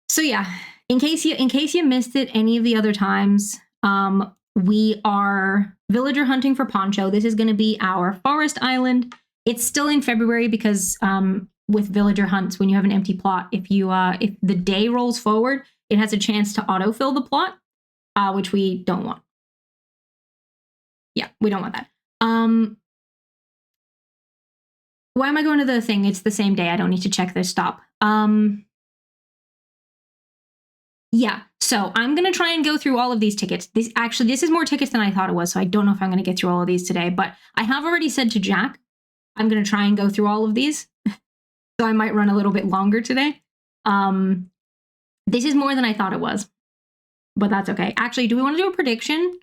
So yeah, in case you missed it any of the other times, we are villager hunting for Poncho. This is going to be our Forest Island. It's still in February because with villager hunts, when you have an empty plot, if the day rolls forward, it has a chance to autofill the plot, which we don't want. Yeah, we don't want that. Why am I going to the thing? It's the same day. I don't need to check this. Stop. Yeah, so I'm going to try and go through all of these tickets. This is more tickets than I thought it was, so I don't know if I'm going to get through all of these today, but I have already said to Jack, I'm going to try and go through all of these, so I might run a little bit longer today. This is more than I thought it was, but that's okay. Actually, do we want to do a prediction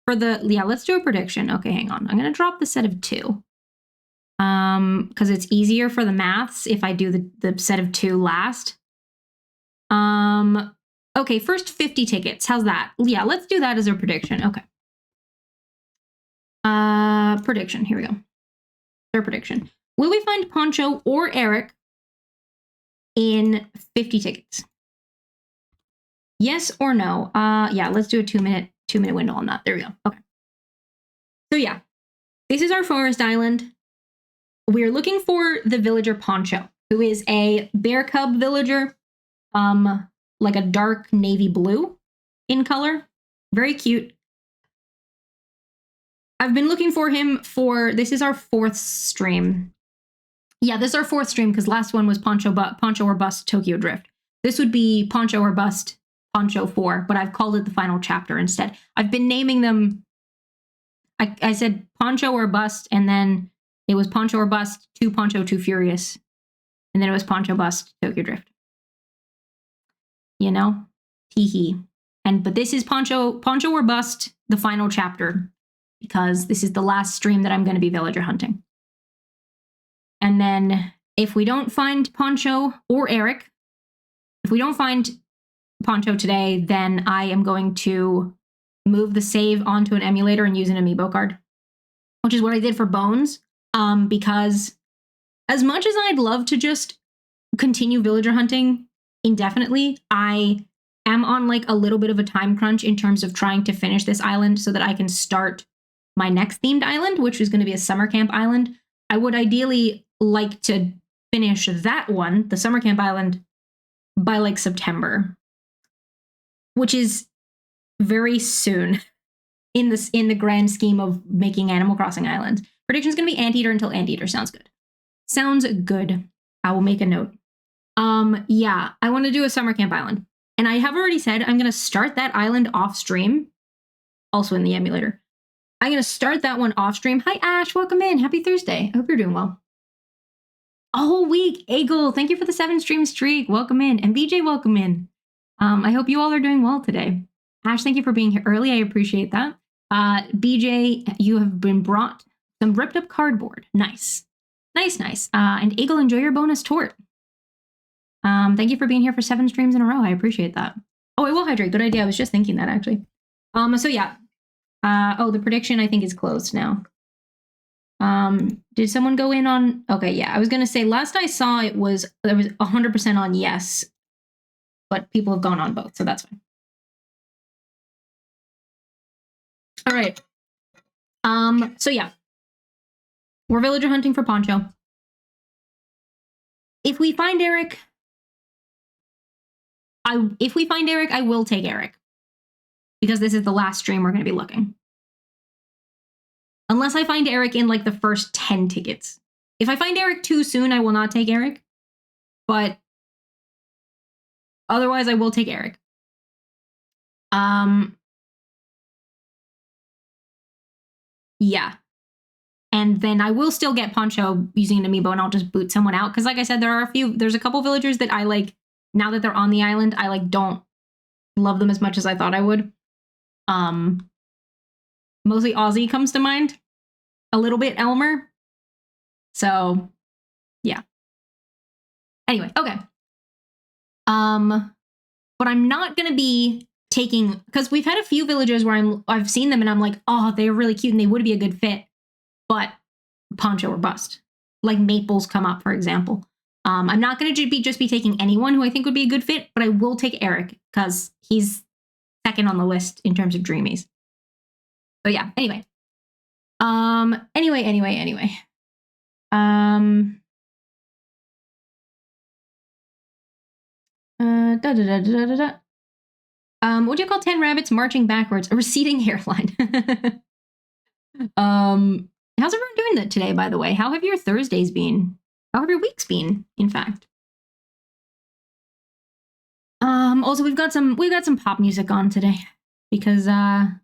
for yeah, let's do a prediction. Okay, hang on. I'm going to drop the set of 2. Because it's easier for the maths if I do the set of 2 last. Okay, first 50 tickets. How's that? Yeah, let's do that as a prediction. Okay. Prediction. Here we go. Their prediction. Will we find Poncho or Eric in 50 tickets? Yes or no? Yeah, let's do a 2-minute window on that. There we go. Okay. So yeah, this is our Forest Island. We're looking for the villager Poncho, who is a bear cub villager. Like a dark navy blue in color. Very cute. I've been looking for him this is our 4th stream. Yeah, this is our 4th stream because last one was Poncho or Bust Tokyo Drift. This would be Poncho or Bust Poncho 4, but I've called it the final chapter instead. I've been naming them. I said Poncho or Bust, and then it was Poncho or Bust 2 Poncho 2 Furious, and then it was Poncho Bust Tokyo Drift. You know, hee. But this is Poncho or Bust, the final chapter, because this is the last stream that I'm going to be villager hunting. And then if we don't find Poncho or Eric, if we don't find Poncho today, then I am going to move the save onto an emulator and use an amiibo card, which is what I did for Bones, because as much as I'd love to just continue villager hunting indefinitely, I am on like a little bit of a time crunch in terms of trying to finish this island so that I can start my next themed island, which is going to be a summer camp island. I would ideally like to finish that one, the summer camp island, by like September, which is very soon in the grand scheme of making Animal Crossing islands. Prediction's going to be Anteater until Anteater. Sounds good. Sounds good. I will make a note. Yeah, I want to do a summer camp island. And I have already said I'm going to start that island off stream, also in the emulator. I'm going to start that one off stream. Hi, Ash. Welcome in. Happy Thursday. I hope you're doing well. A whole week. Eagle, thank you for the 7 stream streak. Welcome in. And BJ, welcome in. I hope you all are doing well today. Ash, thank you for being here early. I appreciate that. BJ, you have been brought some ripped up cardboard. Nice. Nice. And Eagle, enjoy your bonus tort. Thank you for being here for 7 streams in a row. I appreciate that. Oh, I will hydrate. Good idea. I was just thinking that actually. So yeah. The prediction I think is closed now. Did someone go in on? Okay, yeah. I was gonna say last I saw there was 100% on yes, but people have gone on both, so that's fine. All right. So yeah, we're villager hunting for Poncho. If we find Eric, I will take Eric. Because this is the last stream we're going to be looking. Unless I find Eric in like the first 10 tickets. If I find Eric too soon, I will not take Eric. But otherwise, I will take Eric. Yeah. And then I will still get Poncho using an amiibo and I'll just boot someone out. Because like I said, there's a couple villagers that I like, now that they're on the island, I like don't love them as much as I thought I would. Mostly Aussie comes to mind. A little bit Elmer. So, yeah. Anyway, okay. But I'm not going to be taking, because we've had a few villagers where I've seen them and I'm like, oh, they're really cute and they would be a good fit. But Poncho or bust. Like Maples come up, for example. I'm not going to just be taking anyone who I think would be a good fit, but I will take Eric because he's second on the list in terms of dreamies. So yeah, anyway. Anyway. What do you call 10 rabbits marching backwards? A receding hairline. How's everyone doing that today, by the way? How have your Thursdays been? How have your weeks been, in fact? Also we've got some pop music on today because the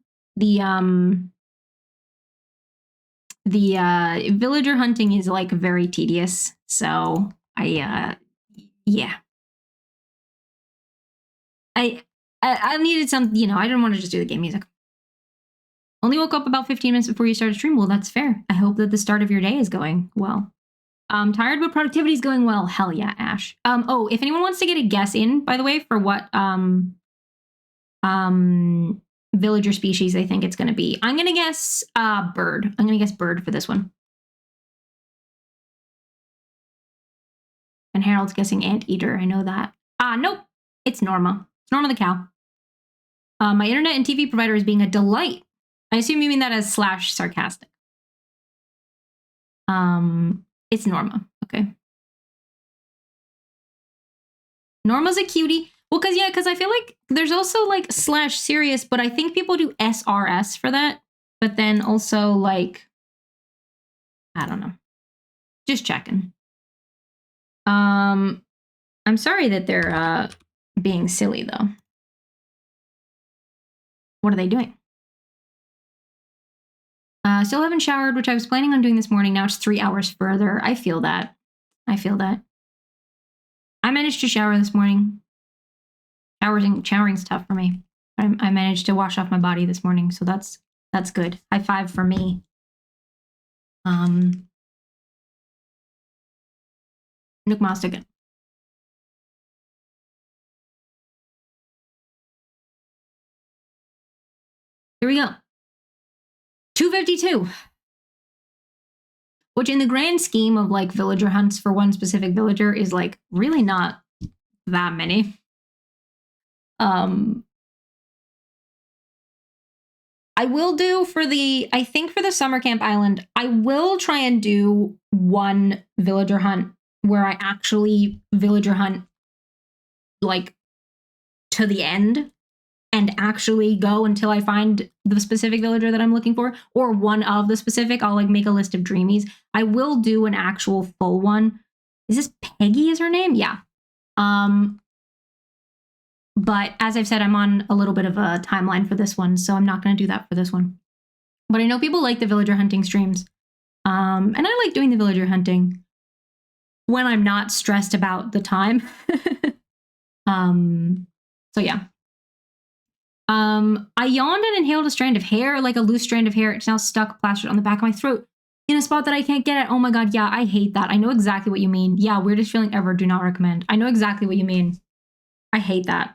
villager hunting is like very tedious. So I needed some, you know, I didn't want to just do the game music. Only woke up about 15 minutes before you started stream. Well, that's fair. I hope that the start of your day is going well. Tired, but productivity is going well. Hell yeah, Ash. Oh, if anyone wants to get a guess in, by the way, for what villager species they think it's going to be, I'm going to guess bird. I'm going to guess bird for this one. And Harold's guessing anteater. I know that. Nope. It's Norma. It's Norma the cow. My internet and TV provider is being a delight. I assume you mean that as / sarcastic. It's Norma. Okay. Norma's a cutie. Well, because I feel like there's also like / serious, but I think people do SRS for that. But then also like, I don't know. Just checking. I'm sorry that they're being silly though. What are they doing? Still haven't showered, which I was planning on doing this morning. Now it's 3 hours further. I feel that. I managed to shower this morning. Showering's tough for me. I managed to wash off my body this morning, so that's good. High five for me. Nukmastigan. Here we go. 252. Which in the grand scheme of like villager hunts for one specific villager is like really not that many. I will do for the summer camp island, I will try and do one villager hunt where I actually villager hunt like to the end and actually go until I find the specific villager that I'm looking for, or one of the specific. I'll like make a list of dreamies. I will do an actual full one. Is this Peggy is her name? Yeah. But as I've said, I'm on a little bit of a timeline for this one, so I'm not going to do that for this one. But I know people like the villager hunting streams. And I like doing the villager hunting when I'm not stressed about the time. So yeah. I yawned and inhaled a strand of hair, like a loose strand of hair. It's now stuck plastered on the back of my throat in a spot that I can't get at. Oh my God, yeah, I hate that. I know exactly what you mean. Yeah, weirdest feeling ever, do not recommend. I know exactly what you mean. I hate that.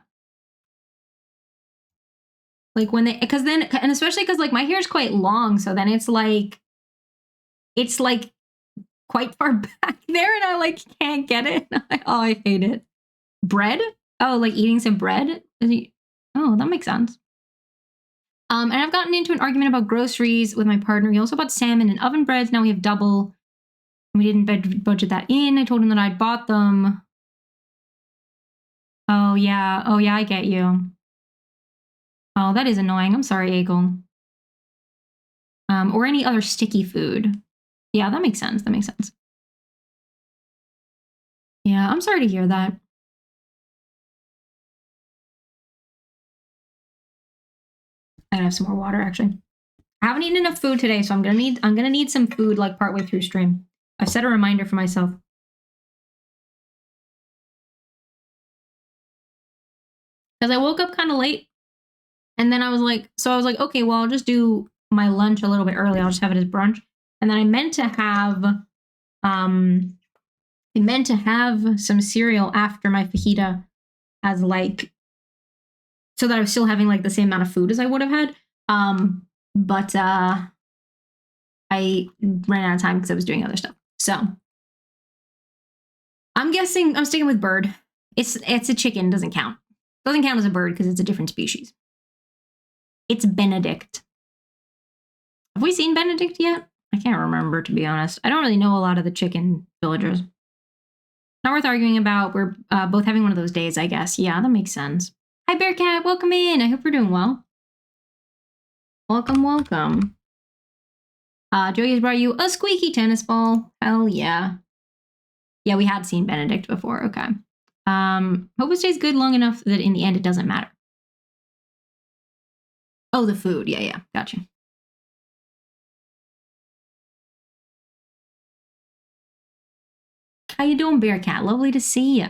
Like when they, because then, and especially because like my hair is quite long, so then it's like quite far back there and I like can't get it. Oh, I hate it. Bread? Oh, like eating some bread? Oh, that makes sense. And I've gotten into an argument about groceries with my partner. He also bought salmon and oven breads. Now we have double. We didn't budget that in. I told him that I'd bought them. Oh, yeah. Oh, yeah, I get you. Oh, that is annoying. I'm sorry, Egel. Or any other sticky food. Yeah, that makes sense. That makes sense. Yeah, I'm sorry to hear that. I have some more water, actually. I haven't eaten enough food today, so I'm gonna need some food like partway through stream. I've set a reminder for myself. Because I woke up kind of late, and then I was like, okay, well, I'll just do my lunch a little bit early. I'll just have it as brunch. And then I meant to have some cereal after my fajita as like, so that I was still having like the same amount of food as I would have had. But I ran out of time because I was doing other stuff. So I'm guessing I'm sticking with bird. It's a chicken, doesn't count. Doesn't count as a bird because it's a different species. It's Benedict. Have we seen Benedict yet? I can't remember, to be honest. I don't really know a lot of the chicken villagers. Not worth arguing about. We're both having one of those days, I guess. Yeah, that makes sense. Hi, Bearcat. Welcome in. I hope you're doing well. Welcome, welcome. Joey has brought you a squeaky tennis ball. Hell yeah. Yeah, we had seen Benedict before. Okay. Hope it stays good long enough that in the end it doesn't matter. Oh, the food. Yeah. Gotcha. How you doing, Bearcat? Lovely to see you.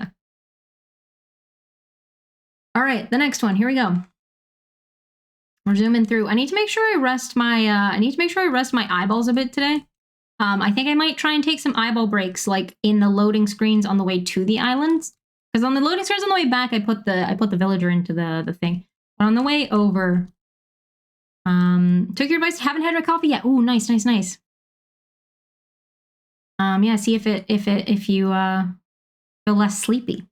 All right, the next one. Here we go. We're zooming through. I need to make sure I rest my eyeballs a bit today. I think I might try and take some eyeball breaks, like in the loading screens on the way to the islands. Because on the loading screens on the way back, I put the villager into the thing. But on the way over, took your advice. Haven't had my coffee yet. Ooh, nice. Yeah. See if you feel less sleepy.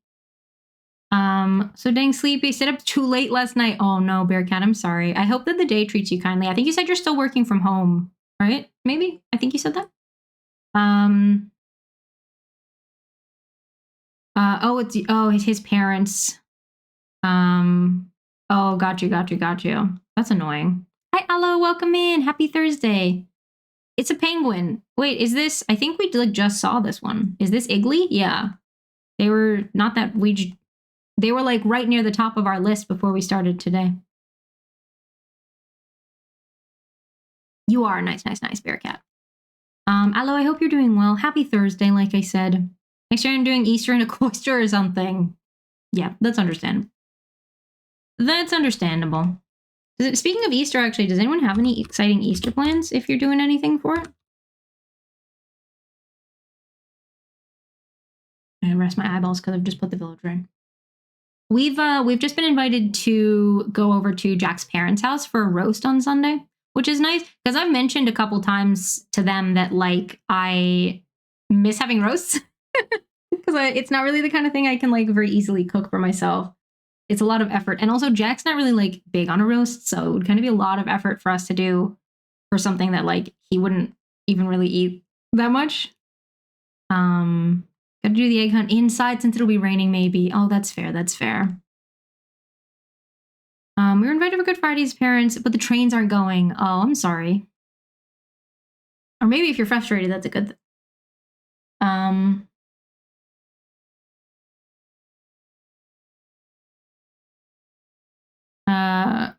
So dang sleepy. Stayed up too late last night. Oh no, Bearcat. I'm sorry. I hope that the day treats you kindly. I think you said you're still working from home, right? Maybe. I think you said that. It's his parents. Oh, got you. That's annoying. Hi, Aloe, welcome in. Happy Thursday. It's a penguin. Wait, is this? I think we just saw this one. Is this Iggly? Yeah. They were not that they were like right near the top of our list before we started today. You are nice, Bearcat. Aloe, I hope you're doing well. Happy Thursday, like I said. Next year I'm doing Easter in a cloister or something. Yeah, that's understandable. Speaking of Easter, actually, does anyone have any exciting Easter plans if you're doing anything for it? I rest my eyeballs because I've just put the villager in. We've just been invited to go over to Jack's parents' house for a roast on Sunday, which is nice because I've mentioned a couple times to them that like I miss having roasts because it's not really the kind of thing I can like very easily cook for myself. It's a lot of effort, and also Jack's not really like big on a roast, so it would kind of be a lot of effort for us to do for something that like he wouldn't even really eat that much. Gotta do the egg hunt inside since it'll be raining, maybe. Oh, that's fair. We were invited for Good Friday's parents, but the trains aren't going. Oh, I'm sorry. Or maybe if you're frustrated, that's a good thing.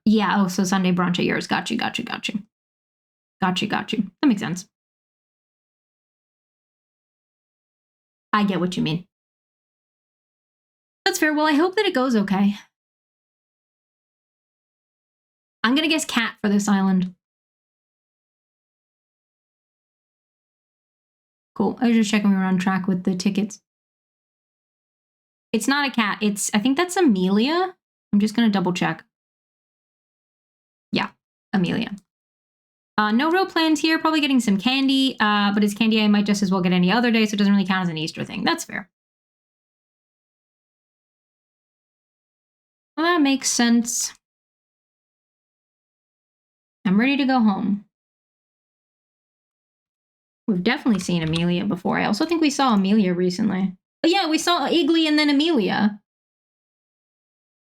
Yeah, oh, so Sunday brunch at yours. Got you. That makes sense. I get what you mean. That's fair. Well, I hope that it goes okay. I'm gonna guess cat for this island. Cool. I was just checking we were on track with the tickets. It's not a cat. I think that's Amelia. I'm just gonna double check. Yeah, Amelia. No real plans here. Probably getting some candy, but it's candy I might just as well get any other day, so it doesn't really count as an Easter thing. That's fair. Well, that makes sense. I'm ready to go home. We've definitely seen Amelia before. I also think we saw Amelia recently. But yeah, we saw Iggly and then Amelia.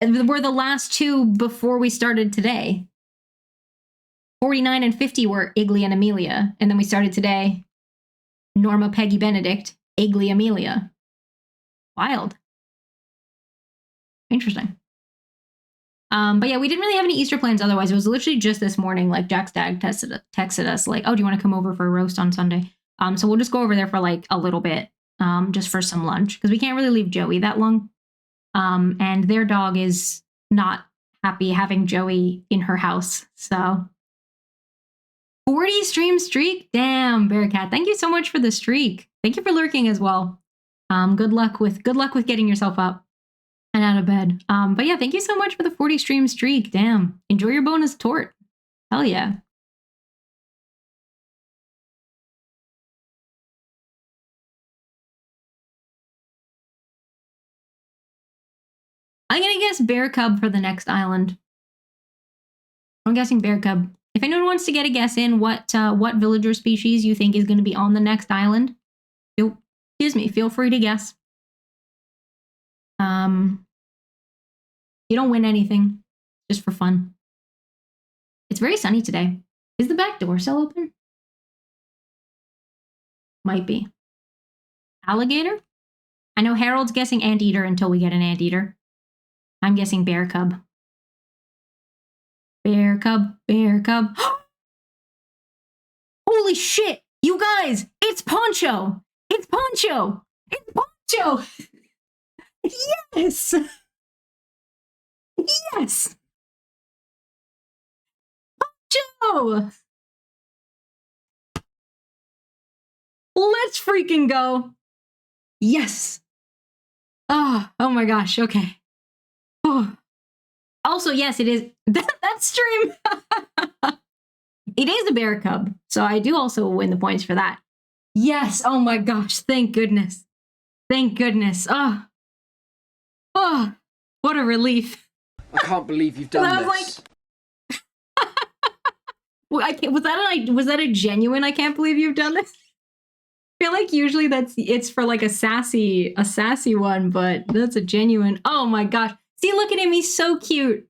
We're the last two before we started today. 49 and 50 were Iggly and Amelia. And then we started today. Norma, Peggy, Benedict, Iggly, Amelia. Wild. Interesting. But yeah, we didn't really have any Easter plans otherwise. It was literally just this morning, like Jack's dad texted us like, oh, do you want to come over for a roast on Sunday? So we'll just go over there for like a little bit, just for some lunch because we can't really leave Joey that long. And their dog is not happy having Joey in her house. So 40 stream streak? Damn, Bearcat. Thank you so much for the streak. Thank you for lurking as well. Good luck with getting yourself up and out of bed. But yeah, thank you so much for the 40 stream streak. Damn. Enjoy your bonus tort. Hell yeah. I'm gonna guess bear cub for the next island. I'm guessing bear cub. If anyone wants to get a guess in what villager species you think is going to be on the next island, feel free to guess. You don't win anything, just for fun. It's very sunny today. Is the back door still open? Might be. Alligator? I know Harold's guessing anteater until we get an anteater. I'm guessing bear cub. Bear cub, bear cub. Holy shit! You guys, it's Poncho! It's Poncho! It's Poncho! Yes! Yes! Poncho! Let's freaking go! Yes! Oh my gosh, okay. Oh. Also, yes, it is. That stream. It is a bear cub, so I do also win the points for that. Yes. Oh my gosh. Thank goodness. Thank goodness. Oh, what a relief. I can't believe you've done this. Like, was that a genuine? I can't believe you've done this. I feel like usually it's for like a sassy one, but that's a genuine. Oh my gosh. See, look at him. He's so cute.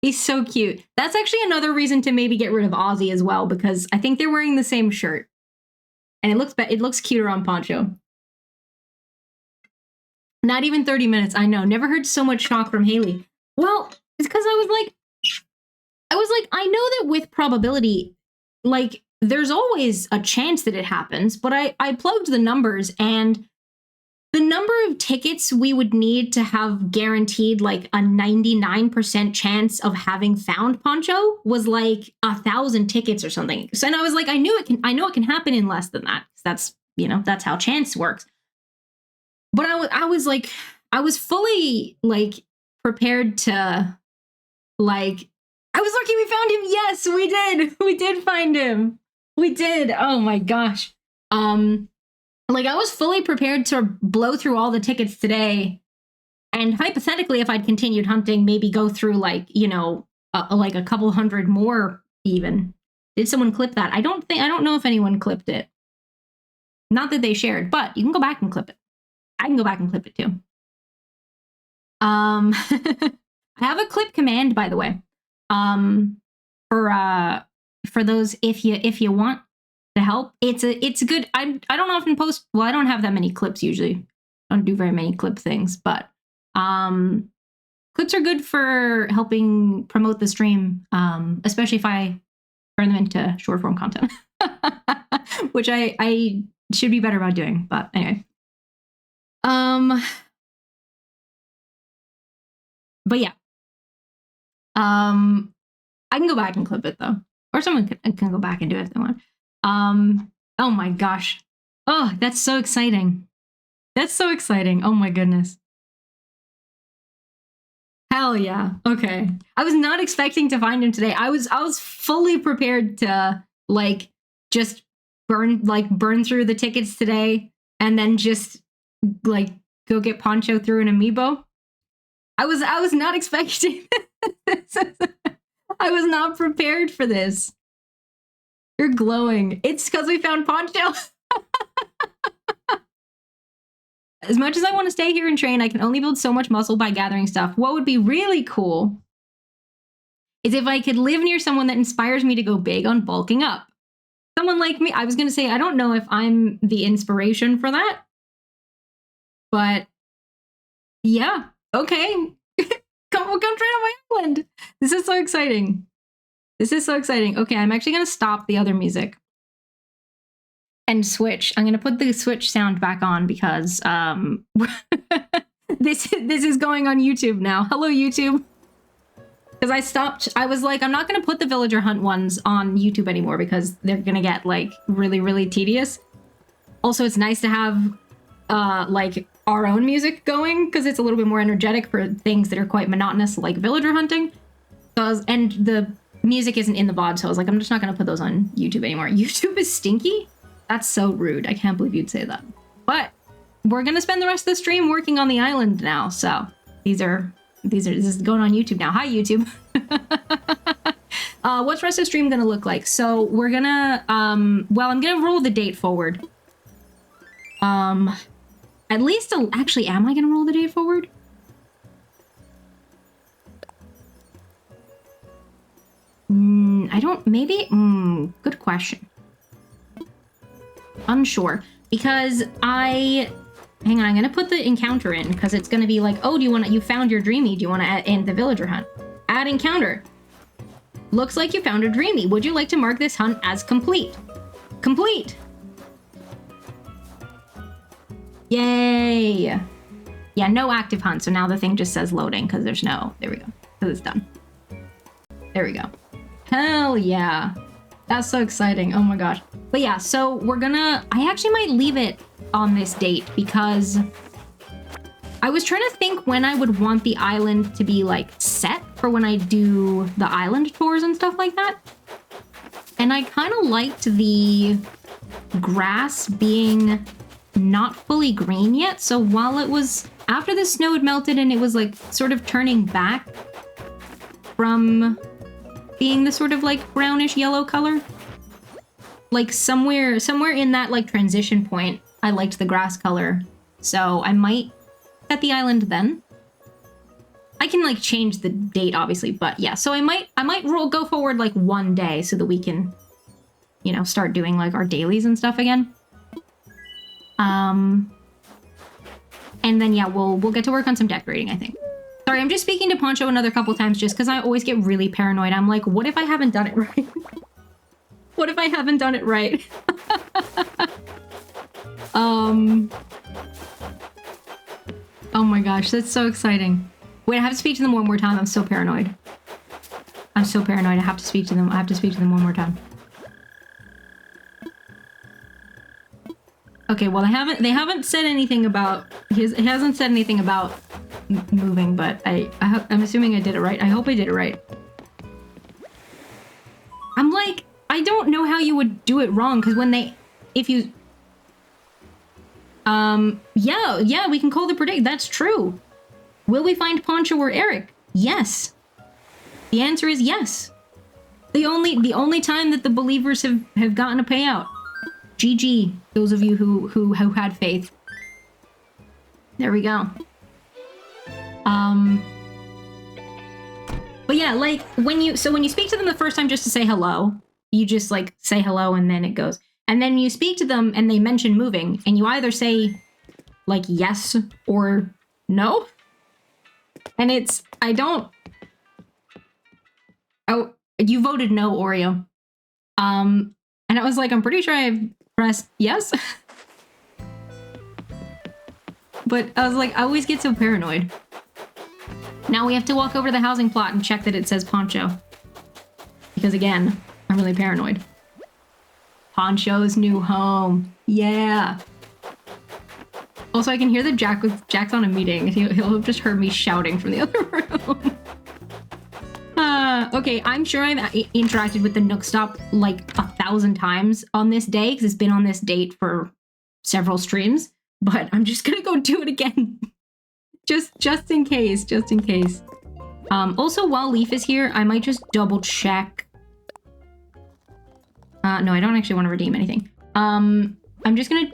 He's so cute. That's actually another reason to maybe get rid of Ozzy as well, because I think they're wearing the same shirt. And it looks cuter on Poncho. Not even 30 minutes. I know. Never heard so much shock from Haley. Well, it's because I was like, I know that with probability, like, there's always a chance that it happens, but I plugged the numbers, and the number of tickets we would need to have guaranteed like a 99% chance of having found Poncho was like 1,000 tickets or something. So, and I was like, I know it can happen in less than that. That's, that's how chance works. But I was fully like prepared to, like, I was lucky we found him. Yes, we did. We did find him. We did. Oh my gosh. Like, I was fully prepared to blow through all the tickets today. And hypothetically, if I'd continued hunting, maybe go through like, like a couple hundred more even. Did someone clip that? I don't know if anyone clipped it. Not that they shared, but you can go back and clip it. I can go back and clip it too. I have a clip command, by the way. For those, if you want to help, it's good. I don't often post. Well, I don't have that many clips usually. I don't do very many clip things, but clips are good for helping promote the stream, especially if I turn them into short form content, which I should be better about doing. But anyway, but yeah, I can go back and clip it though, or someone can go back and do it if they want. Oh my gosh. Oh, that's so exciting. That's so exciting. Oh my goodness. Hell yeah. Okay. I was not expecting to find him today. I was fully prepared to like just burn through the tickets today and then just like go get Poncho through an amiibo. I was not expecting this. I was not prepared for this. You're glowing. It's because we found Poncho. As much as I want to stay here and train, I can only build so much muscle by gathering stuff. What would be really cool is if I could live near someone that inspires me to go big on bulking up. Someone like me. I was going to say, I don't know if I'm the inspiration for that. But yeah, okay. Come train on my island. This is so exciting. This is so exciting. Okay, I'm actually going to stop the other music and switch. I'm going to put the switch sound back on because this is going on YouTube now. Hello, YouTube. Because I stopped. I was like, I'm not going to put the villager hunt ones on YouTube anymore because they're going to get like really, really tedious. Also, it's nice to have like our own music going because it's a little bit more energetic for things that are quite monotonous like villager hunting. And the music isn't in the VOD, so I was like, I'm just not going to put those on YouTube anymore. YouTube is stinky? That's so rude. I can't believe you'd say that. But we're going to spend the rest of the stream working on the island now, so these are This is going on YouTube now. Hi, YouTube. What's rest of stream gonna look like? So we're gonna, well, I'm gonna roll the date forward. At least, actually, am I gonna roll the date forward? I don't, maybe, good question. Unsure, because hang on, I'm gonna put the encounter in, because it's gonna be like, oh, you found your dreamy, do you want to add in the villager hunt? Add encounter. Looks like you found a dreamy. Would you like to mark this hunt as complete? Complete! Yay! Yeah, no active hunt, so now the thing just says loading, because there's no, there we go, because it's done. There we go. Hell yeah. That's so exciting, oh my gosh. But yeah, so we're gonna, I actually might leave it on this date, because I was trying to think when I would want the island to be like set for when I do the island tours and stuff like that. And I kind of liked the grass being not fully green yet. So while it was, after the snow had melted and it was like sort of turning back from being the sort of like brownish yellow color, like somewhere in that like transition point, I liked the grass color. So I might set the island then. I can like change the date obviously, but yeah, so I might go forward like one day so that we can, you know, start doing like our dailies and stuff again. And then yeah, we'll get to work on some decorating, I think. Sorry, I'm just speaking to Poncho another couple times just because I always get really paranoid. I'm like, what if I haven't done it right? What if I haven't done it right? Oh my gosh, that's so exciting. Wait, I have to speak to them one more time. I'm so paranoid. I'm so paranoid. I have to speak to them. I have to speak to them one more time. Okay, well, they haven't said anything about, he hasn't said anything about moving, but I'm assuming I did it right. I hope I did it right. I'm like, I don't know how you would do it wrong, because when yeah, we can call the predict. That's true. Will we find Poncho or Eric? Yes. The answer is yes. The only time that the believers have gotten a payout. GG, those of you who had faith. There we go. But yeah, like when you speak to them the first time just to say hello, you just like say hello and then it goes. And then you speak to them and they mention moving and you either say like yes or no. And it's, oh, you voted no, Oreo. And I was like, I'm pretty sure I've pressed yes. But I was like, I always get so paranoid. Now we have to walk over to the housing plot and check that it says Poncho. Because again, I'm really paranoid. Poncho's new home. Yeah. Also, I can hear that Jack's on a meeting. He'll have just heard me shouting from the other room. Okay, I'm sure I've interacted with the Nook Stop like 1,000 times on this day, because it's been on this date for several streams, but I'm just gonna go do it again. just in case, Also, while Leaf is here, I might just double check. No, I don't actually want to redeem anything. I'm just gonna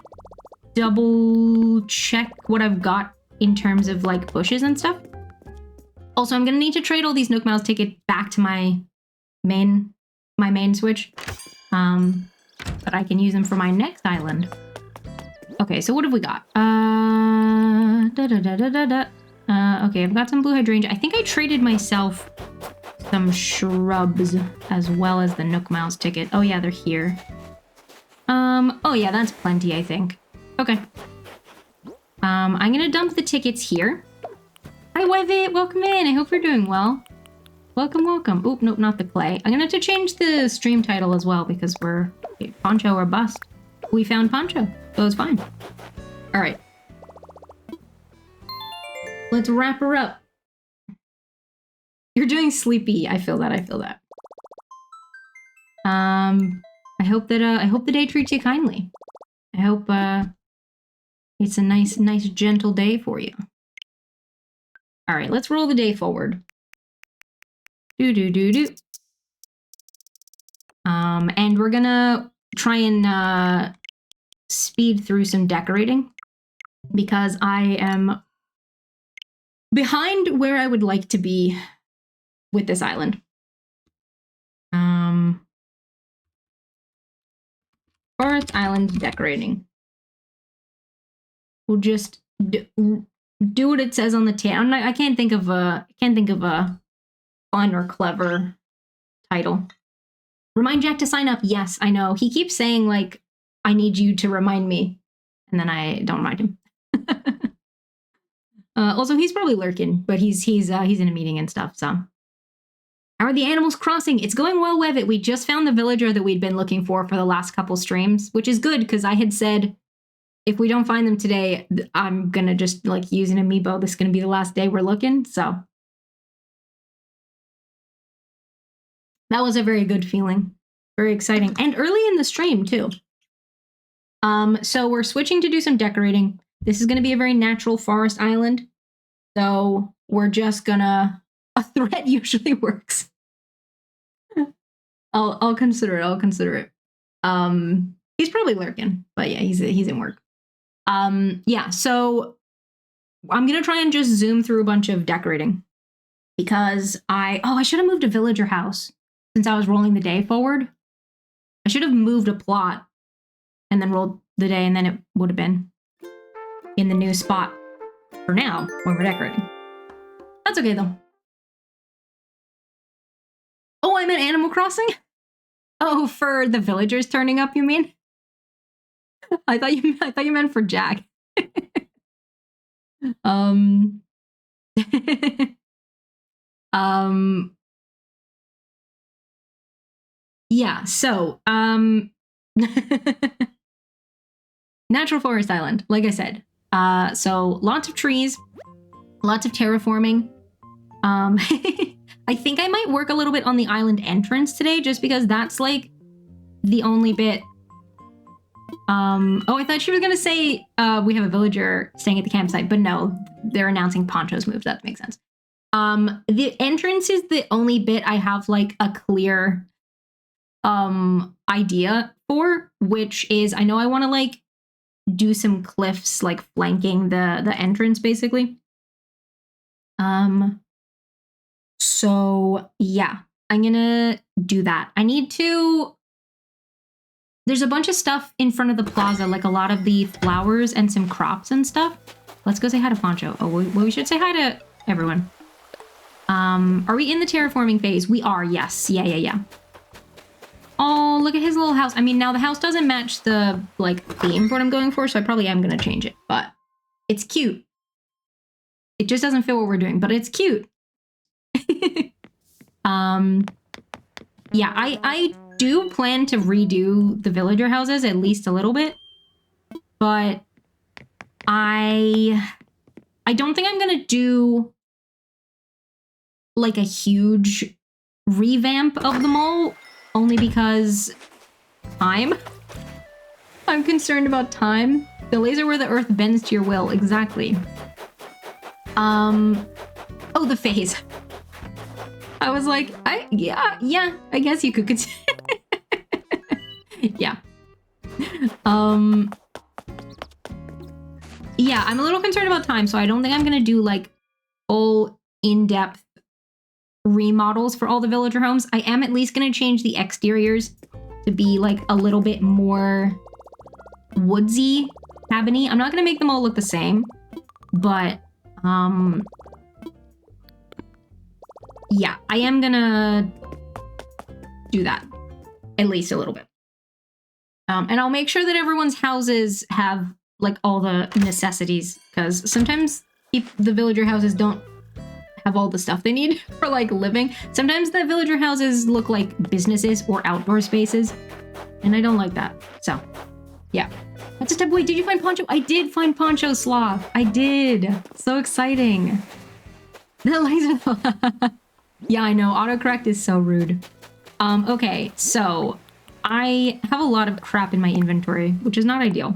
double check what I've got in terms of like bushes and stuff. Also, I'm gonna need to trade all these Nook Miles tickets back to my main switch. But I can use them for my next island. Okay, so what have we got? Okay, I've got some blue hydrangea. I think I traded myself some shrubs as well as the Nook Miles ticket. Oh yeah, they're here. Oh yeah, that's plenty, I think. Okay. I'm gonna dump the tickets here. Hi, Wevit, welcome in. I hope you're doing well. Welcome, welcome. Oop, nope, not the clay. I'm gonna have to change the stream title as well because we're Poncho or bust. We found Poncho, so it's fine. All right. Let's wrap her up. You're doing sleepy. I feel that. I hope the day treats you kindly. I hope it's a nice gentle day for you. All right, let's roll the day forward. Do. And we're gonna try and speed through some decorating because I am behind where I would like to be with this island. Forest Island decorating. We'll just do what it says on the tab. I can't think of a fun or clever title. Remind Jack to sign up. Yes, I know. He keeps saying like, I need you to remind me, and then I don't remind him. Also, he's probably lurking, but he's in a meeting and stuff. So, how are the animals crossing? It's going well, Webbit. We just found the villager that we'd been looking for the last couple streams, which is good because I had said if we don't find them today, I'm gonna just like use an amiibo. This is gonna be the last day we're looking. So that was a very good feeling, very exciting, and early in the stream too. So we're switching to do some decorating. This is gonna be a very natural forest island. So we're just gonna. A threat usually works. I'll consider it. He's probably lurking, but yeah, he's in work. Yeah, so I'm gonna try and just zoom through a bunch of decorating because I should have moved a villager house since I was rolling the day forward. I should have moved a plot and then rolled the day, and then it would have been in the new spot for now when we're decorating. That's okay though. Oh, I meant Animal Crossing? Oh, for the villagers turning up, you mean? I thought you meant for Jack. Yeah, so Natural Forest Island, like I said. So lots of trees, lots of terraforming. I think I might work a little bit on the island entrance today, just because that's like the only bit. Oh, I thought she was gonna say we have a villager staying at the campsite, but no, they're announcing Poncho's move. That makes sense. The entrance is the only bit I have like a clear idea for, which is I know I want to like do some cliffs like flanking the entrance basically. So yeah, I'm gonna do that. I need to. There's a bunch of stuff in front of the plaza, like a lot of the flowers and some crops and stuff. Let's go say hi to Poncho. Oh, well, we should say hi to everyone. Are we in the terraforming phase? We are, yes. Yeah. Oh, look at his little house. I mean, now the house doesn't match the, like, theme for what I'm going for, so I probably am gonna change it, but it's cute. It just doesn't fit what we're doing, but it's cute. Yeah, I do plan to redo the villager houses at least a little bit, but I don't think I'm gonna do like a huge revamp of them all, only because I'm concerned about time. The laser where the earth bends to your will, exactly. Oh, the phase. I was like, yeah, I guess you could consider. Yeah. Yeah, I'm a little concerned about time, so I don't think I'm gonna do like full in-depth remodels for all the villager homes. I am at least gonna change the exteriors to be like a little bit more woodsy, cabiny. I'm not gonna make them all look the same, but yeah, I am gonna do that at least a little bit. And I'll make sure that everyone's houses have like all the necessities, because sometimes the villager houses don't have all the stuff they need for like living. Sometimes the villager houses look like businesses or outdoor spaces, and I don't like that. So yeah, that's a step. Wait, did you find Poncho? I did find Poncho Sloth. I did. So exciting. The laser. Yeah, I know. Autocorrect is so rude. Okay, so I have a lot of crap in my inventory, which is not ideal.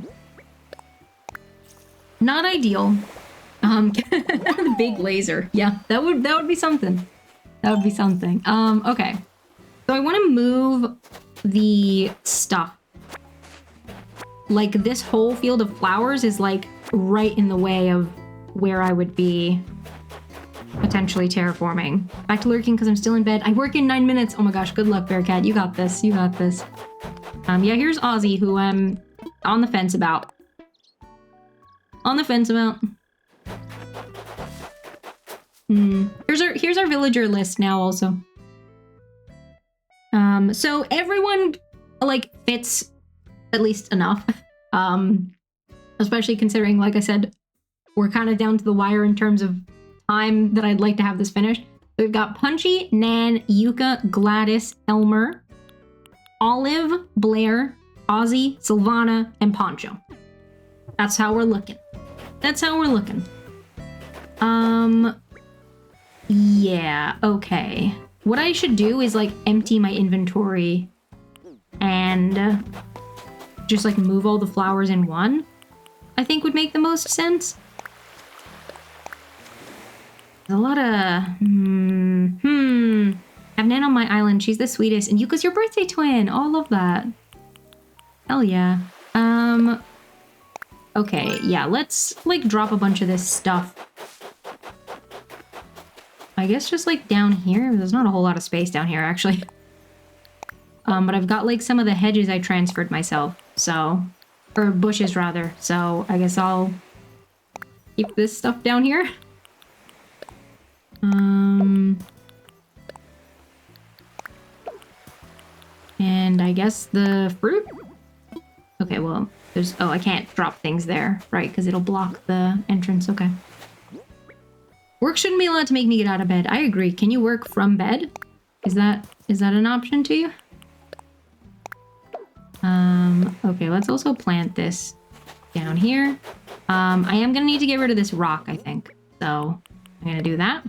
Not ideal. The big laser. Yeah, that would be something. That would be something. Okay. So I want to move the stuff. Like, this whole field of flowers is, like, right in the way of where I would be potentially terraforming. Back to lurking because I'm still in bed. I work in 9 minutes. Oh my gosh, good luck, Bearcat. You got this. You got this. Yeah, here's Ozzy, who I'm on the fence about. On the fence about. Here's our villager list now also. So everyone, like, fits at least enough. Especially considering, like I said, we're kind of down to the wire in terms of time that I'd like to have this finished. So we've got Punchy, Nan, Yuka, Gladys, Elmer, Olive, Blair, Ozzy, Sylvana, and Poncho. That's how we're looking. That's how we're looking. Yeah, okay. What I should do is, like, empty my inventory and just, like, move all the flowers in one, I think would make the most sense. There's a lot of... Have Nan on my island. She's the sweetest. And Yuka's your birthday twin. Oh, I love that. Hell yeah. Okay, yeah, let's, like, drop a bunch of this stuff. I guess just, like, down here. There's not a whole lot of space down here, actually. But I've got, like, some of the hedges I transferred myself, so... Or bushes, rather. So I guess I'll keep this stuff down here. And I guess the fruit? Okay, well, there's... Oh, I can't drop things there, right, because it'll block the entrance. Okay. Work shouldn't be allowed to make me get out of bed. I agree. Can you work from bed? Is that an option to you? Okay, let's also plant this down here. I am gonna need to get rid of this rock, I think. So, I'm gonna do that.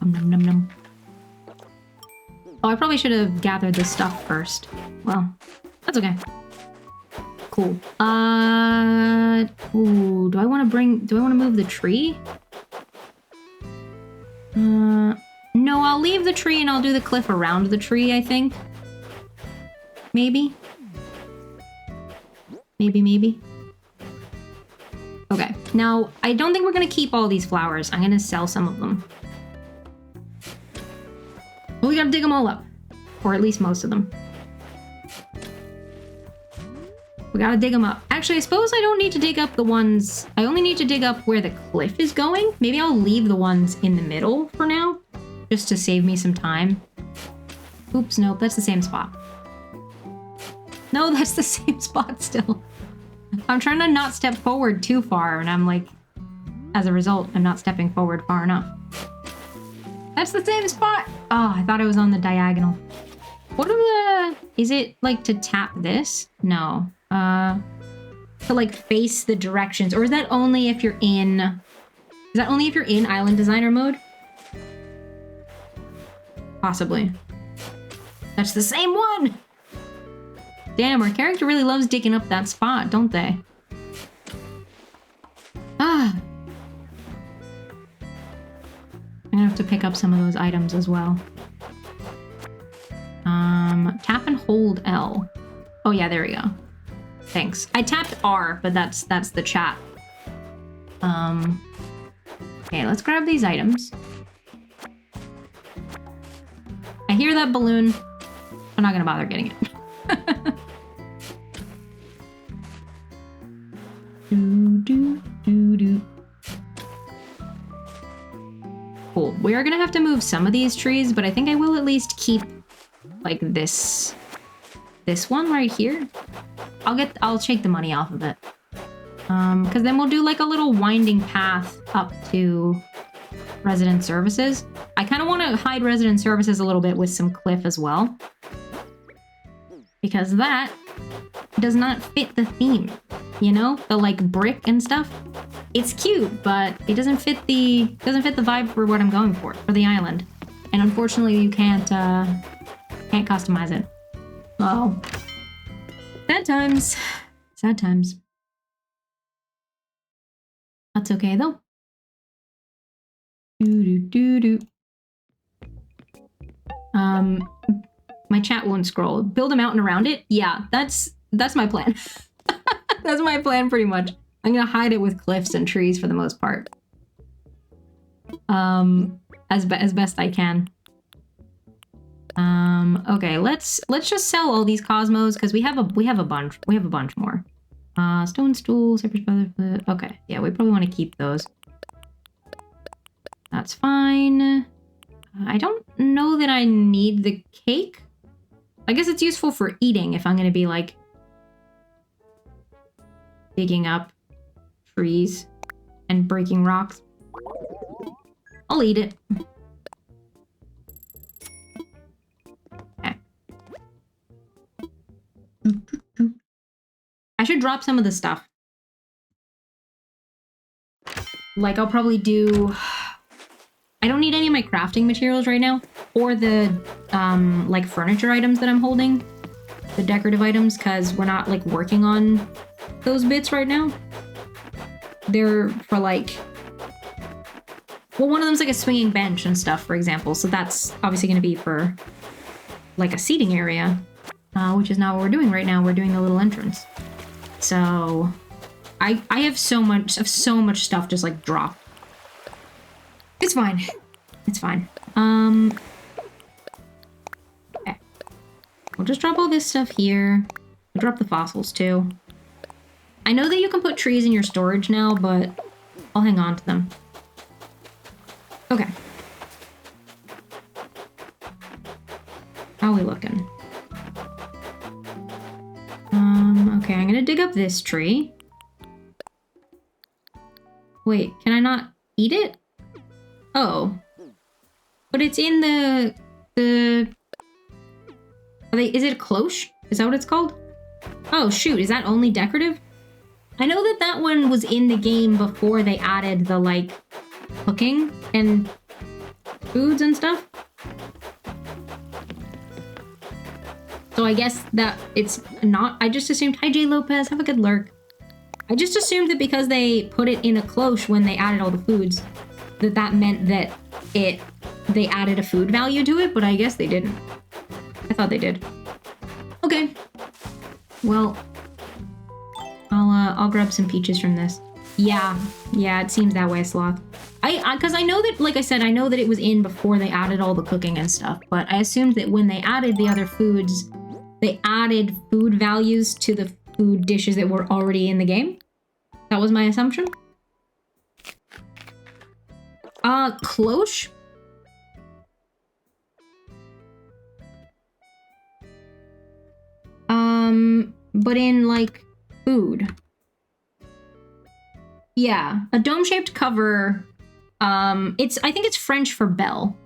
Nom nom nom. Oh, I probably should have gathered this stuff first. Well, that's okay. Cool. Ooh, do I want to move the tree? No, I'll leave the tree and I'll do the cliff around the tree, I think. Maybe. Maybe. Okay, now, I don't think we're gonna keep all these flowers. I'm gonna sell some of them. Well, we gotta dig them all up. Or at least most of them. We gotta dig them up. Actually, I suppose I don't need to dig up the ones... I only need to dig up where the cliff is going. Maybe I'll leave the ones in the middle for now. Just to save me some time. Oops, nope, that's the same spot. No, that's the same spot still. I'm trying to not step forward too far, and I'm like... As a result, I'm not stepping forward far enough. That's the same spot! Oh, I thought it was on the diagonal. What are the... Is it, like, to tap this? No. To, like, face the directions. Or is that only if you're in... Is that only if you're in Island Designer mode? Possibly. That's the same one! Damn, our character really loves digging up that spot, don't they? Ah. I'm gonna have to pick up some of those items as well. Tap and hold L. Oh yeah, there we go. Thanks. I tapped R, but that's the chat. Okay, let's grab these items. I hear that balloon. I'm not gonna bother getting it. Cool. We are gonna have to move some of these trees, but I think I will at least keep like this one right here. I'll take the money off of it. Because then we'll do like a little winding path up to resident services. I kind of want to hide resident services a little bit with some cliff as well. Because that does not fit the theme, you know? The like brick and stuff. It's cute, but it doesn't fit the vibe for what I'm going for the island. And unfortunately you can't customize it. Oh. Sad times. Sad times. That's okay though. Do. My chat won't scroll. Build a mountain around it? Yeah, that's my plan. That's my plan pretty much. I'm gonna hide it with cliffs and trees for the most part. As best I can. Okay, let's just sell all these cosmos because we have a bunch. We have a bunch more. Stone stool, cypress feather. Okay, yeah, we probably want to keep those. That's fine. I don't know that I need the cake. I guess it's useful for eating if I'm gonna be like digging up trees and breaking rocks. I'll eat it. Okay. I should drop some of the stuff. Like I'll probably do... I don't need any of my crafting materials right now, or the like furniture items that I'm holding, the decorative items, because we're not like working on those bits right now. They're for like, well, one of them's like a swinging bench and stuff, for example. So that's obviously going to be for like a seating area, which is not what we're doing right now. We're doing a little entrance. So I have so much stuff just like dropped. It's fine. It's fine. Okay. We'll just drop all this stuff here. We'll drop the fossils too. I know that you can put trees in your storage now, but I'll hang on to them. Okay. How are we looking? Okay, I'm gonna dig up this tree. Wait, can I not eat it? Oh. But it's in the... Is it a cloche? Is that what it's called? Oh, shoot. Is that only decorative? I know that that one was in the game before they added the, like, cooking and foods and stuff. So I guess that it's not... I just assumed... Hi, J. Lopez. Have a good lurk. I just assumed that because they put it in a cloche when they added all the foods, that meant that they added a food value to it, but I guess they didn't. I thought they did. Okay. Well, I'll grab some peaches from this. Yeah, it seems that way, Sloth. Because I know that, like I said, I know that it was in before they added all the cooking and stuff, but I assumed that when they added the other foods, they added food values to the food dishes that were already in the game. That was my assumption. Cloche? But in, like, food. Yeah, a dome-shaped cover. I think it's French for bell.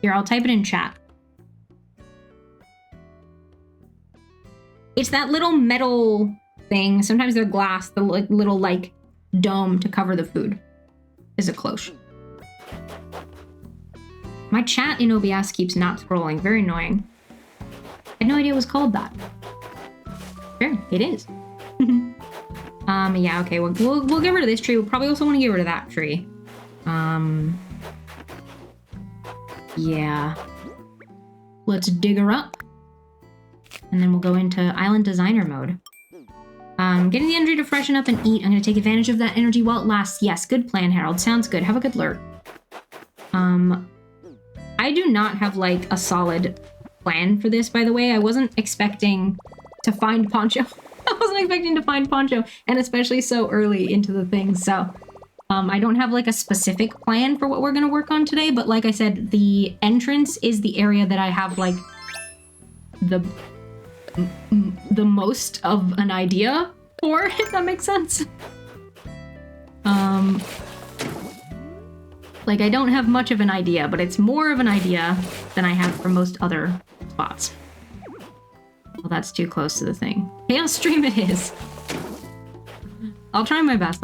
Here, I'll type it in chat. It's that little metal thing. Sometimes they're glass, the little, like, dome to cover the food. Is a cloche. My chat in OBS keeps not scrolling. Very annoying. I had no idea it was called that. Sure, it is. Yeah, okay, we'll get rid of this tree. We'll probably also want to get rid of that tree. Yeah. Let's dig her up. And then we'll go into Island Designer mode. Getting the energy to freshen up and eat. I'm going to take advantage of that energy while it lasts. Yes, good plan, Harold. Sounds good. Have a good lurk. I do not have, like, a solid plan for this, by the way. I wasn't expecting to find Poncho. I wasn't expecting to find Poncho, and especially so early into the thing, so... I don't have, like, a specific plan for what we're going to work on today, but like I said, the entrance is the area that I have, like, the most of an idea for, if that makes sense. Like, I don't have much of an idea, but it's more of an idea than I have for most other spots. Well, that's too close to the thing. Chaos stream it is. I'll try my best.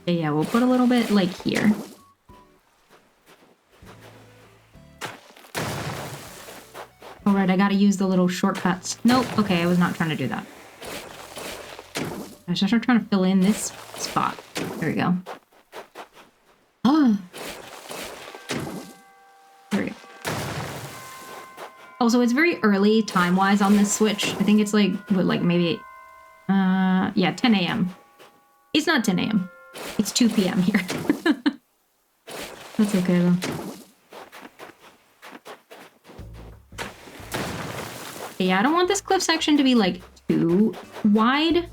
Yeah, we'll put a little bit, like, here. gotta use the little shortcuts. Nope, okay, I was not trying to do that. I was just trying to fill in this spot. There we go. Oh. There we go. Also, it's very early time-wise on this Switch. I think it's like, what, like maybe, yeah, 10 a.m. It's not 10 a.m. It's 2 p.m. here. That's okay, though. Yeah, I don't want this cliff section to be, like, too wide.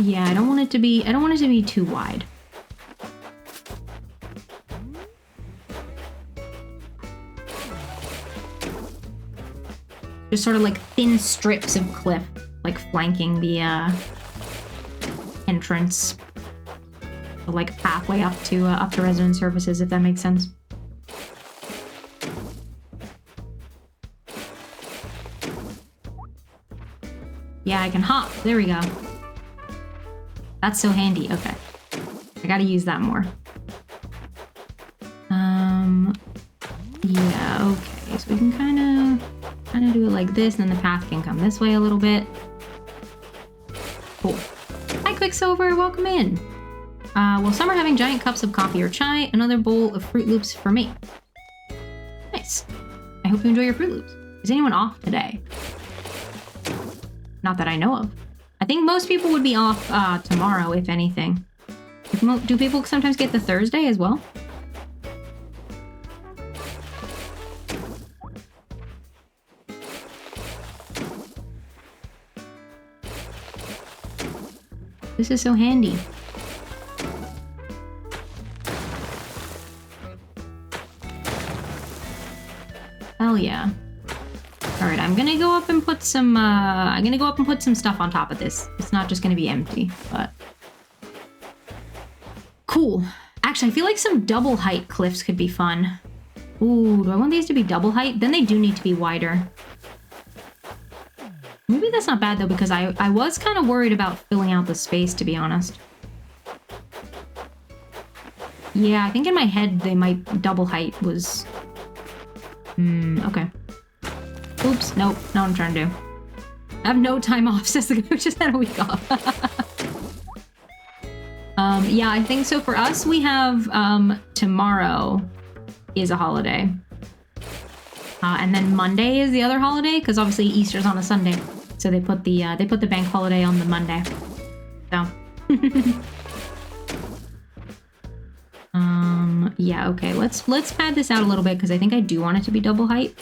Yeah, I don't want it to be too wide. Just sort of like thin strips of cliff, like flanking the entrance, so like pathway up to resident services, if that makes sense. Yeah, I can hop. There we go. That's so handy. Okay, I gotta use that more. Yeah. Okay, so we can kind of do it like this, and then the path can come this way a little bit. Cool. Hi, Quicksilver. Welcome in. Well, some are having giant cups of coffee or chai. Another bowl of Fruit Loops for me. Nice. I hope you enjoy your Fruit Loops. Is anyone off today? Not that I know of. I think most people would be off tomorrow, if anything. Do people sometimes get the Thursday as well? This is so handy. Hell yeah. Alright, I'm gonna go up and put some stuff on top of this. It's not just gonna be empty, but cool. Actually, I feel like some double height cliffs could be fun. Ooh, do I want these to be double height? Then they do need to be wider. Maybe that's not bad though, because I was kind of worried about filling out the space, to be honest. Yeah, I think in my head they might double height was... okay. Oops, nope, not what I'm trying to do. I have no time off, says the guy who just had a week off. Yeah, I think so. For us, we have tomorrow is a holiday. And then Monday is the other holiday, because obviously Easter's on a Sunday. So they put the bank holiday on the Monday. So yeah, okay, let's pad this out a little bit, because I think I do want it to be double height.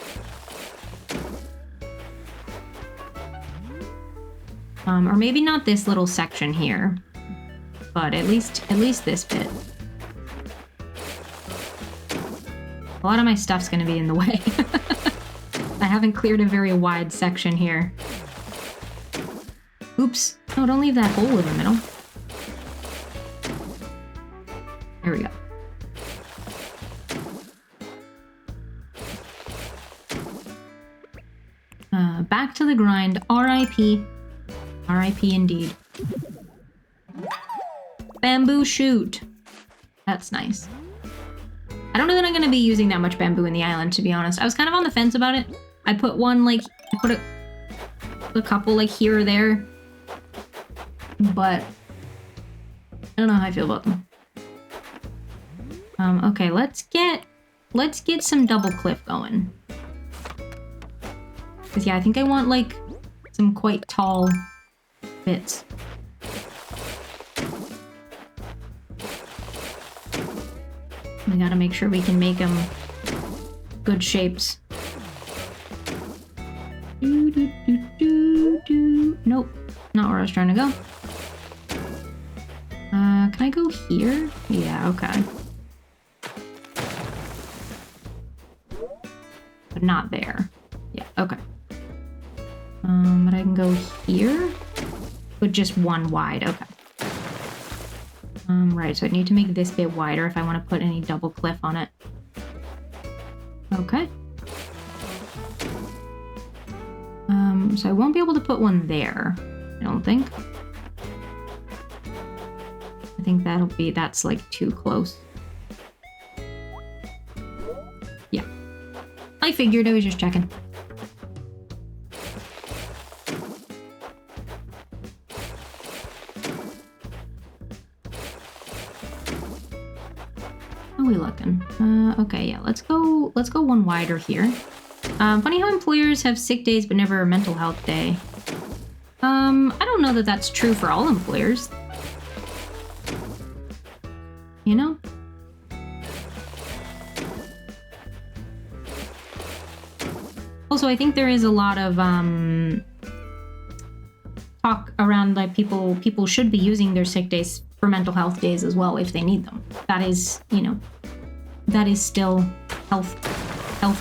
Or maybe not this little section here, but at least this bit. A lot of my stuff's gonna be in the way. I haven't cleared a very wide section here. Oops. No, don't leave that hole in the middle. There we go. Back to the grind. R.I.P. R.I.P. indeed. Bamboo shoot. That's nice. I don't know that I'm going to be using that much bamboo in the island, to be honest. I was kind of on the fence about it. I put one, like, I put a couple, like, here or there. But I don't know how I feel about them. Okay, let's get some double cliff going. Because, yeah, I think I want, like, some quite tall bits. We gotta make sure we can make them good shapes. Nope, not where I was trying to go. Can I go here? Yeah, okay. But not there. Yeah, okay. But I can go here with just one wide, okay. Right, so I need to make this bit wider if I want to put any double cliff on it. Okay. So I won't be able to put one there, I don't think. I think that's like too close. I figured, I was just checking. How are we looking? Okay, yeah, let's go one wider here. Funny how employers have sick days but never a mental health day. I don't know that that's true for all employers. You know? Also, I think there is a lot of talk around like people should be using their sick days for mental health days as well if they need them. That is, you know, that is still health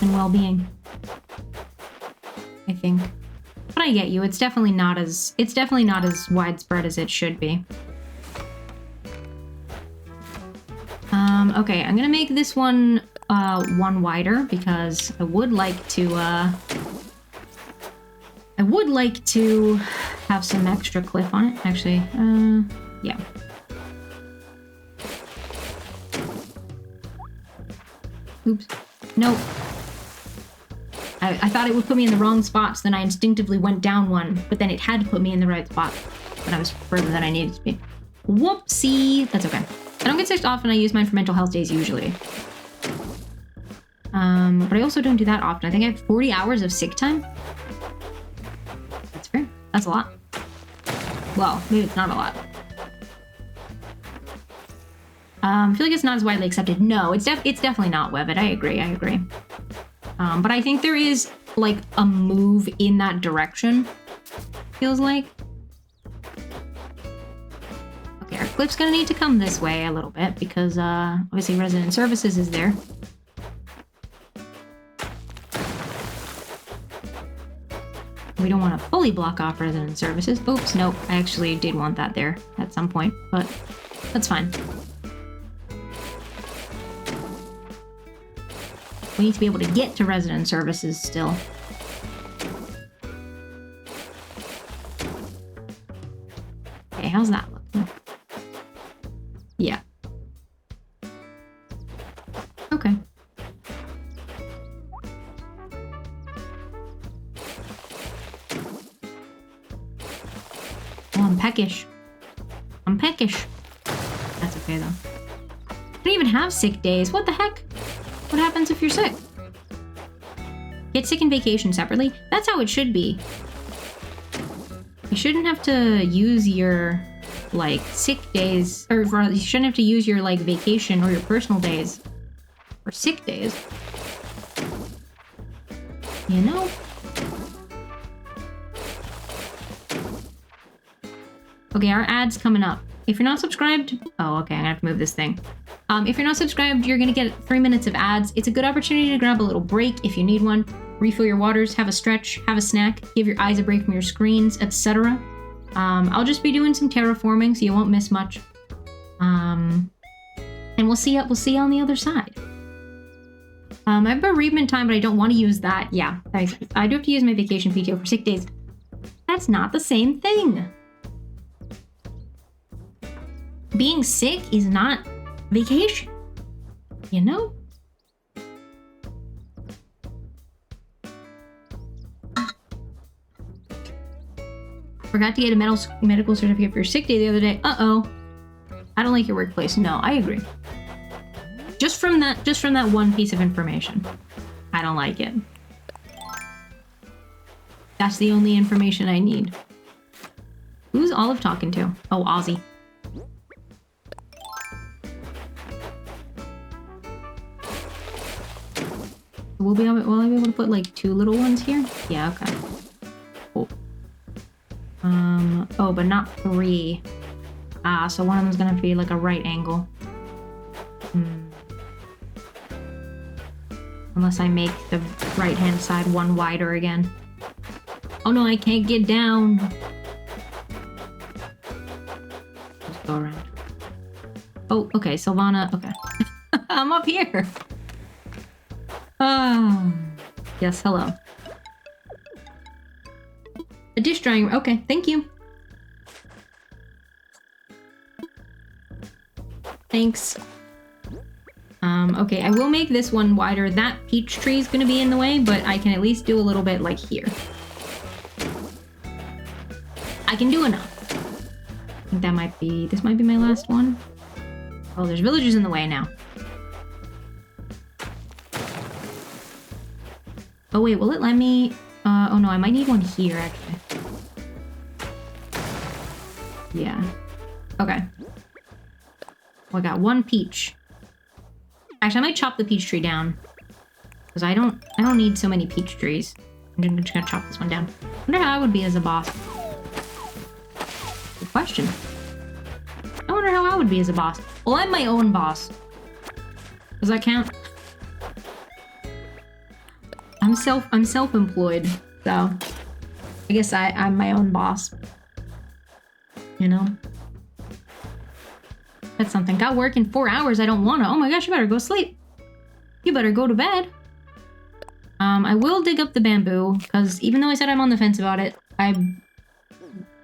and well-being, I think. But I get you. It's definitely not as widespread as it should be. Okay, I'm gonna make this one one wider because I would like to have some extra cliff on it. Actually, yeah. Oops. Nope. I thought it would put me in the wrong spot, so then I instinctively went down one, but then it had to put me in the right spot when I was further than I needed to be. Whoopsie! That's okay. I don't get sick often. I use mine for mental health days usually. But I also don't do that often. I think I have 40 hours of sick time. That's fair. That's a lot. Well, maybe it's not a lot. I feel like it's not as widely accepted. No, it's definitely not Webbit. I agree. But I think there is like a move in that direction. Feels like. Okay, our cliff's gonna need to come this way a little bit because obviously resident services is there. We don't want to fully block off resident services. Oops, nope. I actually did want that there at some point, but that's fine. We need to be able to get to resident services still. Okay, how's that looking? Yeah. Okay. Oh, I'm peckish. I'm peckish. That's okay, though. I don't even have sick days. What the heck? What happens if you're sick? Get sick and vacation separately? That's how it should be. You shouldn't have to use your, like, sick days, or you shouldn't have to use your, like, vacation or your personal days for sick days. You know? Okay, our ad's coming up. If you're not subscribed... Oh, okay, I'm gonna have to move this thing. If you're not subscribed, you're gonna get 3 minutes of ads. It's a good opportunity to grab a little break if you need one. Refill your waters, have a stretch, have a snack, give your eyes a break from your screens, etc. I'll just be doing some terraforming, so you won't miss much. And we'll see you on the other side. I have bereavement time, but I don't want to use that. Yeah, I do have to use my vacation PTO for sick days. That's not the same thing. Being sick is not vacation, you know? Forgot to get a medical certificate for your sick day the other day. Uh-oh. I don't like your workplace. No, I agree. Just from that one piece of information. I don't like it. That's the only information I need. Who's Olive talking to? Oh, Ozzy. Will I be able to put like 2 little ones here? Yeah, okay. Cool. Oh, but not 3. So one of them's gonna be like a right angle. Unless I make the right-hand side one wider again. Oh no, I can't get down. Let's go around. Oh, okay, Sylvana, okay. I'm up here. Oh, yes, hello. A dish drying, okay, thank you. Thanks. Okay, I will make this one wider. That peach tree is gonna be in the way, but I can at least do a little bit like here. I can do enough. I think that might be, this might be my last one. Oh, there's villagers in the way now. Oh wait, will it let me? Oh no, I might need one here actually. Yeah. Okay. Well, I got one peach. Actually, I might chop the peach tree down. Because I don't need so many peach trees. I'm just gonna chop this one down. I wonder how I would be as a boss. Good question. I wonder how I would be as a boss. Well, I'm my own boss. Does that count? I'm self-employed, so I guess I'm my own boss. You know? That's something. Got work in 4 hours. I don't wanna. Oh my gosh, you better go sleep. You better go to bed. I will dig up the bamboo, because even though I said I'm on the fence about it, I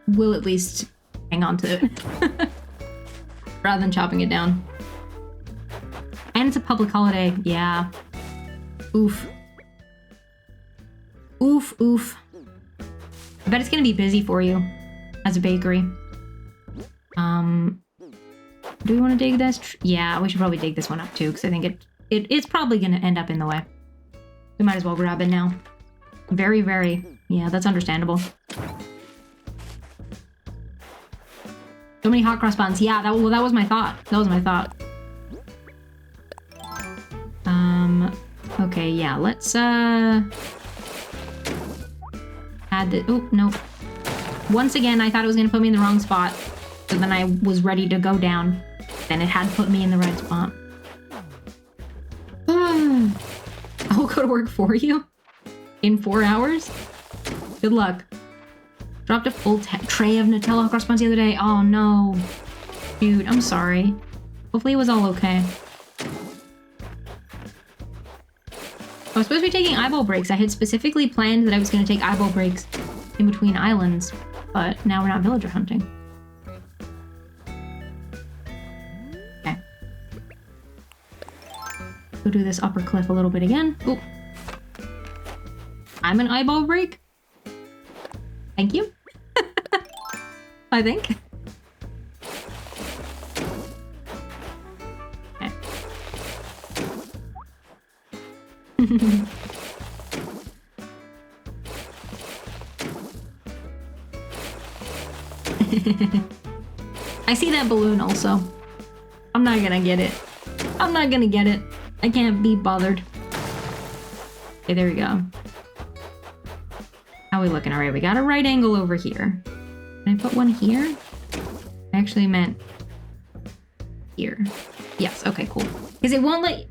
will at least hang on to it. Rather than chopping it down. And it's a public holiday. Yeah. Oof. Oof, oof. I bet it's gonna be busy for you as a bakery. Do we want to dig this? Yeah, we should probably dig this one up too, because I think it's probably gonna end up in the way. We might as well grab it now. Very, very. Yeah, that's understandable. So many hot cross buns. Yeah, that was my thought. That was my thought. Okay, yeah, let's add the, oh, no. Once again, I thought it was gonna put me in the wrong spot. So then I was ready to go down. Then it had put me in the right spot. I will go to work for you in 4 hours. Good luck. Dropped a full tray of Nutella cross buns the other day. Oh no. Dude, I'm sorry. Hopefully it was all okay. I was supposed to be taking eyeball breaks. I had specifically planned that I was going to take eyeball breaks in between islands, but now we're not villager hunting. Okay. Go do this upper cliff a little bit again. Oh. I'm an eyeball break? Thank you. I think. I see that balloon also. I'm not gonna get it. I'm not gonna get it. I can't be bothered. Okay, there we go. How are we looking? Alright, we got a right angle over here. Can I put one here? I actually meant here. Yes, okay, cool. Because it won't let...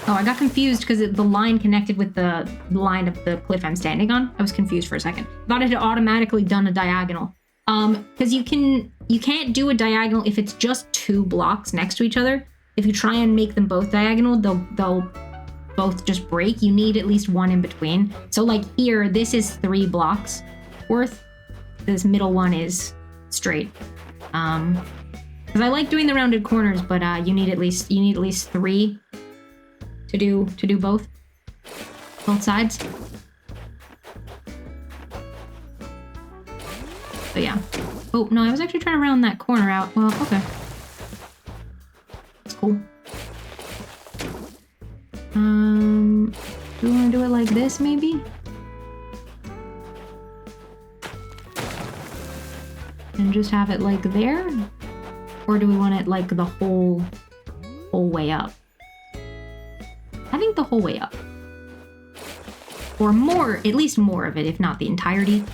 Oh, I got confused because the line connected with the line of the cliff I'm standing on. I was confused for a second. Thought it had automatically done a diagonal. Because you can't do a diagonal if it's just 2 blocks next to each other. If you try and make them both diagonal, they'll both just break. You need at least one in between. So like here, this is 3 blocks worth. This middle one is straight. Because I like doing the rounded corners, but you need at least 3 to do both sides. So yeah. Oh no, I was actually trying to round that corner out. Well, okay. That's cool. Do we want to do it like this maybe? And just have it like there? Or do we want it like the whole way up? I think the whole way up. Or more, at least more of it, if not the entirety.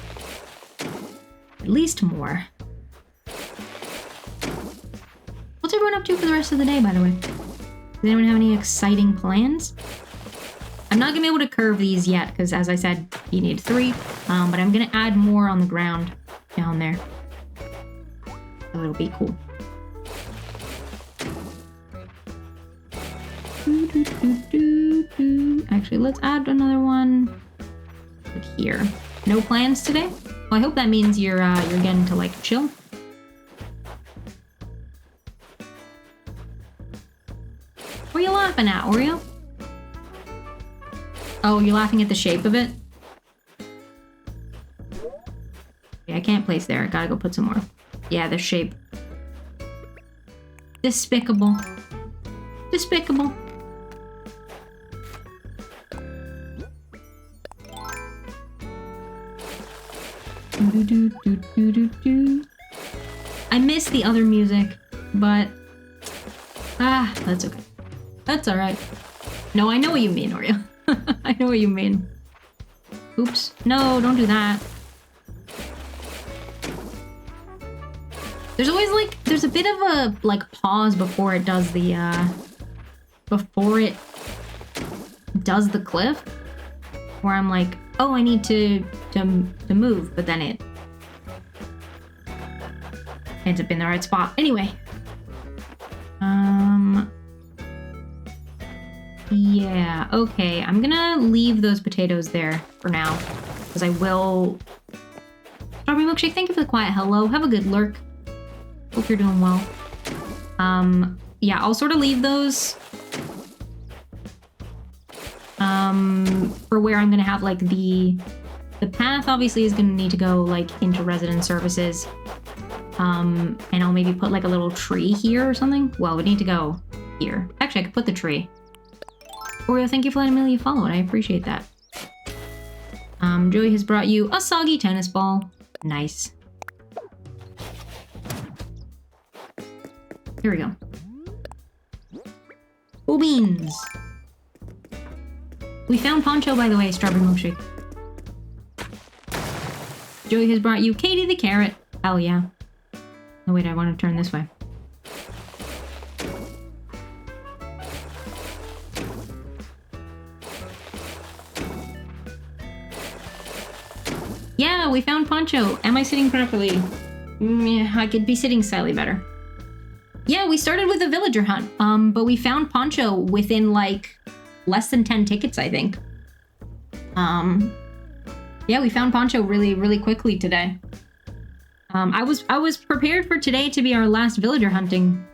At least more. What's everyone up to for the rest of the day, by the way? Does anyone have any exciting plans? I'm not gonna be able to curve these yet, because as I said, you need 3. But I'm gonna add more on the ground down there. So it'll be cool. Actually, let's add another one like here. No plans today? Well, I hope that means you're getting to like chill. Where you laughing at, Oreo? Oh, you're laughing at the shape of it? Okay, I can't place there. I gotta go put some more. Yeah, the shape. Despicable. Despicable. I miss the other music, but that's okay. That's all right. No, I know what you mean, Oreo. I know what you mean. Oops. No, don't do that. There's always like, there's a bit of a like pause before it does the cliff, where I'm like, oh, I need to move, but then it ends up in the right spot. Anyway. Yeah, okay. I'm gonna leave those potatoes there for now, because I will... Strawberry Milkshake, thank you for the quiet hello. Have a good lurk. Hope you're doing well. Yeah, I'll sort of leave those for where I'm gonna have like the path obviously is gonna need to go like into resident services. And I'll maybe put like a little tree here or something. Well, we need to go here. Actually, I could put the tree. Oreo, thank you for letting me follow it. I appreciate that. Joey has brought you a soggy tennis ball. Nice. Here we go. Oh, beans. We found Poncho, by the way, Strawberry Milkshake. Joey has brought you Katie the carrot. Hell yeah. Oh wait, I want to turn this way. Yeah, we found Poncho. Am I sitting properly? Yeah, I could be sitting slightly better. Yeah, we started with a villager hunt, but we found Poncho within like less than 10 tickets, I think. Yeah, we found Poncho really, really quickly today. I was prepared for today to be our last villager hunting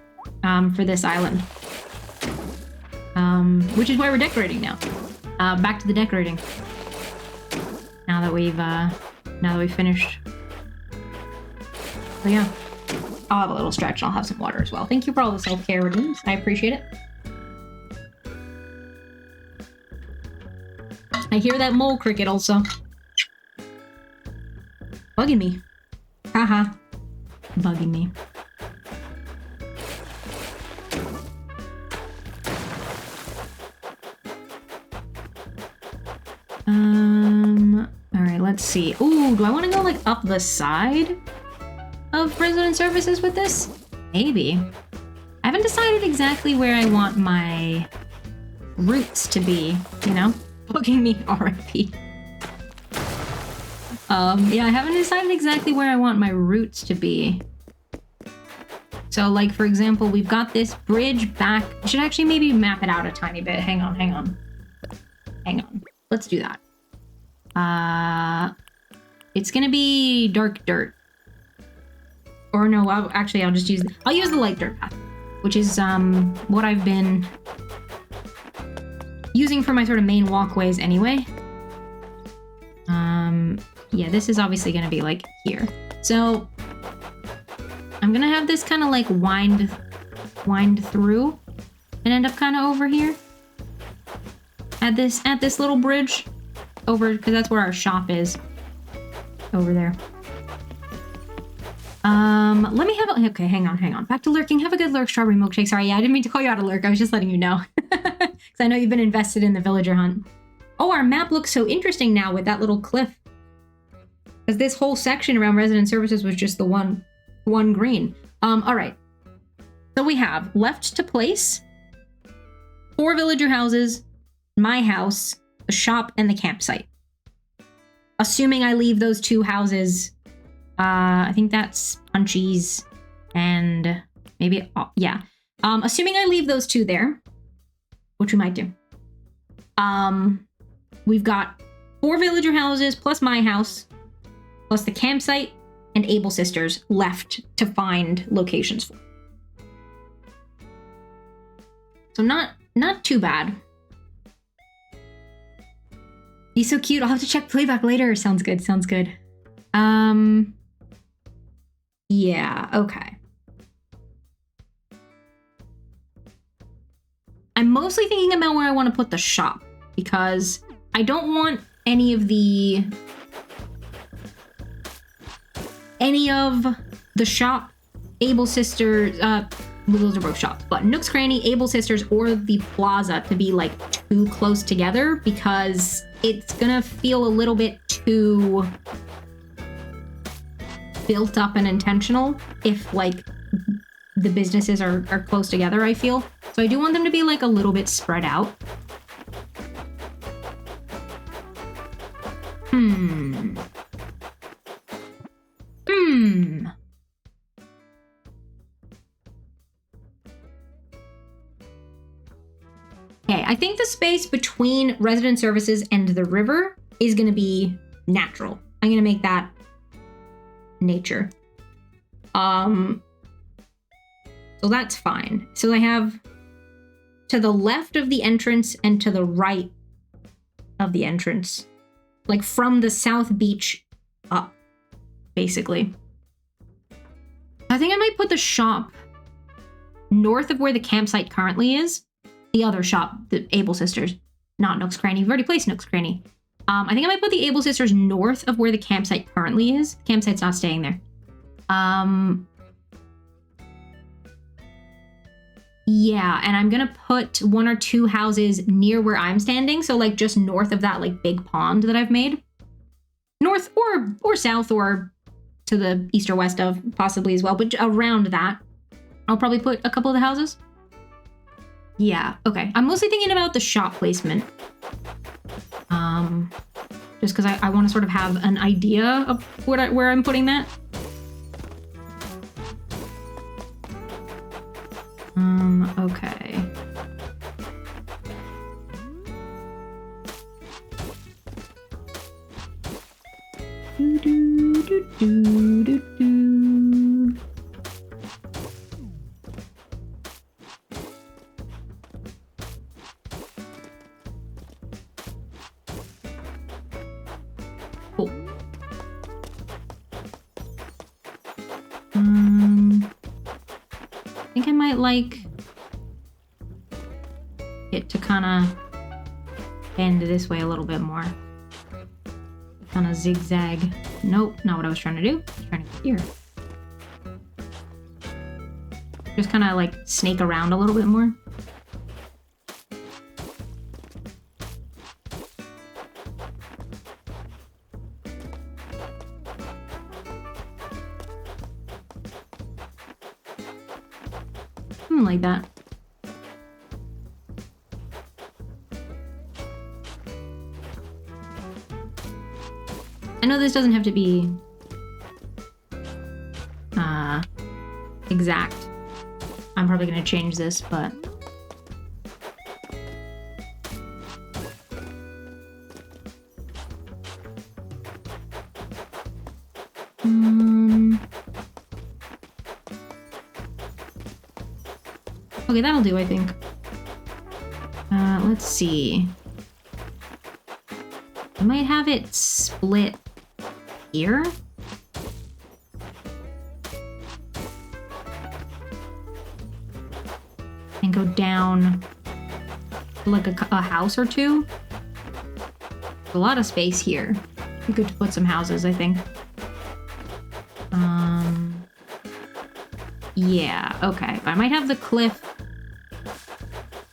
for this island, which is why we're decorating now. Back to the decorating. Now that we've finished. So yeah, I'll have a little stretch. And I'll have some water as well. Thank you for all the self-care redeems. I appreciate it. I hear that mole cricket also. Bugging me. Haha. Bugging me. Alright, let's see. Ooh, do I want to go like up the side of resident services with this? Maybe. I haven't decided exactly where I want my roots to be, you know? Bugging me, RIP. Yeah, I haven't decided exactly where I want my roots to be. So, like, for example, we've got this bridge back. I should actually maybe map it out a tiny bit. Hang on. Hang on. Let's do that. It's gonna be dark dirt. Or no, I'll just use... I'll use the light dirt path, which is, what I've been using for my sort of main walkways anyway. Yeah, this is obviously gonna be like here. So I'm gonna have this kind of like wind through and end up kind of over here at this little bridge over, because that's where our shop is over there. Let me have a... Okay, hang on. Back to lurking. Have a good lurk, Strawberry Milkshake. Sorry, yeah, I didn't mean to call you out of lurk. I was just letting you know. Because I know you've been invested in the villager hunt. Oh, our map looks so interesting now with that little cliff. Because this whole section around resident services was just the one green. All right. So we have left to place 4 villager houses, my house, the shop, and the campsite. Assuming I leave those 2 houses, I think that's Punchy's and maybe, yeah. Assuming I leave those 2 there, which we might do. We've got 4 villager houses plus my house, plus the campsite and Able Sisters left to find locations for. So not not too bad. He's so cute. I'll have to check playback later. Sounds good. Sounds good. Yeah, okay. I'm mostly thinking about where I want to put the shop because I don't want any of the shop, Able Sisters, those are both shops, but Nook's Cranny, Able Sisters, or the plaza to be like too close together because it's gonna feel a little bit too built up and intentional if like the businesses are close together, I feel. So I do want them to be like a little bit spread out. Okay, I think the space between resident services and the river is going to be natural. I'm going to make that nature. So that's fine. So I have to the left of the entrance and to the right of the entrance, like from the south beach up, basically. I think I might put the shop north of where the campsite currently is. The other shop, the Able Sisters, not Nook's Cranny. We've already placed Nook's Cranny. I think I might put the Able Sisters north of where the campsite currently is. The campsite's not staying there. Yeah, and I'm gonna put 1 or 2 houses near where I'm standing, so like just north of that like big pond that I've made. North or south or to the east or west of possibly as well, but around that. I'll probably put a couple of the houses. Yeah, okay. I'm mostly thinking about the shop placement. Just because I want to sort of have an idea of where I'm putting that. Okay. Cool. I think I might like it to kind of bend this way a little bit more. Kind of zigzag. Nope, not what I was trying to do. I was trying to get here. Just kind of like snake around a little bit more. Something like that. I know this doesn't have to be exact. I'm probably going to change this, but okay, that'll do, I think. Let's see. I might have it split here. And go down like a house or two. A lot of space here. Be good to put some houses, I think. Yeah, okay. I might have the cliff.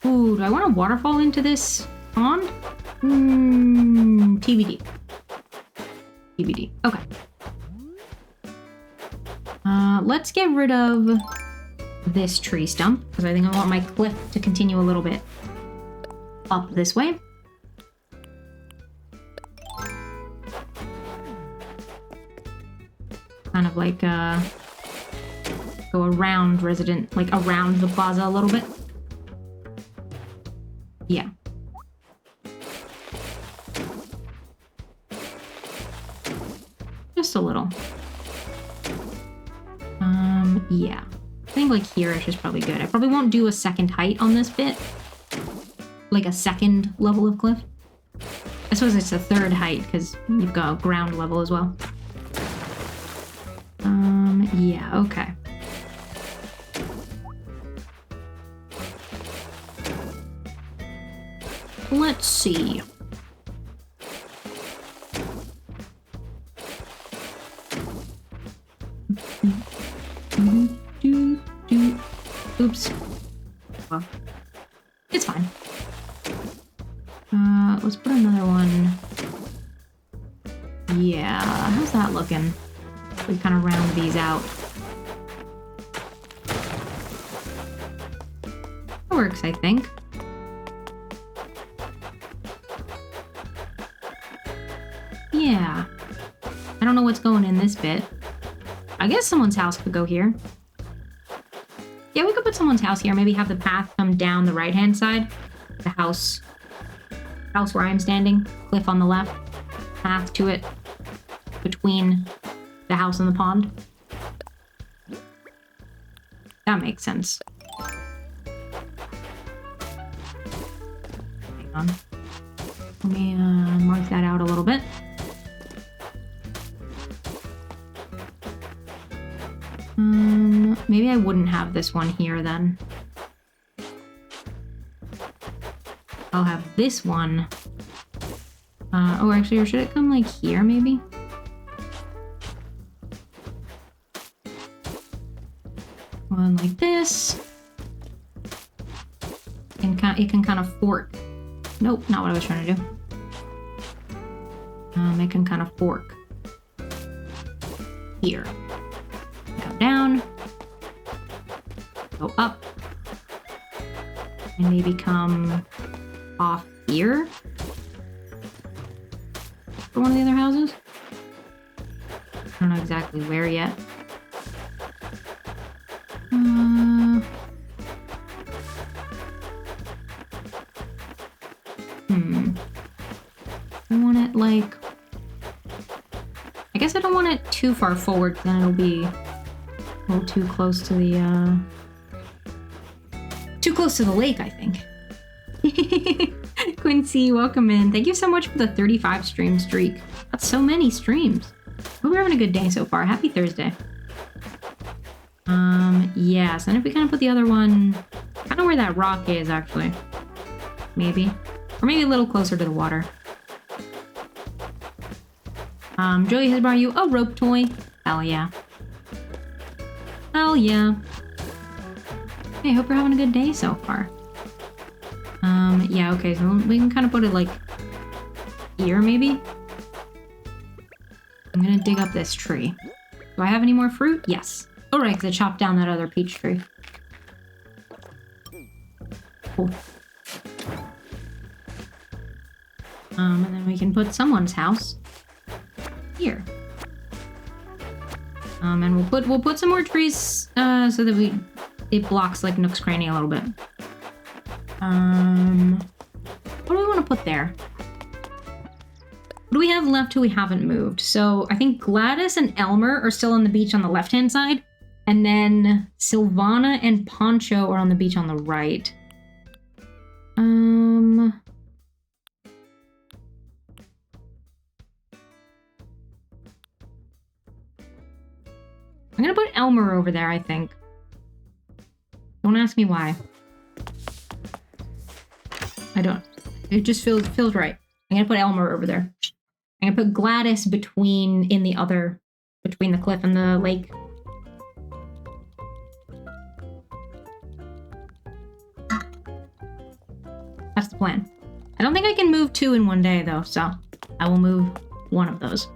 Ooh, do I want a waterfall into this pond? TBD. TBD. Okay. Let's get rid of this tree stump, because I think I want my cliff to continue a little bit up this way. Kind of like, go around resident, like around the plaza a little bit. Yeah. Just a little. Yeah. I think like here-ish is probably good. I probably won't do a second height on this bit. like a second level of cliff. I suppose it's a third height because you've got ground level as well. Yeah, okay. Let's see. Oops. Well, it's fine. Let's put another one. Yeah, how's that looking? We kind of round these out. That works, I think. Yeah. I don't know what's going in this bit. I guess someone's house could go here. Yeah, we could put someone's house here. Maybe have the path come down the right-hand side. The house where I'm standing. Cliff on the left. Path to it. Between the house and the pond. That makes sense. Hang on. Let me mark that out a little bit. Maybe I wouldn't have this one here then. I'll have this one. Oh, actually, or should it come like here, maybe? One like this. And it can kind of fork. Nope, not what I was trying to do. It can kind of fork. Here. Go down. Go up. And maybe come off here. For one of the other houses. I don't know exactly where yet. I want it like... I guess I don't want it too far forward, then it'll be a little too close to the, too close to the lake, I think. Quincy, welcome in. Thank you so much for the 35 stream streak. That's so many streams. Hope you're having a good day so far. Happy Thursday. Yes, and if we kind of put the other one kind of where that rock is, actually. Maybe. Or maybe a little closer to the water. Joey has brought you a rope toy. Hell yeah. Hell yeah. Hey, hope you're having a good day so far. Yeah, okay, so we can kind of put it like here, maybe? I'm gonna dig up this tree. Do I have any more fruit? Yes. Oh, right, because I chopped down that other peach tree. Cool. And then we can put someone's house here. And we'll put some more trees so that it blocks like Nook's Cranny a little bit. What do we want to put there? What do we have left who we haven't moved? So I think Gladys and Elmer are still on the beach on the left-hand side. And then Silvana and Poncho are on the beach on the right. I'm gonna put Elmer over there, I think. Don't ask me why. I don't. It just feels right. I'm gonna put Elmer over there. I'm gonna put Gladys between the cliff and the lake. That's the plan. I don't think I can move 2 in one day though, so I will move one of those.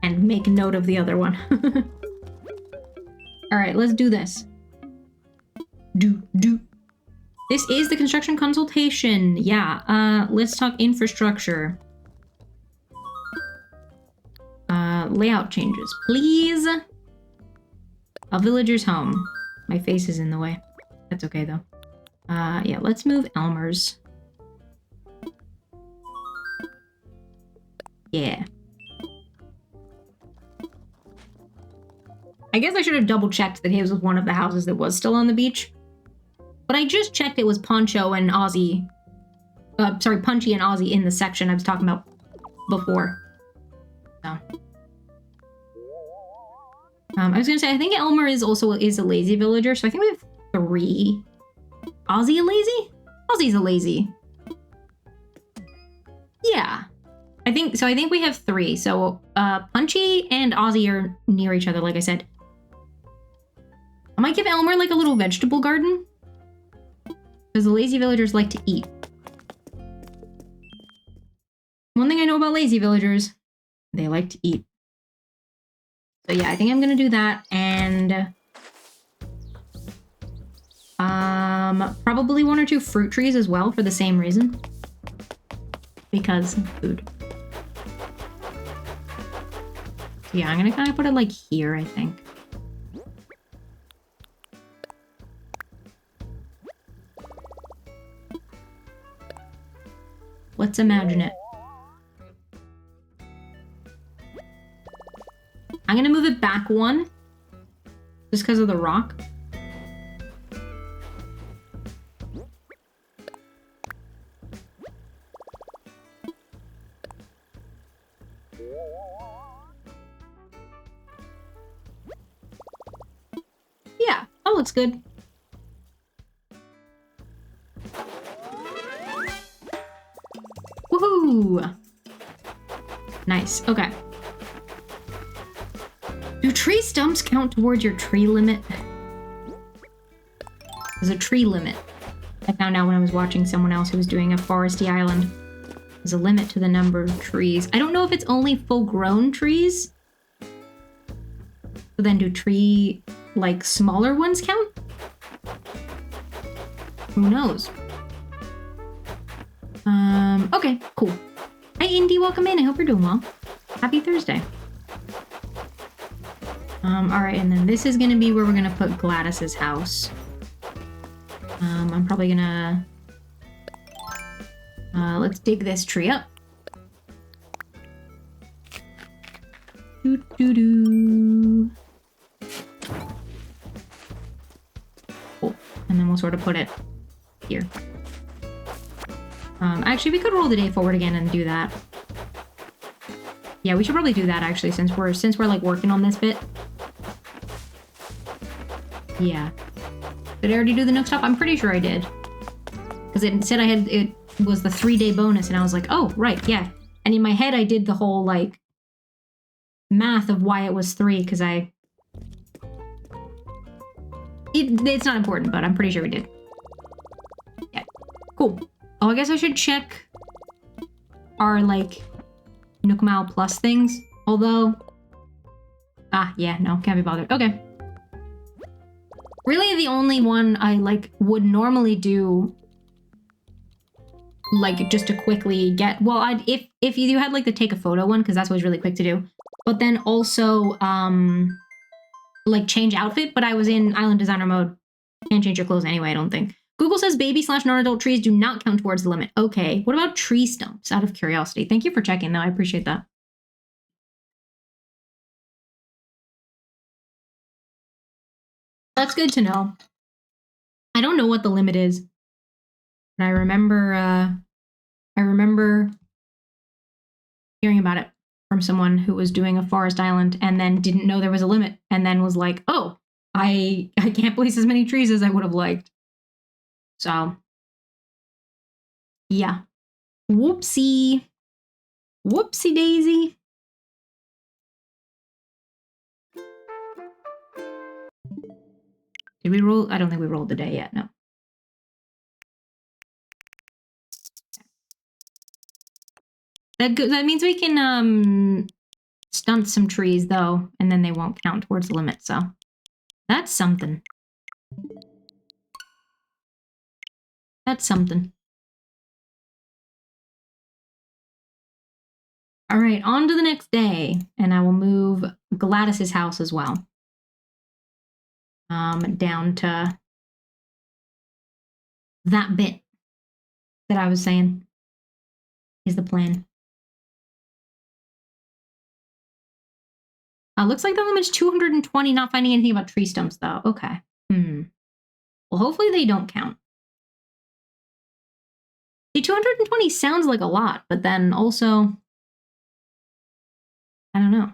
And make a note of the other one. Alright, let's do this. This is the construction consultation. Yeah, let's talk infrastructure. Layout changes, please. A villager's home. My face is in the way. That's okay, though. Yeah, let's move Elmer's. Yeah. I guess I should have double-checked that his was one of the houses that was still on the beach. But But I just checked it was Poncho and Ozzy. Sorry, Punchy and Ozzy in the section I was talking about before. So. I was gonna say, I think Elmer is also a lazy villager, so I think we have 3. Ozzy a lazy? Ozzy's a lazy. Yeah. I think we have 3. So Punchy and Ozzy are near each other, like I said. I might give Elmer like a little vegetable garden. Because the lazy villagers like to eat. One thing I know about lazy villagers, they like to eat. So yeah, I think I'm gonna do that, and probably 1 or 2 fruit trees as well for the same reason. Because food. So yeah, I'm gonna kind of put it like here, I think. Let's imagine it. I'm gonna move it back 1, just because of the rock. Yeah, that looks good. Woohoo! Nice, okay. Do tree stumps count towards your tree limit? There's a tree limit. I found out when I was watching someone else who was doing a foresty island. There's a limit to the number of trees. I don't know if it's only full-grown trees. So then do tree, like, smaller ones count? Who knows? Okay, cool. Hi, Indy, welcome in. I hope you're doing well. Happy Thursday. Alright, and then this is gonna be where we're gonna put Gladys's house. I'm probably gonna... let's dig this tree up. Doo-doo-doo. Cool. And then we'll sort of put it here. Actually, we could roll the day forward again and do that. Yeah, we should probably do that, actually, since we're like working on this bit. Yeah. Did I already do the Nook stuff? I'm pretty sure I did. Because it said it was the 3-day bonus, and I was like, oh, right, yeah. And in my head, I did the whole, like, math of why it was 3, because it's not important, but I'm pretty sure we did. Yeah. Cool. Oh, I guess I should check our, like, Nook Mile Plus things. Although... yeah, no, can't be bothered. Okay. Really, the only one I, like, would normally do, like, just to quickly get... Well, if you had, like, the take a photo one, because that's what's really quick to do. But then also, like, change outfit, but I was in Island Designer mode. Can't change your clothes anyway, I don't think. Google says baby/non-adult trees do not count towards the limit. Okay, what about tree stumps? Out of curiosity. Thank you for checking, though. I appreciate that. That's good to know. I don't know what the limit is. But I remember hearing about it from someone who was doing a forest island and then didn't know there was a limit and then was like, oh, I can't place as many trees as I would have liked. So, yeah. Whoopsie. Whoopsie daisy. Did we roll? I don't think we rolled the day yet, no. That means we can stunt some trees, though, and then they won't count towards the limit, so that's something. That's something. All right, on to the next day, and I will move Gladys's house as well. Down to that bit that I was saying is the plan. Looks like the limit's 220, not finding anything about tree stumps, though. Okay. Well, hopefully they don't count. See, 220 sounds like a lot, but then also, I don't know.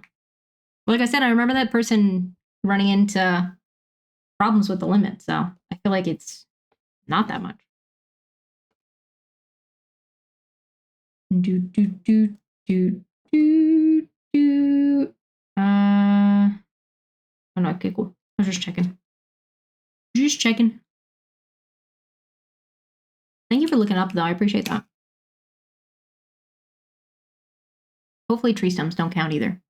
Like I said, I remember that person running into problems with the limit, so I feel like it's not that much. Do do do do do do. Oh no, okay, cool. I was just checking. Just checking. Thank you for looking up, though. I appreciate that. Hopefully tree stumps don't count either.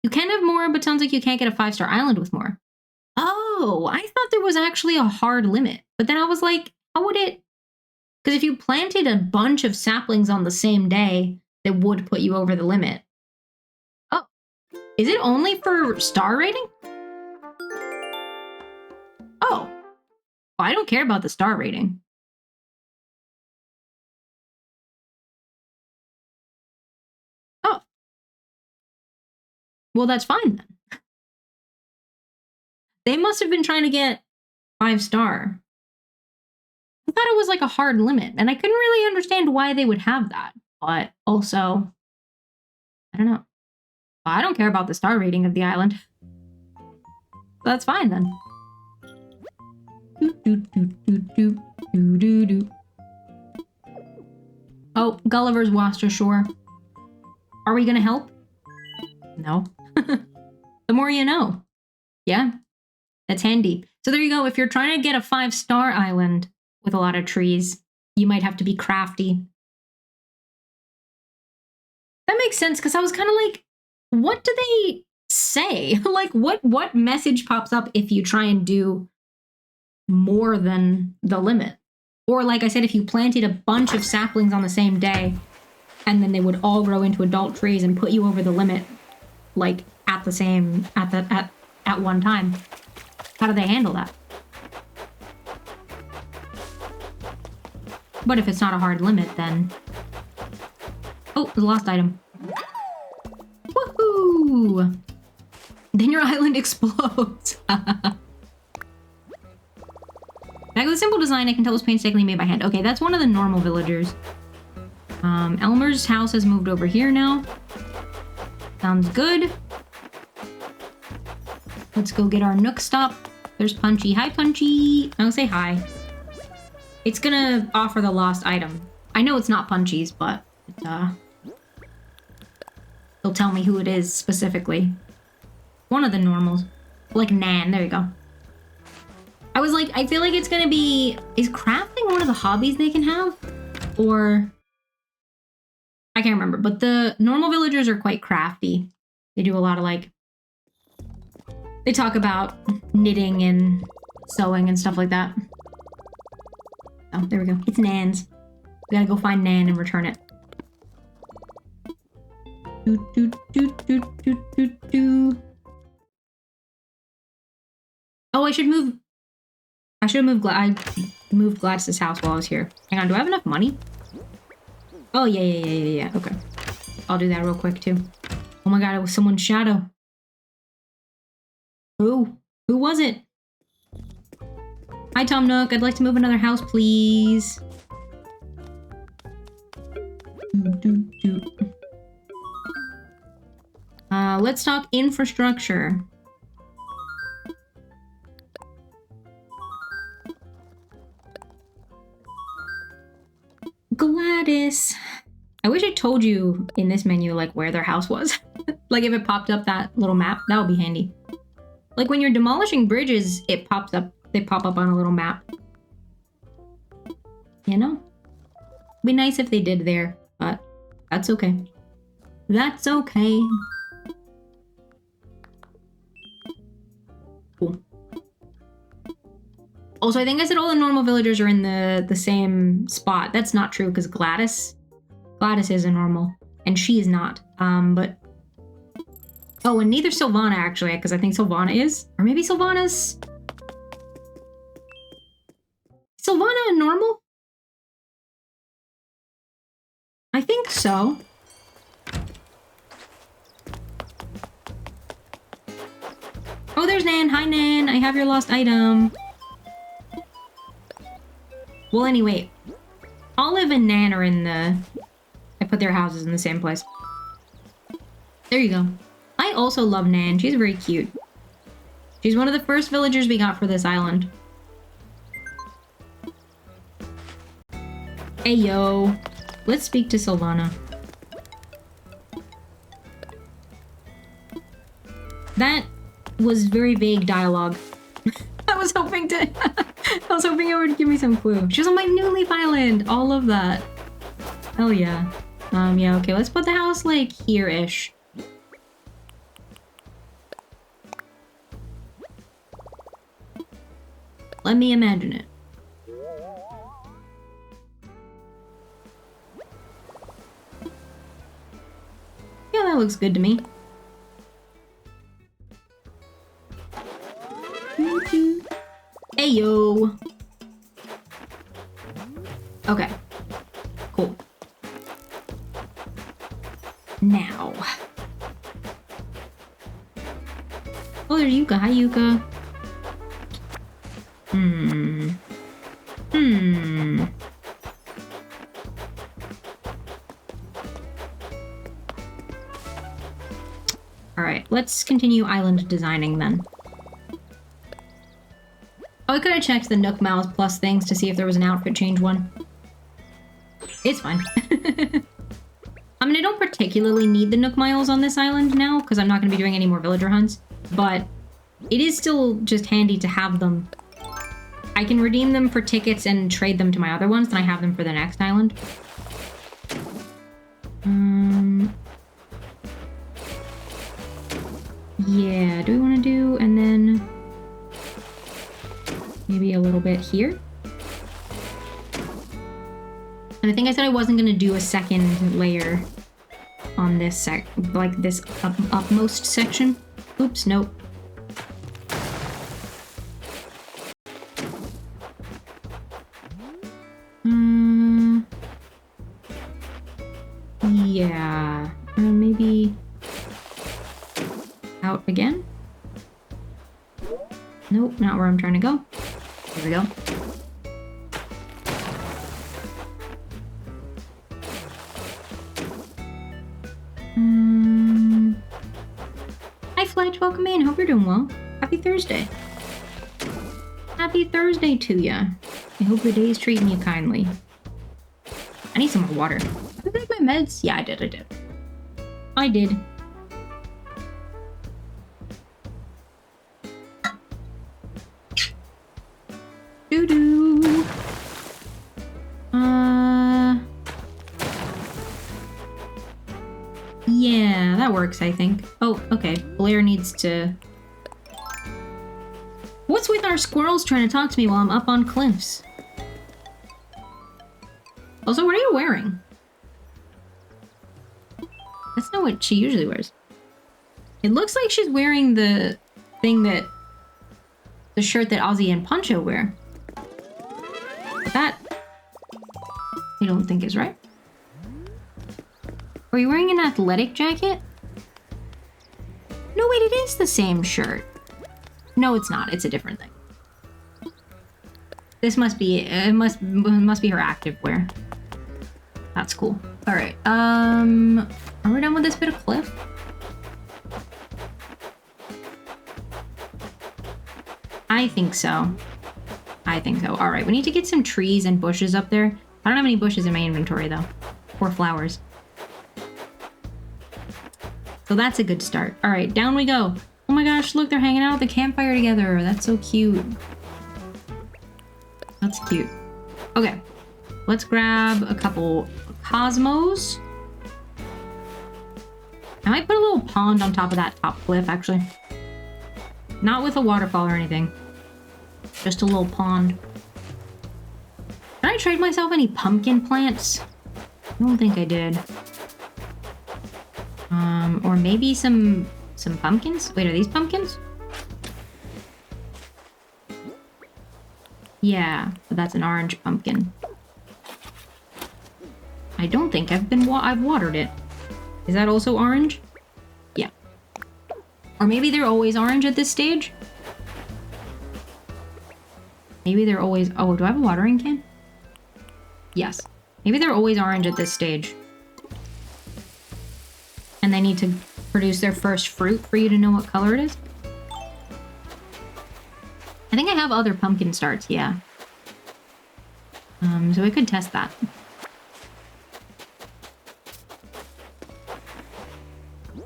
You can have more, but sounds like you can't get a 5-star island with more. Oh, I thought there was actually a hard limit. But then I was like, how would it... Because if you planted a bunch of saplings on the same day, that would put you over the limit. Oh. Is it only for star rating? Oh. Well, I don't care about the star rating. Oh. Well, that's fine then. They must have been trying to get 5-star. I thought it was like a hard limit, and I couldn't really understand why they would have that. But also, I don't know. I don't care about the star rating of the island. That's fine then. Oh, Gulliver's Worcester Shore. Are we gonna help? No. The more you know. Yeah. That's handy. So there you go. If you're trying to get a 5-star island with a lot of trees, you might have to be crafty. That makes sense, because I was kind of like, what do they say? Like, what message pops up if you try and do more than the limit? Or like I said, if you planted a bunch of saplings on the same day, and then they would all grow into adult trees and put you over the limit, like at one time. How do they handle that? But if it's not a hard limit, then... Oh, the lost item. Woohoo! Then your island explodes. Back with a simple design, I can tell it was painstakingly made by hand. Okay, that's one of the normal villagers. Elmer's house has moved over here now. Sounds good. Let's go get our Nook stop. There's Punchy. Hi, Punchy. I'll say hi. It's gonna offer the lost item. I know it's not Punchy's, but it'll tell me who it is specifically. One of the normals. Like Nan. There you go. I was like, I feel like it's gonna be... Is crafting one of the hobbies they can have? Or... I can't remember, but the normal villagers are quite crafty. They do a lot of like... They talk about knitting and sewing and stuff like that. Oh, there we go. It's Nan's. We gotta go find Nan and return it. Oh, I should move... I should have moved I moved Gladys's house while I was here. Hang on, do I have enough money? Oh, yeah. Okay. I'll do that real quick, too. Oh my god, it was someone's shadow. Who? Who was it? Hi, Tom Nook. I'd like to move another house, please. Let's talk infrastructure. Gladys. I wish I told you in this menu, like, where their house was. Like, if it popped up that little map, that would be handy. Like, when you're demolishing bridges, it pops up, they pop up on a little map. You know? Be nice if they did there, but that's okay. That's okay. Cool. Also, I think I said all the normal villagers are in the same spot. That's not true, because Gladys is a normal, and she is not. But... Oh, and neither Sylvana, actually, because I think Sylvana is. Or maybe Sylvana's... Sylvana a normal? I think so. Oh, there's Nan. Hi, Nan. I have your lost item. Well, anyway, Olive and Nan are in the... I put their houses in the same place. There you go. I also love Nan. She's very cute. She's one of the first villagers we got for this island. Hey, yo. Let's speak to Solana. That was very vague dialogue. I was hoping to... I was hoping it would give me some clue. She was on my new Leaf Island. All of that. Hell yeah. Yeah, okay. Let's put the house, like, here-ish. Let me imagine it. Yeah, that looks good to me. Hey, yo. Okay. Cool. Now. Oh, there's Yuka. Hi, Yuka. Alright, let's continue island designing then. Oh, I could have checked the Nook Miles Plus things to see if there was an outfit change one. It's fine. I mean, I don't particularly need the Nook Miles on this island now, because I'm not going to be doing any more villager hunts, but it is still just handy to have them. I can redeem them for tickets and trade them to my other ones, then I have them for the next island. Yeah, do we want to do, and then maybe a little bit here? And I think I said I wasn't going to do a second layer on this like this upmost section. Oops, nope. Yeah, maybe out again? Nope, not where I'm trying to go. Here we go. Hi Fletch, welcome in. Hope you're doing well. Happy Thursday. Happy Thursday to ya. I hope the day is treating you kindly. I need some more water. Did I take my meds? Yeah, I did. I did. Doo-doo. Yeah, that works, I think. Oh, okay. Blair needs to... What's with our squirrels trying to talk to me while I'm up on cliffs? Also, what are you wearing? That's not what she usually wears. It looks like she's wearing the thing that... the shirt that Ozzy and Poncho wear. But that... I don't think is right. Are you wearing an athletic jacket? No, wait, it is the same shirt. No, it's not. It's a different thing. This must be... it must be her active wear. That's cool. All right. Are we done with this bit of cliff? I think so. I think so. All right. We need to get some trees and bushes up there. I don't have any bushes in my inventory though, or flowers. So that's a good start. All right, down we go. Oh my gosh, look, they're hanging out at the campfire together. That's so cute. That's cute. Okay, let's grab a couple cosmos. I might put a little pond on top of that top cliff, actually. Not with a waterfall or anything. Just a little pond. Did I trade myself any pumpkin plants? I don't think I did. Or maybe some pumpkins? Wait, are these pumpkins? Yeah, but that's an orange pumpkin. I don't think I've watered it. Is that also orange? Yeah. Or maybe they're always orange at this stage? Maybe they're always... Oh, do I have a watering can? Yes. Maybe they're always orange at this stage. And they need to produce their first fruit for you to know what color it is. I think I have other pumpkin starts, yeah. So we could test that.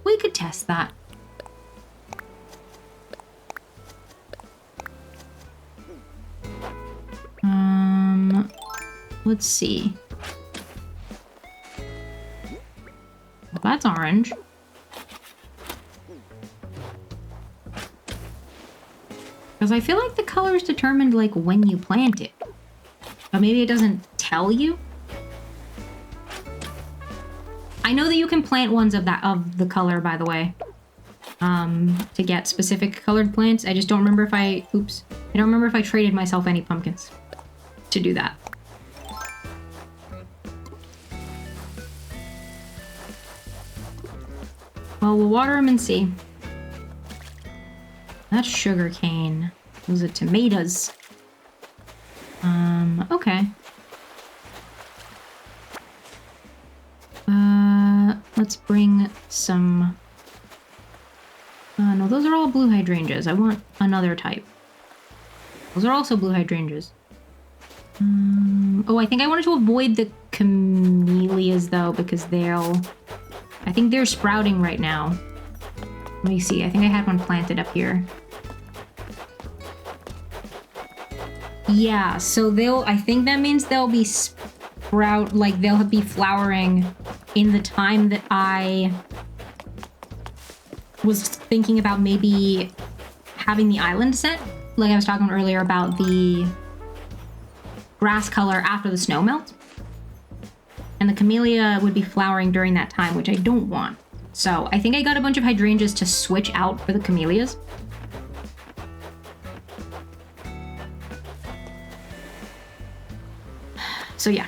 We could test that. Let's see. Well, that's orange. Because I feel like the color is determined like when you plant it. But maybe it doesn't tell you. I know that you can plant ones of the color, by the way. To get specific colored plants. I just don't remember if I don't remember if I traded myself any pumpkins to do that. Well, we'll water them and see. That's sugar cane. Those are tomatoes. Okay. Let's bring some... no, those are all blue hydrangeas. I want another type. Those are also blue hydrangeas. Oh, I think I wanted to avoid the camellias, though, because they'll... I think they're sprouting right now. Let me see. I think I had one planted up here. Yeah, so I think that means they'll be they'll be flowering in the time that I was thinking about maybe having the island set. Like I was talking earlier about the grass color after the snow melts. And the camellia would be flowering during that time, which I don't want. So I think I got a bunch of hydrangeas to switch out for the camellias. So yeah.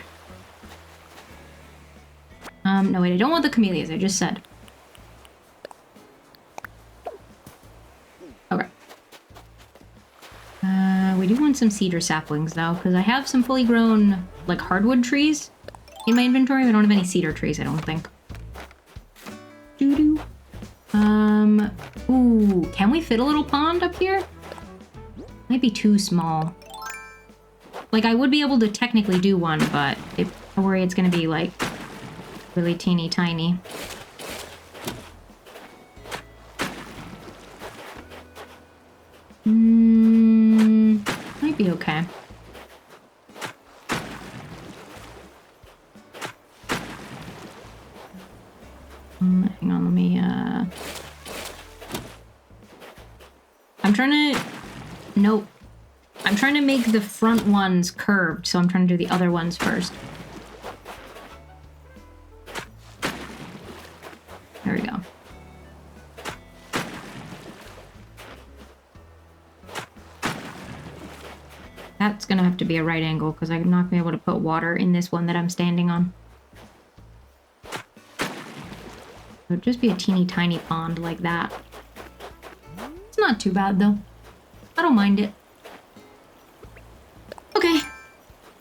No wait, I don't want the camellias, I just said. Okay. We do want some cedar saplings though, because I have some fully grown, like, hardwood trees in my inventory. I don't have any cedar trees, I don't think. Doo-doo. Ooh, can we fit a little pond up here? Might be too small. Like, I would be able to technically do one, but I worry it's gonna be, like, really teeny tiny. Might be okay. Hang on, let me, I'm trying to... Nope. I'm trying to make the front ones curved, so I'm trying to do the other ones first. There we go. That's gonna have to be a right angle, because I'm not gonna be able to put water in this one that I'm standing on. It would just be a teeny tiny pond like that. It's not too bad, though. I don't mind it. Okay.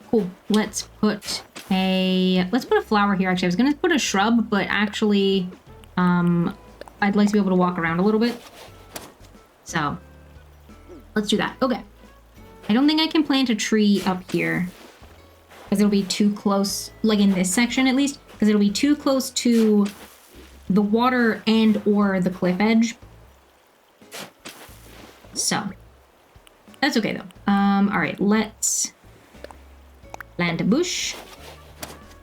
Cool. Let's put a flower here, actually. I was gonna put a shrub, but actually, I'd like to be able to walk around a little bit. So, let's do that. Okay. I don't think I can plant a tree up here, because it'll be too close, like in this section at least, because it'll be too close to the water and or the cliff edge. So, that's okay though. All right, let's plant a bush.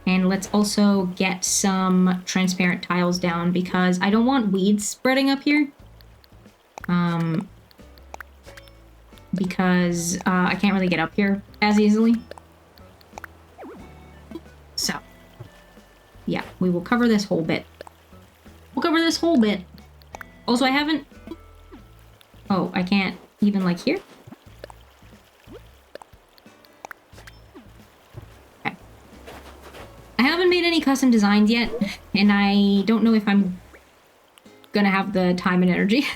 And let's also get some transparent tiles down, because I don't want weeds spreading up here. Because I can't really get up here as easily. So, yeah, we will cover this whole bit. We'll cover this whole bit. Also, I haven't... Oh, I can't even, like, here? Okay. I haven't made any custom designs yet, and I don't know if I'm gonna have the time and energy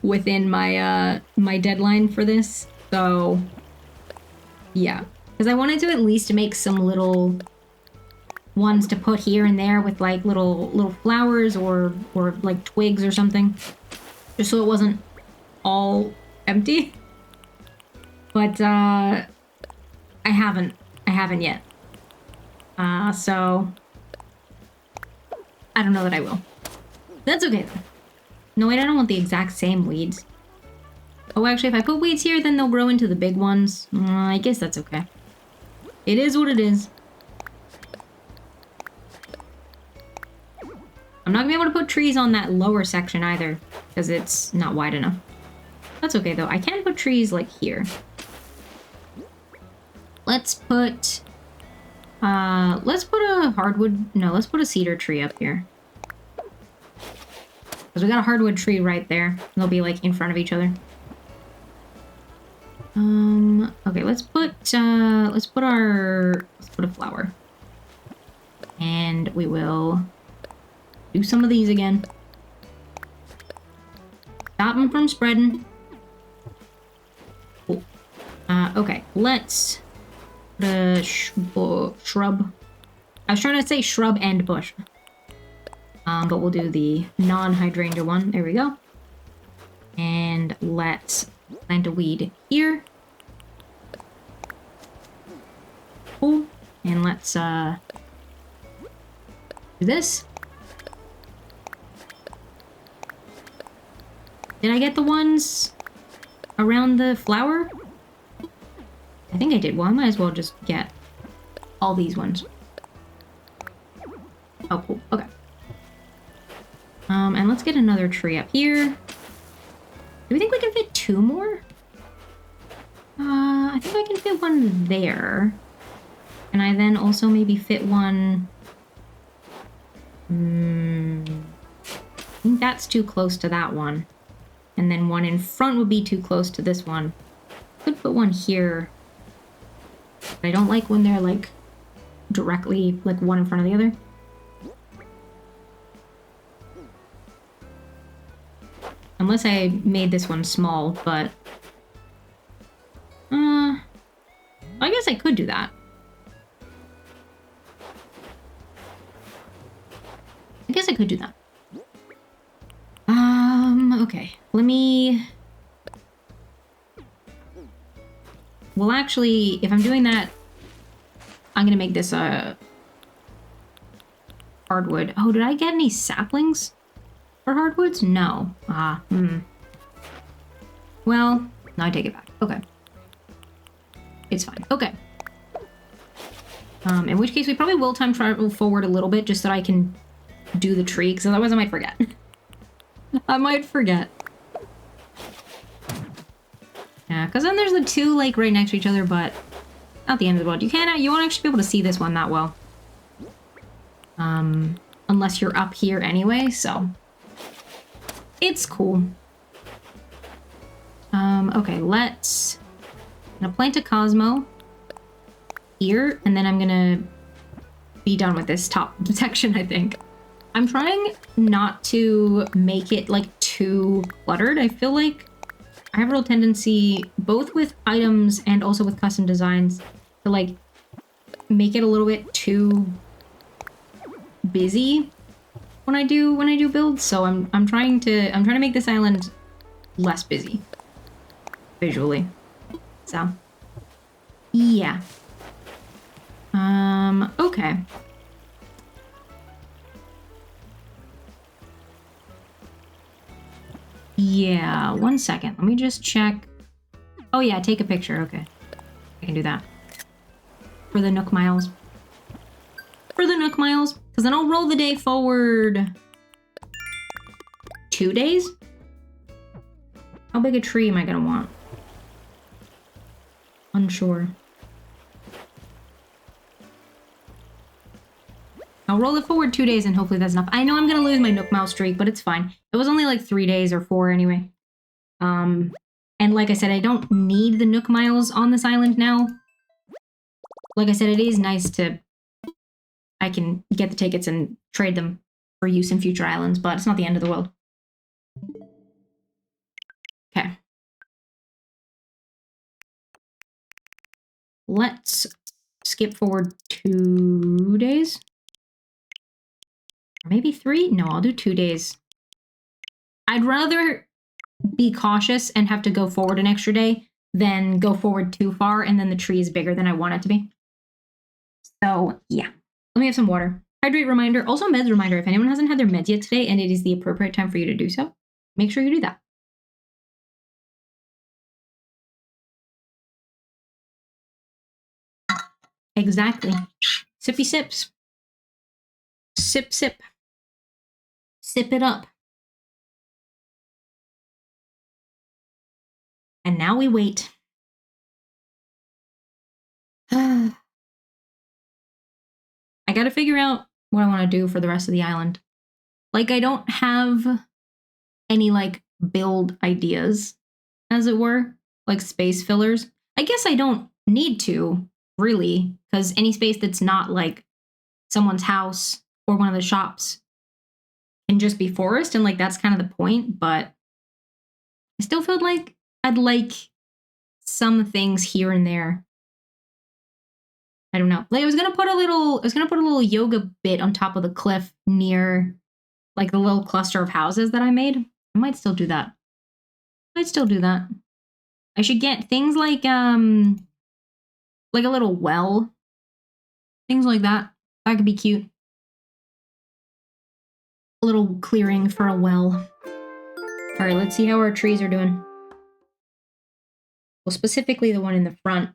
within my my deadline for this. So, yeah. Because I wanted to at least make some little ones to put here and there with like little flowers or like twigs or something. Just so it wasn't all empty. But I haven't yet. So I don't know that I will. That's okay though. No, wait, I don't want the exact same weeds. Oh, actually, if I put weeds here, then they'll grow into the big ones. I guess that's okay. It is what it is. I'm not gonna be able to put trees on that lower section either, because it's not wide enough. That's okay though. I can put trees like here. Let's put a hardwood, no, let's put a cedar tree up here. Because we got a hardwood tree right there. They'll be like in front of each other. Okay, let's put a flower. And we will do some of these again. Stop them from spreading. Cool. Okay, let's put a shrub. I was trying to say shrub and bush. But we'll do the non-hydrangea one. There we go. And let's plant a weed here. Cool. And let's do this. Did I get the ones around the flower? I think I did. Well, I might as well just get all these ones. Oh, cool. Okay. And let's get another tree up here. Do we think we can fit 2 more? I think I can fit one there. Can I then also maybe fit one? I think that's too close to that one. And then one in front would be too close to this one. Could put one here. But I don't like when they're like directly like one in front of the other. Unless I made this one small, but I guess I could do that. I guess I could do that. Okay. Let me... Well, actually, if I'm doing that, I'm gonna make this a hardwood. Oh, did I get any saplings for hardwoods? No. Well, no, I take it back. Okay. It's fine. Okay. In which case we probably will time travel forward a little bit just so that I can do the tree, because otherwise I might forget. I might forget. Yeah, because then there's the 2 like right next to each other, but not the end of the world. You won't actually be able to see this one that well. Unless you're up here anyway, so it's cool. Okay, I'm gonna plant a Cosmo here, and then I'm gonna be done with this top section, I think. I'm trying not to make it like too cluttered. I feel like I have a real tendency, both with items and also with custom designs, to like make it a little bit too busy when I do builds. So I'm trying to make this island less busy visually. So yeah. Okay. Yeah, 1 second. Let me just check. Oh yeah, take a picture. Okay. I can do that. For the Nook Miles. For the Nook Miles. Because then I'll roll the day forward 2 days? How big a tree am I gonna want? Unsure. I'll roll it forward 2 days and hopefully that's enough. I know I'm gonna lose my Nook Mile streak, but it's fine. It was only like 3 days or 4 anyway. And like I said, I don't need the Nook Miles on this island now. Like I said, it is nice to... I can get the tickets and trade them for use in future islands, but it's not the end of the world. Okay. let's skip forward 2 days. Or maybe 3? No, I'll do 2 days. I'd rather be cautious and have to go forward an extra day than go forward too far and then the tree is bigger than I want it to be. So yeah, let me have some water. Hydrate reminder, also meds reminder. If anyone hasn't had their meds yet today and it is the appropriate time for you to do so, make sure you do that. Exactly. Sippy sips. Sip, sip. Sip it up. And now we wait. I gotta figure out what I want to do for the rest of the island. Like, I don't have any, like, build ideas, as it were. Like, space fillers. I guess I don't need to, really, because any space that's not, like, someone's house or one of the shops can just be forest, and, like, that's kind of the point, but I still feel like I'd like some things here and there. I don't know. Like, I was gonna put a little yoga bit on top of the cliff near, like, the little cluster of houses that I made. I might still do that. I should get things like a little well. Things like that. That could be cute. A little clearing for a well. All right, let's see how our trees are doing. Well, specifically the one in the front,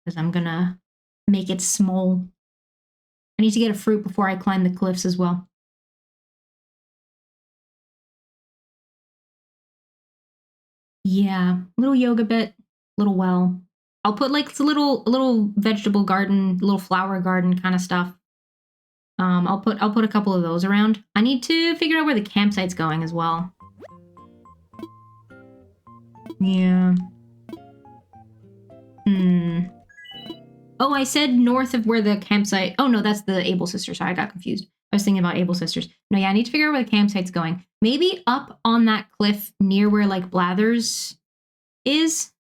because I'm gonna make it small. I need to get a fruit before I climb the cliffs as well. Yeah, little yoga bit, little well. I'll put like a little vegetable garden, little flower garden kind of stuff. I'll put a couple of those around. I need to figure out where the campsite's going as well. Yeah. Oh, I said north of where the campsite... Oh, no, that's the Able Sisters. Sorry, I got confused. I was thinking about Able Sisters. No, yeah, I need to figure out where the campsite's going. Maybe up on that cliff near where, like, Blathers is?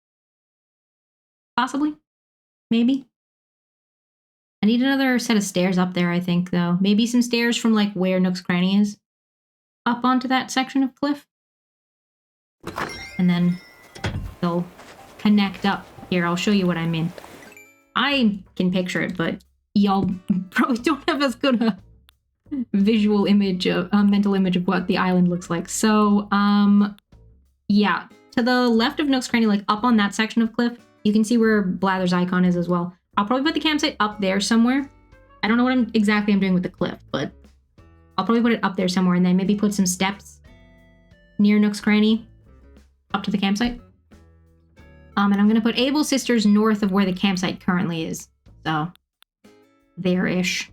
Possibly. Maybe. I need another set of stairs up there, I think, though. Maybe some stairs from, like, where Nook's Cranny is. Up onto that section of cliff. And then they'll connect up. Here, I'll show you what I mean. I can picture it, but y'all probably don't have as good a visual image, mental image of what the island looks like. So, yeah. To the left of Nook's Cranny, like up on that section of cliff, you can see where Blather's icon is as well. I'll probably put the campsite up there somewhere. I don't know what exactly I'm doing with the cliff, but I'll probably put it up there somewhere and then maybe put some steps near Nook's Cranny up to the campsite. And I'm going to put Able Sisters north of where the campsite currently is. So, there-ish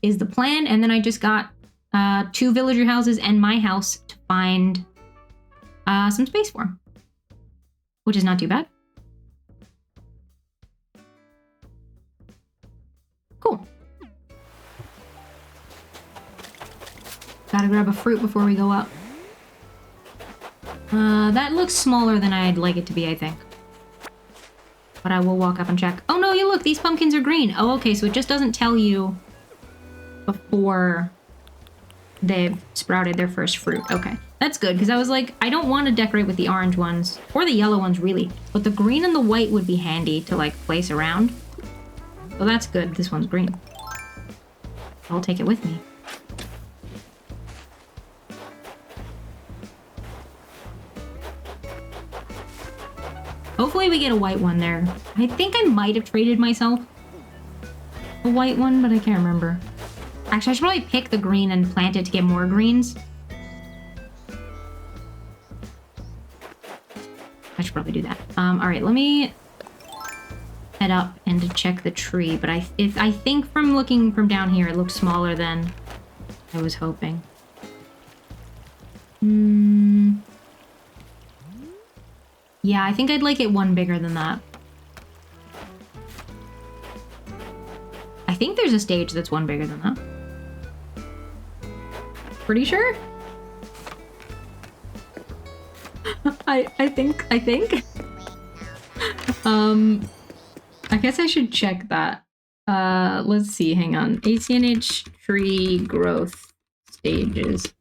is the plan. And then I just got 2 villager houses and my house to find some space for, which is not too bad. Cool. Gotta grab a fruit before we go up. That looks smaller than I'd like it to be, I think. But I will walk up and check. Oh no, you look, these pumpkins are green. Oh, okay, so it just doesn't tell you before they've sprouted their first fruit. Okay, that's good, because I was like, I don't want to decorate with the orange ones, or the yellow ones, really. But the green and the white would be handy to, like, place around. Well, that's good. This one's green. I'll take it with me. Hopefully we get a white one there. I think I might have traded myself a white one, but I can't remember. Actually, I should probably pick the green and plant it to get more greens. I should probably do that. All right, let me head up and to check the tree. But I think from looking from down here, it looks smaller than I was hoping. Yeah, I think I'd like it one bigger than that. I think there's a stage that's one bigger than that. Pretty sure? I think. I guess I should check that. Let's see, hang on. ACNH tree growth stages.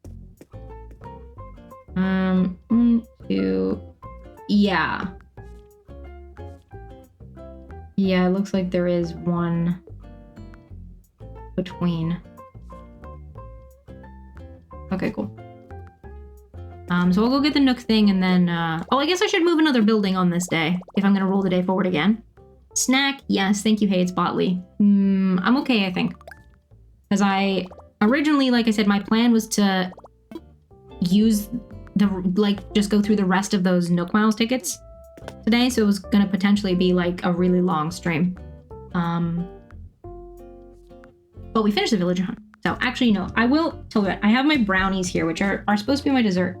1, 2, yeah. Yeah, it looks like there is one between. Okay, cool. So I'll go get the Nook thing and then, oh, I guess I should move another building on this day if I'm gonna roll the day forward again. Snack, yes, thank you, hey, it's Botley. I'm okay, I think. Because I, originally, like I said, my plan was to use the, like, just go through the rest of those Nook Miles tickets today, so it was gonna potentially be, like, a really long stream. But we finished the villager hunt. So, actually, no, I will tell you what, I have my brownies here, which are supposed to be my dessert.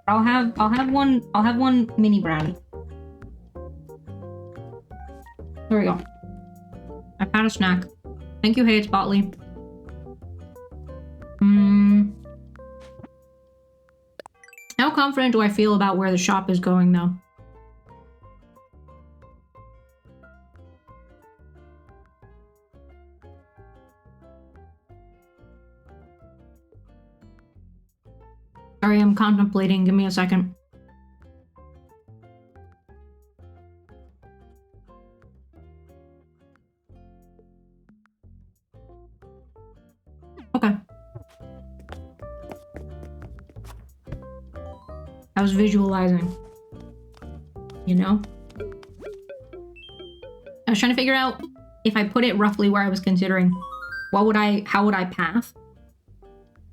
I'll have one mini brownie. There we go. I've had a snack. Thank you, hey, it's Botley. How confident do I feel about where the shop is going, though? Sorry, I'm contemplating. Give me a second. Okay. I was visualizing. You know? I was trying to figure out if I put it roughly where I was considering. How would I path?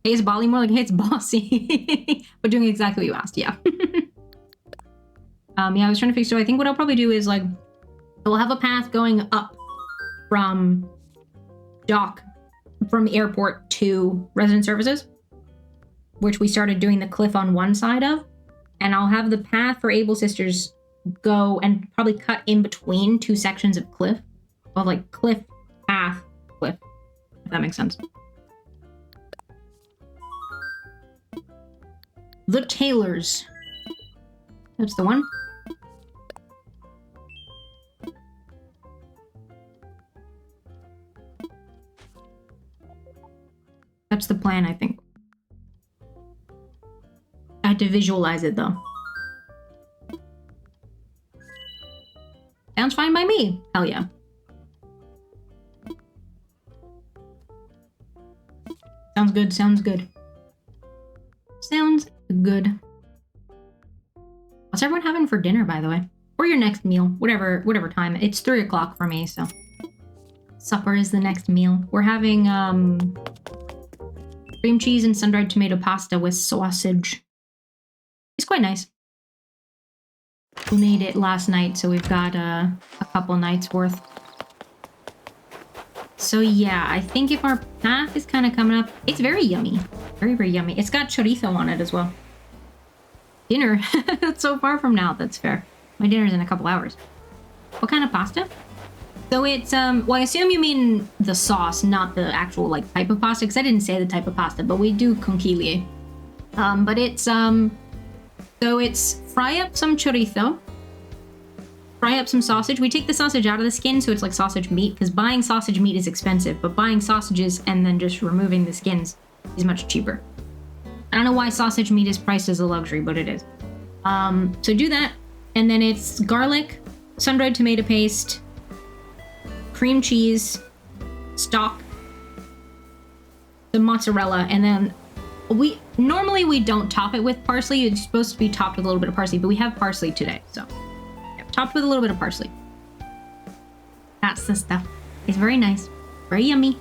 Hey, it's Bali, more like, hey, it's Bossy. But doing exactly what you asked, yeah. Yeah, I was trying to figure, so I think what I'll probably do is, like, we'll have a path going up from airport to resident services, which we started doing the cliff on one side of, and I'll have the path for Able Sisters go and probably cut in between two sections of cliff, of like cliff, path, cliff, if that makes sense. The Tailors. That's the one. That's the plan, I think. I had to visualize it, though. Sounds fine by me. Hell yeah. Sounds good, sounds good. Sounds good. What's everyone having for dinner, by the way? Or your next meal, whatever time. It's 3 o'clock for me, so. Supper is the next meal. We're having, cream cheese and sun-dried tomato pasta with sausage. It's quite nice. We made it last night, so we've got a couple nights worth. So yeah, I think if our path is kind of coming up, it's very yummy. Very, very yummy. It's got chorizo on it as well. Dinner? That's so far from now, that's fair. My dinner's in a couple hours. What kind of pasta? So it's, well, I assume you mean the sauce, not the actual, like, type of pasta, because I didn't say the type of pasta, but we do conchiglie. But it's, so it's fry up some chorizo, fry up some sausage. We take the sausage out of the skin, so it's like sausage meat, because buying sausage meat is expensive, but buying sausages and then just removing the skins is much cheaper. I don't know why sausage meat is priced as a luxury, but it is. So do that, and then it's garlic, sun-dried tomato paste, cream cheese, stock, the mozzarella, and then normally we don't top it with parsley. It's supposed to be topped with a little bit of parsley, but we have parsley today, so yeah, topped with a little bit of parsley. That's the stuff. It's very nice, very yummy.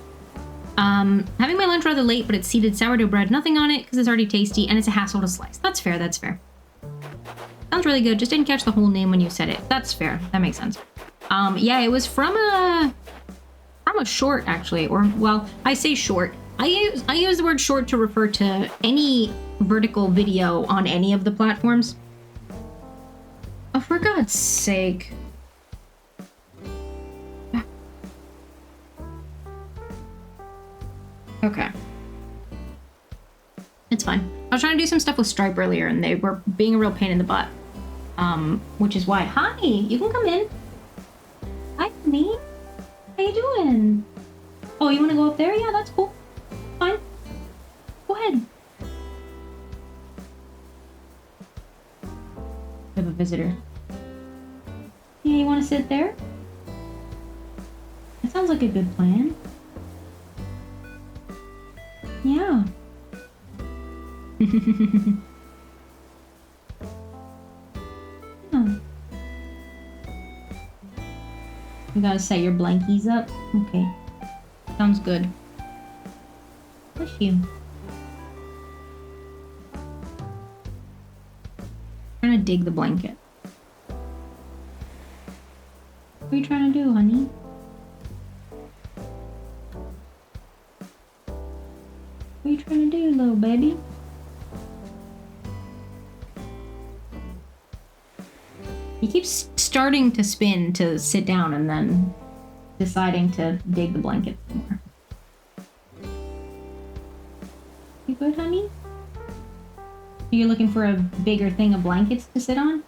Having my lunch rather late, but it's seeded sourdough bread, nothing on it because it's already tasty, and it's a hassle to slice. That's fair, that's fair. Sounds really good, just didn't catch the whole name when you said it. That's fair, that makes sense. Yeah, it was from a short, actually, or, well, I say short. I use the word short to refer to any vertical video on any of the platforms. Oh, for God's sake. Okay. It's fine. I was trying to do some stuff with Stripe earlier, and they were being a real pain in the butt. Which is why, hi, you can come in. Hi, honey. How you doing? Oh, you want to go up there? Yeah, that's cool. Fine. Go ahead. I have a visitor. Yeah, you want to sit there? That sounds like a good plan. Yeah. Oh. You gotta set your blankies up? Okay. Sounds good. Bless you. Trying to dig the blanket. What are you trying to do, honey? What are you trying to do, little baby? He keeps starting to spin to sit down and then deciding to dig the blanket some more. You good, honey? You're looking for a bigger thing of blankets to sit on?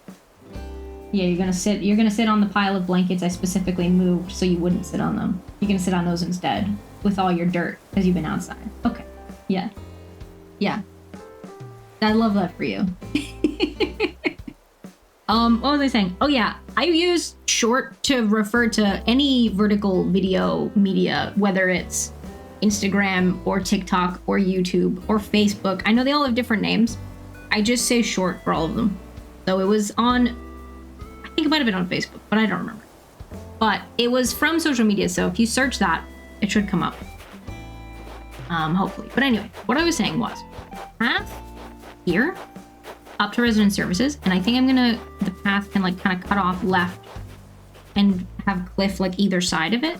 Yeah, you're gonna sit on the pile of blankets I specifically moved so you wouldn't sit on them. You're gonna sit on those instead with all your dirt because you've been outside. Okay. Yeah. Yeah. I love that for you. What was I saying? Oh yeah, I use short to refer to any vertical video media, whether it's Instagram or TikTok or YouTube or Facebook. I know they all have different names. I just say short for all of them. So it was on, I think it might have been on Facebook, but I don't remember. But it was from social media, so if you search that, it should come up. Hopefully. But anyway, what I was saying was, path here, up to resident services, and I think the path can like kind of cut off left and have cliff like either side of it.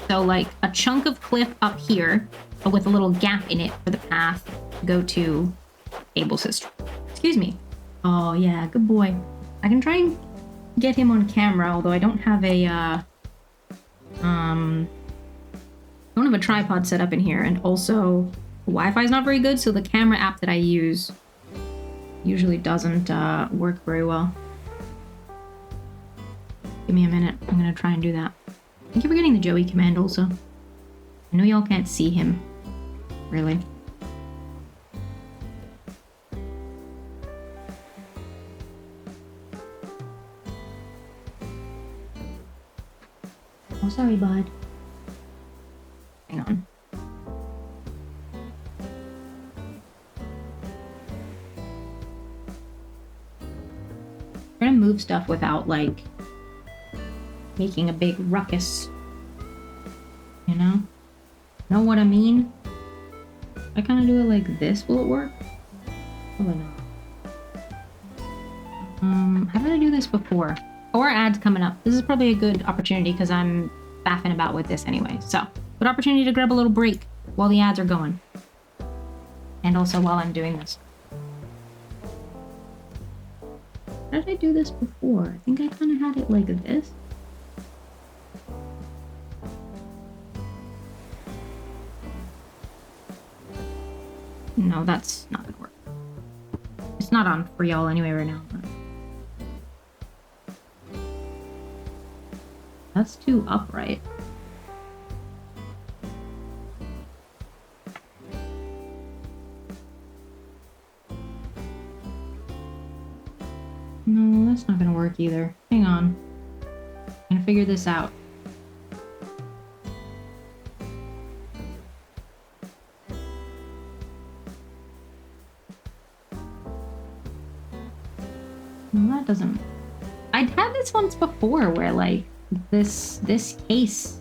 So like a chunk of cliff up here, but with a little gap in it for the path to go to Abel's sister. Excuse me. Oh yeah, good boy. I can try and get him on camera, although I don't have a I don't have a tripod set up in here, and also the Wi-Fi is not very good, so the camera app that I use usually doesn't work very well. Give me a minute. I'm gonna try and do that. Thank you for getting the Joey command also. I know y'all can't see him. Really. Oh, sorry, bud. Hang on. Trying to move stuff without, like, making a big ruckus. You know? Know what I mean? If I kind of do it like this, will it work? Probably not. How did I do this before? Or ads coming up. This is probably a good opportunity because I'm faffing about with this anyway. So, good opportunity to grab a little break while the ads are going. And also while I'm doing this. How did I do this before? I think I kind of had it like this. No, that's not gonna work. It's not on for y'all anyway right now. But... that's too upright. No, that's not gonna work either. Hang on. I'm gonna figure this out. No, that doesn't... I'd had this once before where, like, this case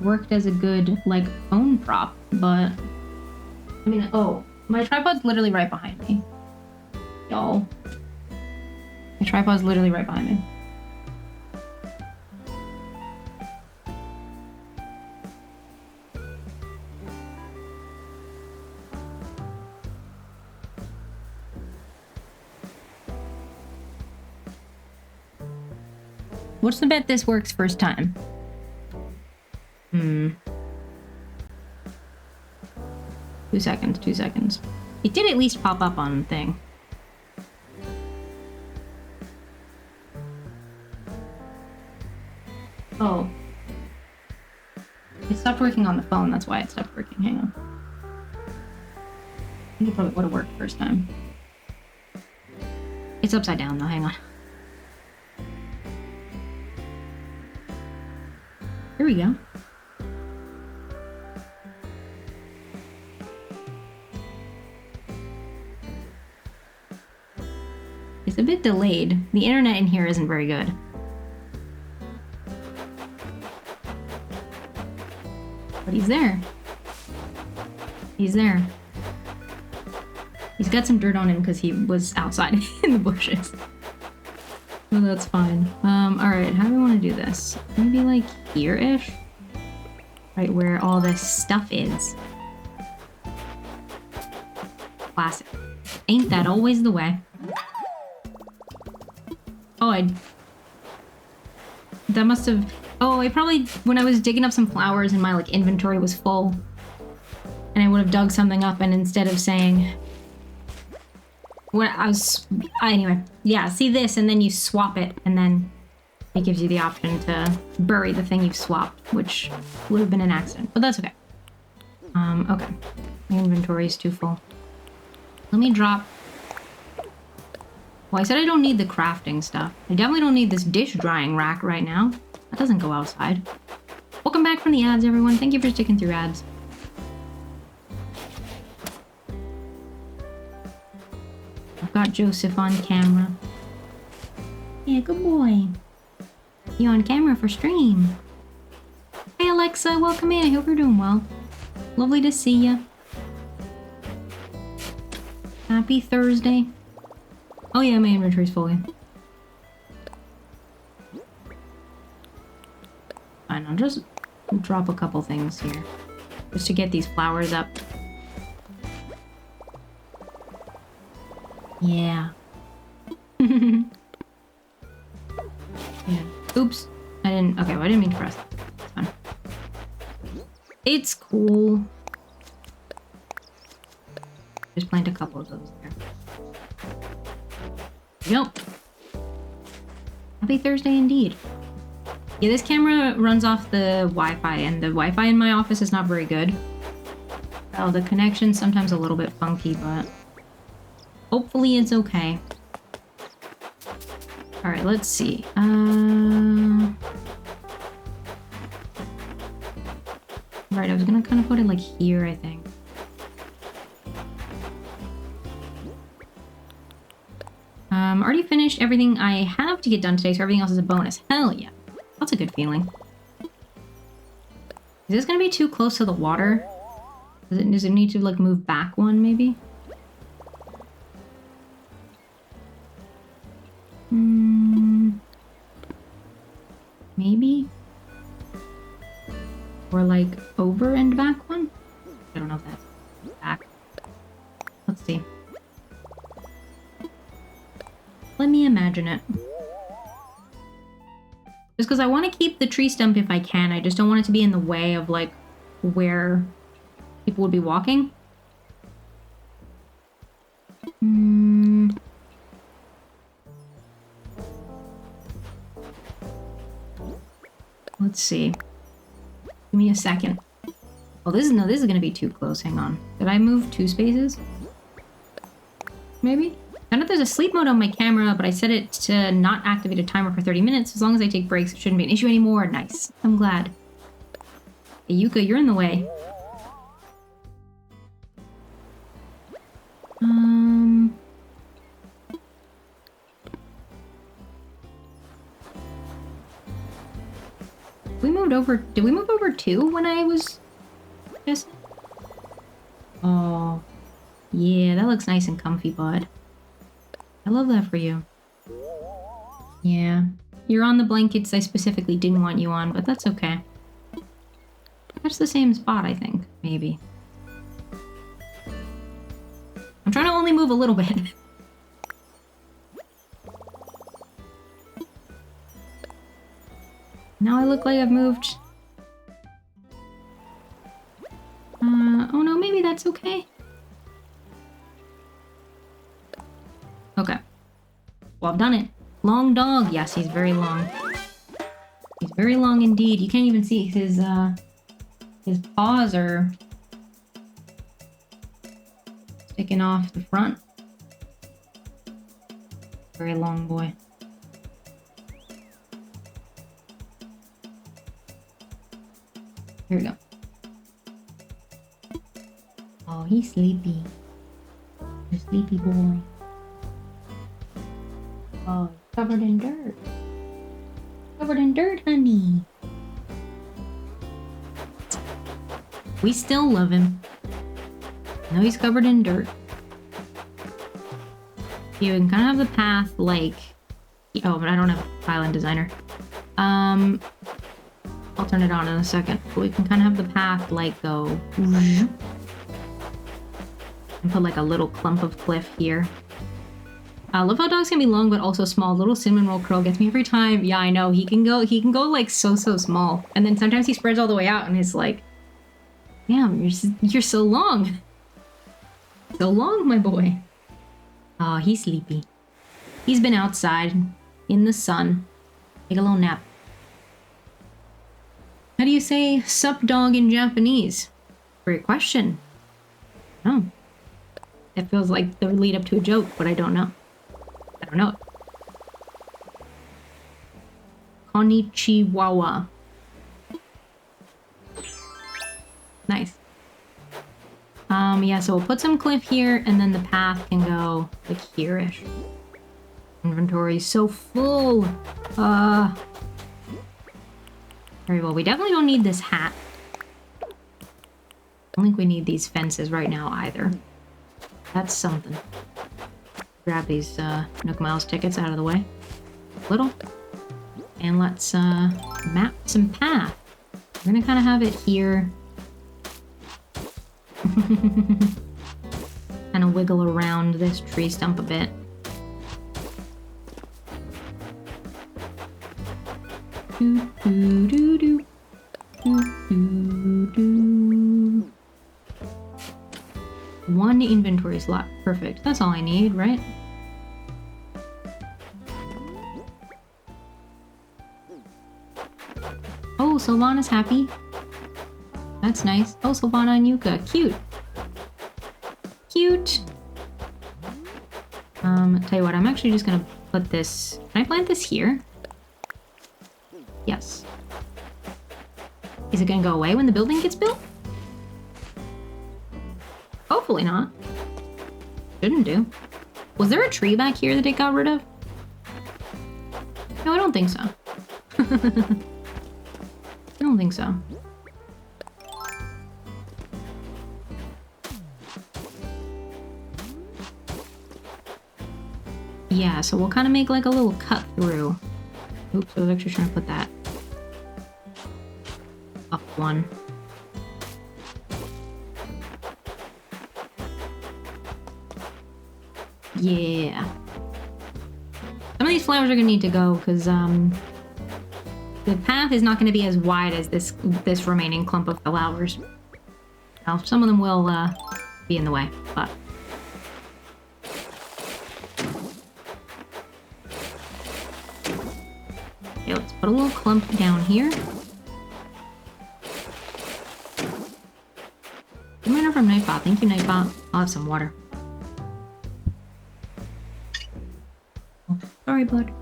worked as a good, like, phone prop, but... I mean, oh, my tripod's literally right behind me. Y'all. My tripod's literally right behind me. What's the bet this works first time? 2 seconds, 2 seconds. It did at least pop up on the thing. Oh. It stopped working on the phone, that's why it stopped working. Hang on. I think it probably would have worked first time. It's upside down though, hang on. Here we go. It's a bit delayed. The internet in here isn't very good. But he's there. He's there. He's got some dirt on him because he was outside in the bushes. So that's fine. Alright, how do we want to do this? Maybe like here-ish? Right where all this stuff is. Classic. Ain't that always the way? Oh, that must have... Oh, I probably... When I was digging up some flowers and my, like, inventory was full. And I would have dug something up and instead of saying... What I was... Anyway. Yeah, see this and then you swap it and then it gives you the option to bury the thing you've swapped, which would have been an accident. But that's okay. Okay. My inventory is too full. Let me drop... Well, I said I don't need the crafting stuff. I definitely don't need this dish drying rack right now. That doesn't go outside. Welcome back from the ads, everyone. Thank you for sticking through ads. I've got Joseph on camera. Yeah, good boy. You on camera for stream. Hey, Alexa, welcome in. I hope you're doing well. Lovely to see you. Happy Thursday. Oh yeah, my inventory's fully. Fine, I'll just drop a couple things here. Just to get these flowers up. Yeah. Yeah. Oops. I didn't... Okay, well, I didn't mean to press that. It's fine. It's cool. Just plant a couple of those there. Yep. Happy Thursday indeed. Yeah, this camera runs off the Wi-Fi, and the Wi-Fi in my office is not very good. Well, the connection's sometimes a little bit funky, but hopefully it's okay. Alright, let's see. Right, I was gonna kind of put it like here, I think. Already finished everything I have to get done today, so everything else is a bonus. Hell yeah. That's a good feeling. Is this gonna be too close to the water? Does it need to, like, move back one, maybe? Maybe? Or, like, over and back one? I don't know if that's back. Let's see. Let me imagine it. Just because I want to keep the tree stump if I can. I just don't want it to be in the way of, like, where people would be walking. Let's see. Give me a second. Oh, this is going to be too close. Hang on. Did I move 2 spaces? Maybe? I know there's a sleep mode on my camera, but I set it to not activate a timer for 30 minutes. As long as I take breaks, it shouldn't be an issue anymore. Nice. I'm glad. Hey, Yuka, you're in the way. We moved over... Did we move over 2 when I was... Yes. Oh. Yeah, that looks nice and comfy, bud. I love that for you. Yeah. You're on the blankets I specifically didn't want you on, but that's okay. That's the same spot, I think. Maybe. I'm trying to only move a little bit. Now I look like I've moved... oh no, maybe that's okay. Okay. Well, I've done it. Long dog. Yes, he's very long. He's Very long indeed. You can't even see his paws are sticking off the front. Very long boy. Here we go. Oh, he's sleepy. The sleepy boy. Oh, covered in dirt. Covered in dirt, honey. We still love him. I know he's covered in dirt. You can kind of have the path like... Oh, but I don't have Island Designer. I'll turn it on in a second. But we can kind of have the path like go... And put like a little clump of cliff here. I love how dogs can be long but also small. Little cinnamon roll curl gets me every time. Yeah, I know. He can go like so small. And then sometimes he spreads all the way out and it's like, damn, you're so long. So long, my boy. Oh, he's sleepy. He's been outside in the sun. Take a little nap. How do you say sup dog in Japanese? Great question. Oh. It feels like the lead up to a joke, but I don't know. I don't know it. Konnichiwa. Nice. Yeah, so we'll put some cliff here, and then the path can go like here-ish. Inventory's so full. Very well. We definitely don't need this hat. I don't think we need these fences right now either. That's something. Grab these Nook Miles tickets out of the way. Little. And let's map some path. We're gonna kind of have it here. Kind of wiggle around this tree stump a bit. Do, do, do, do. Do, do, do. One inventory slot. Perfect. That's all I need, right? Oh, Sylvana's happy. That's nice. Oh, Sylvana and Yuka. Cute. Cute. Tell you what, I'm actually just gonna put this... Can I plant this here? Yes. Is it gonna go away when the building gets built? Hopefully not. Shouldn't do. Was there a tree back here that it got rid of? No, I don't think so. I don't think so. Yeah, so we'll kind of make like a little cut through. Oops, I was actually trying to put that up one. Yeah. Some of these flowers are gonna need to go because the path is not gonna be as wide as this remaining clump of flowers. Now, some of them will be in the way, but okay, let's put a little clump down here. Reminder from Nightbot. Thank you, Nightbot. I'll have some water. Oh, sorry, bud.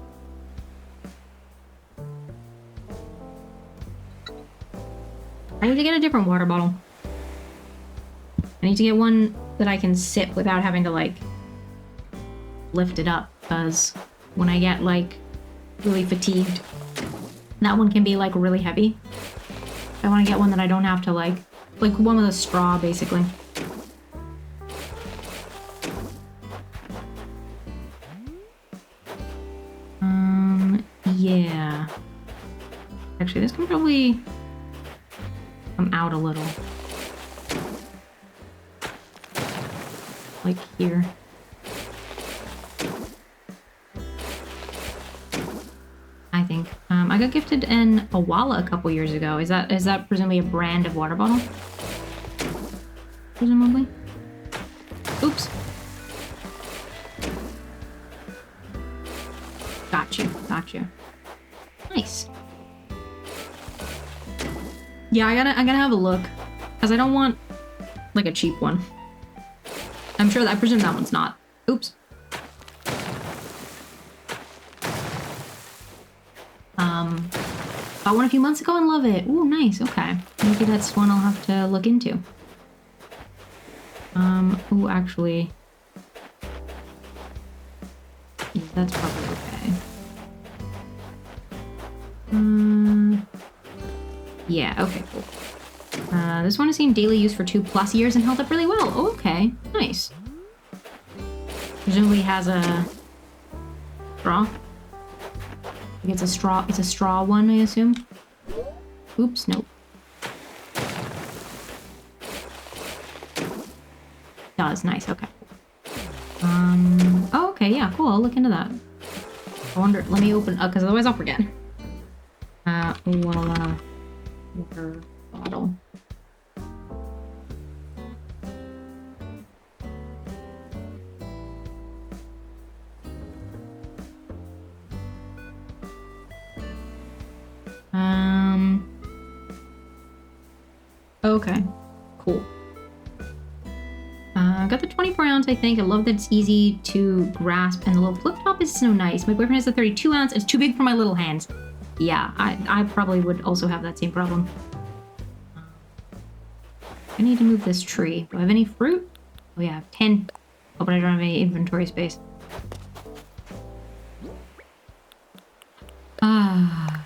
I need to get a different water bottle. I need to get one that I can sip without having to, like, lift it up, because when I get, like, really fatigued, that one can be, like, really heavy. I want to get one that I don't have to, like one with a straw, basically. Yeah. Actually, this can probably come out a little. Like here. I think. I got gifted an Awala a couple years ago. Is that presumably a brand of water bottle? Presumably. Oops. Got you. Nice. Yeah, I'm gonna have a look. Because I don't want, like, a cheap one. I'm sure I presume that one's not. Oops. Bought one a few months ago and love it. Ooh, nice, okay. Maybe that's one I'll have to look into. Ooh, actually... yeah, that's probably okay. Yeah, okay, cool. This one has seen daily use for 2+ years and held up really well. Oh, okay, nice. Presumably has a straw. I think it's a straw one, I assume. Oops, nope. Does, nice, okay. Oh, okay, yeah, cool, I'll look into that. I wonder, let me open, because otherwise I'll forget. Water bottle. Okay, cool. I got the 24 ounce, I think. I love that it's easy to grasp, and the little flip top is so nice. My boyfriend has the 32 ounce. It's too big for my little hands. Yeah, I probably would also have that same problem. I need to move this tree. Do I have any fruit? Oh yeah, I have 10. Oh, but I don't have any inventory space. I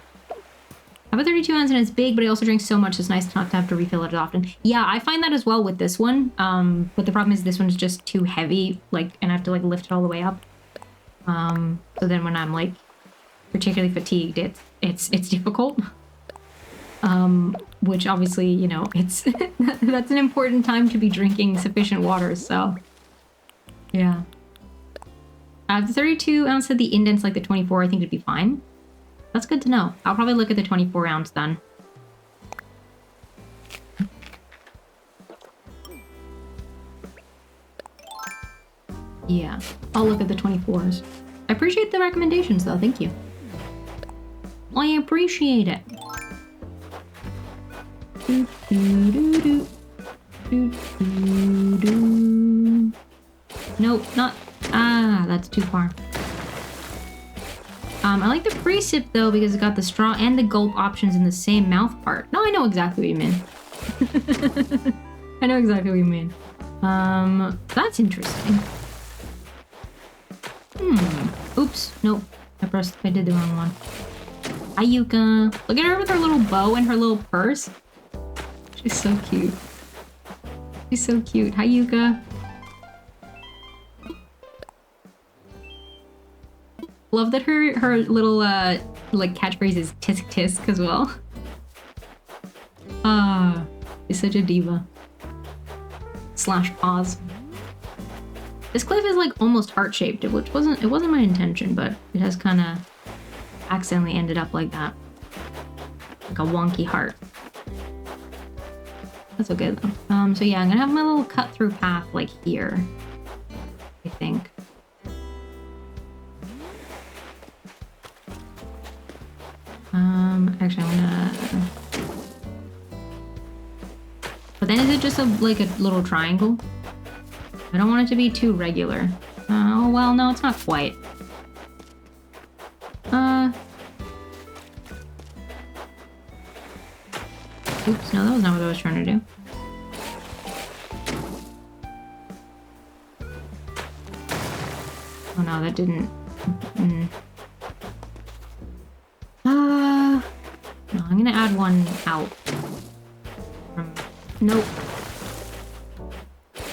have a 32 ounce and it's big, but I also drink so much it's nice not to have to refill it as often. Yeah, I find that as well with this one. But the problem is this one's just too heavy, like, and I have to like lift it all the way up. So then when I'm like particularly fatigued, it's difficult. Which obviously, you know, it's that's an important time to be drinking sufficient water, so yeah. The 32 ounce had the indents like the 24, I think it'd be fine. That's good to know. I'll probably look at the 24 ounce then. Yeah, I'll look at the 24s. I appreciate the recommendations though, thank you. I appreciate it. Nope, not... Ah, that's too far. I like the pre-sip though because it got the straw and the gulp options in the same mouth part. No, I know exactly what you mean. I know exactly what you mean. That's interesting. Oops, nope. I did the wrong one. Hi, Yuka. Look at her with her little bow and her little purse. She's so cute. She's so cute. Hi, Yuka. Love that her little like catchphrase is tisk tisk as well. She's such a diva. Slash pause. This cliff is like almost heart-shaped, which wasn't my intention, but it has kind of accidentally ended up like that. Like a wonky heart. That's okay though. So yeah, I'm gonna have my little cut-through path like here, I think. Actually I'm gonna... But then is it just like a little triangle? I don't want it to be too regular. Oh, well, no, it's not quite. Oops, no, that was not what I was trying to do. Oh no, that didn't... No, I'm gonna add one out. Nope.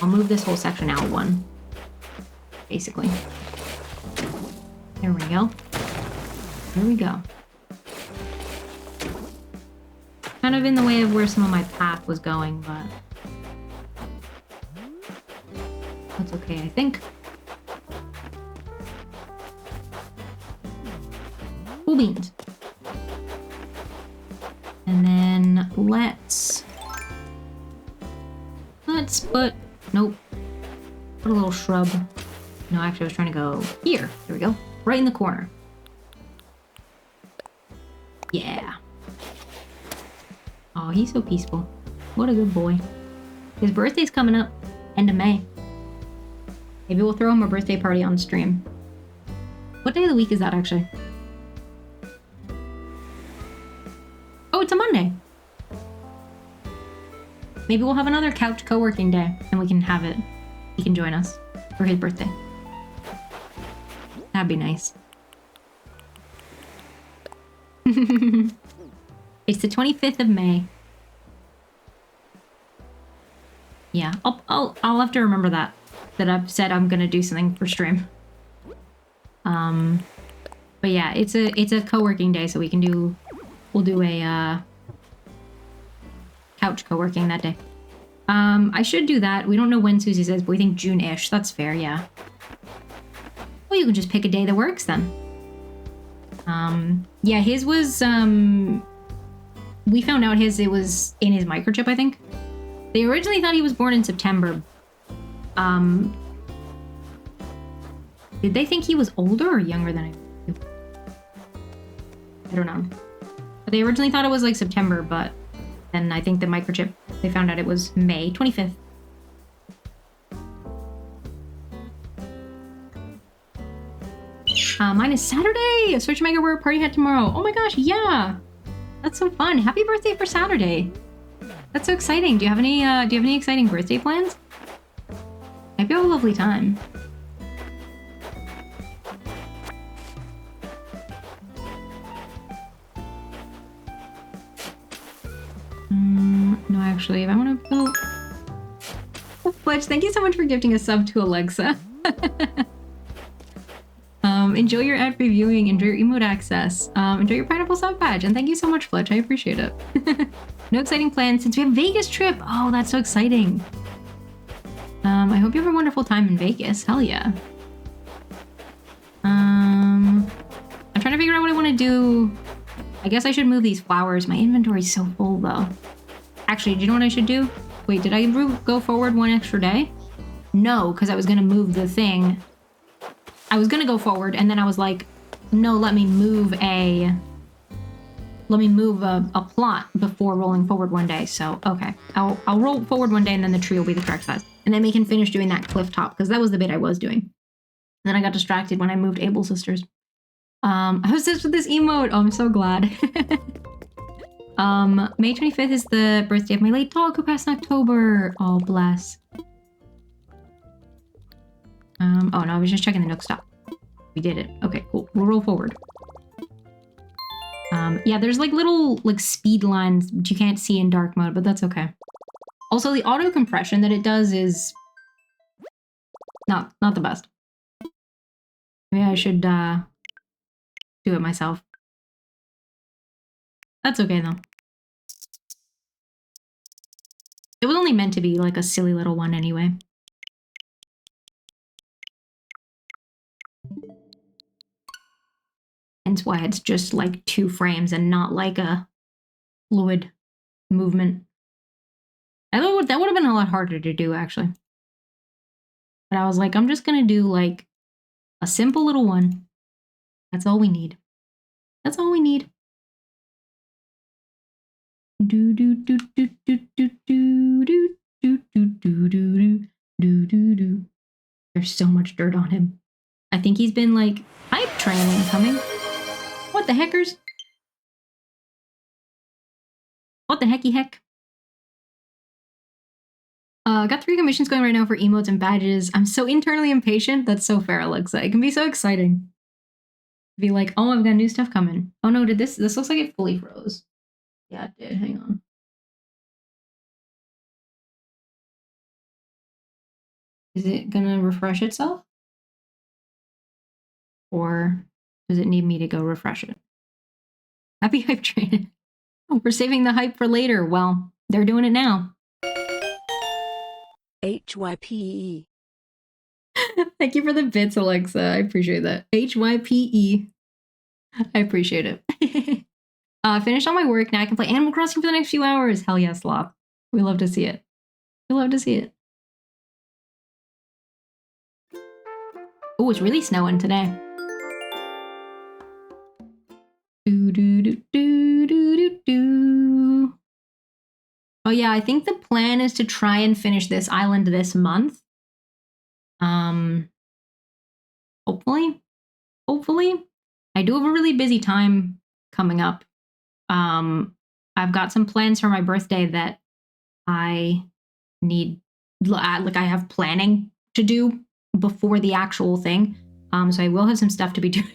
I'll move this whole section out one. Basically. There we go. There we go. Kind of in the way of where some of my path was going, but... that's okay, I think. Cool beans. And then let's put... nope. Put a little shrub. No, actually I was trying to go here. There we go. Right in the corner. Yeah. Oh, he's so peaceful. What a good boy. His birthday's coming up. End of May. Maybe we'll throw him a birthday party on stream. What day of the week is that, actually? Oh, it's a Monday. Maybe we'll have another couch co-working day and we can have it. He can join us for his birthday. That'd be nice. It's the 25th of May. Yeah, I'll have to remember that I've said I'm gonna do something for stream. But yeah, it's a co-working day, so we'll do a couch co-working that day. I should do that. We don't know when Susie says, but we think June-ish. That's fair, yeah. Well, you can just pick a day that works then. Yeah, his was, we found out it was in his microchip, I think. They originally thought he was born in September. Did they think he was older or younger than I don't know. But they originally thought it was like September, but then I think the microchip, they found out it was May 25th. Mine is Saturday! Switch Mega wear a party hat tomorrow. Oh my gosh, yeah! That's so fun. Happy birthday for Saturday. That's so exciting. Do you have any exciting birthday plans? I hope you have a lovely time. No, actually, if I want to go... Oh, Fletch, thank you so much for gifting a sub to Alexa. Enjoy your ad-free viewing, enjoy your emote access, enjoy your pineapple sub badge, and thank you so much, Fletch. I appreciate it. No exciting plans since we have Vegas trip. Oh, that's so exciting. I hope you have a wonderful time in Vegas. Hell yeah. I'm trying to figure out what I want to do. I guess I should move these flowers. My inventory's so full though. Actually, do you know what I should do? Wait, did I go forward one extra day? No, because I was gonna move the thing. I was gonna go forward, and then I was like, no, let me move a plot before rolling forward one day. So, okay. I'll roll forward one day, and then the tree will be the correct size. And then we can finish doing that cliff top, because that was the bit I was doing. And then I got distracted when I moved Able Sisters. I was obsessed with this emote. Oh, I'm so glad. May 25th is the birthday of my late dog who passed in October. Oh, bless. Oh no, I was just checking the Nook stop. We did it. Okay, cool. We'll roll forward. Yeah, there's like little like speed lines which you can't see in dark mode, but that's okay. Also, the auto compression that it does is not the best. Maybe I should do it myself. That's okay though. It was only meant to be like a silly little one anyway. Hence why it's just like 2 frames and not like a fluid movement. That would have been a lot harder to do actually. But I was like, I'm just gonna do like a simple little one. That's all we need. That's all we need. Do do do do do do do do do do do do do do do. There's so much dirt on him. I think he's been like hype training coming. What the heckers? What the hecky heck? Got 3 commissions going right now for emotes and badges. I'm so internally impatient. That's so fair, Alexa. It can be so exciting. Be like, oh, I've got new stuff coming. Oh no, did this looks like it fully froze. Yeah, it did. Hang on. Is it gonna refresh itself? Or does it need me to go refresh it? Happy hype train. Oh, we're saving the hype for later. Well, they're doing it now. HYPE. Thank you for the bits, Alexa. I appreciate that. HYPE. I appreciate it. Finished all my work. Now I can play Animal Crossing for the next few hours. Hell yes, Slop. We love to see it. We love to see it. Oh, it's really snowing today. Do do do do do do do. yeah, I think the plan is to try and finish this island this month. Hopefully. I do have a really busy time coming up. I've got some plans for my birthday that I need, like I have planning to do before the actual thing. So I will have some stuff to be doing.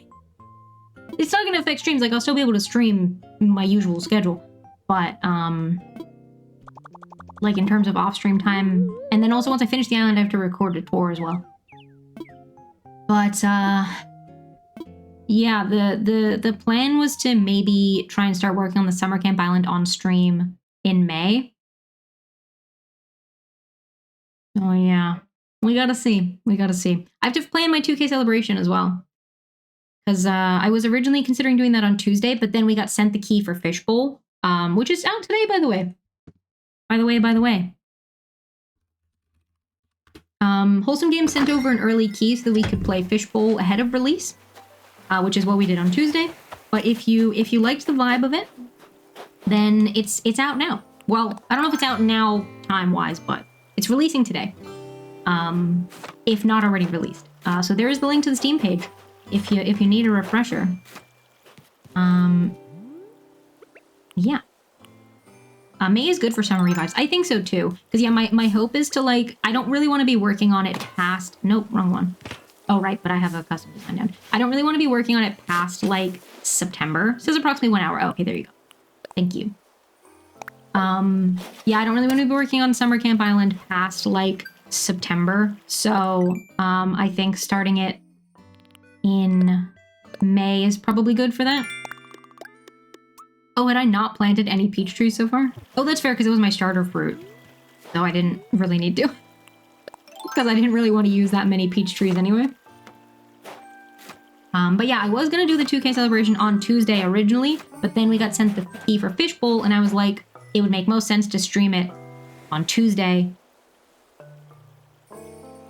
It's not gonna affect streams, like I'll still be able to stream my usual schedule, but like in terms of off-stream time, and then also once I finish the island I have to record a tour as well. But yeah, the plan was to maybe try and start working on the summer camp island on stream in May. Oh yeah, we gotta see. I have to plan my 2K celebration as well. Because I was originally considering doing that on Tuesday, but then we got sent the key for Fishbowl, which is out today, by the way. Wholesome Games sent over an early key so that we could play Fishbowl ahead of release, which is what we did on Tuesday. But if you liked the vibe of it, then it's out now. Well, I don't know if it's out now time-wise, but it's releasing today, if not already released. So there is the link to the Steam page if you need a refresher. Yeah. May is good for summer revives. I think so too. Because yeah, my hope is to like, I don't really want to be working on it past, nope, wrong one. Oh, right, but I have a custom design down. I don't really want to be working on it past like September. It says approximately 1 hour. Oh, okay, there you go. Thank you. Yeah, I don't really want to be working on Summer Camp Island past like September. So I think starting it in May is probably good for that. Oh, had I not planted any peach trees so far? Oh, that's fair, because it was my starter fruit. So I didn't really need to. Because I didn't really want to use that many peach trees anyway. But yeah, I was going to do the 2K celebration on Tuesday originally, but then we got sent the key for Fishbowl, and I was like, it would make most sense to stream it on Tuesday.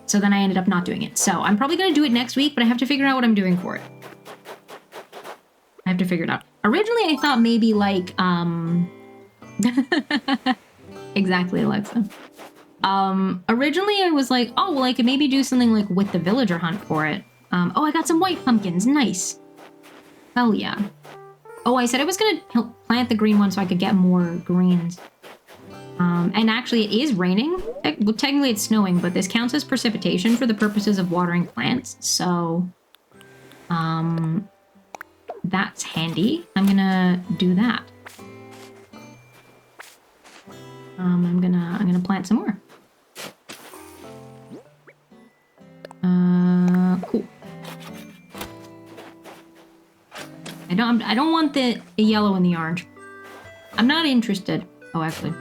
So then I ended up not doing it. So I'm probably going to do it next week, but I have to figure out what I'm doing for it. I have to figure it out. Originally, I thought maybe like, exactly, Alexa. Originally I was like, oh, well, I could maybe do something like with the villager hunt for it. Oh, I got some white pumpkins, nice. Hell yeah. Oh, I said I was gonna plant the green one so I could get more greens. And actually it is raining. Well, technically it's snowing, but this counts as precipitation for the purposes of watering plants. So, that's handy. I'm gonna do that. I'm gonna plant some more. Cool. I don't want the yellow and the orange. I'm not interested. Oh, actually,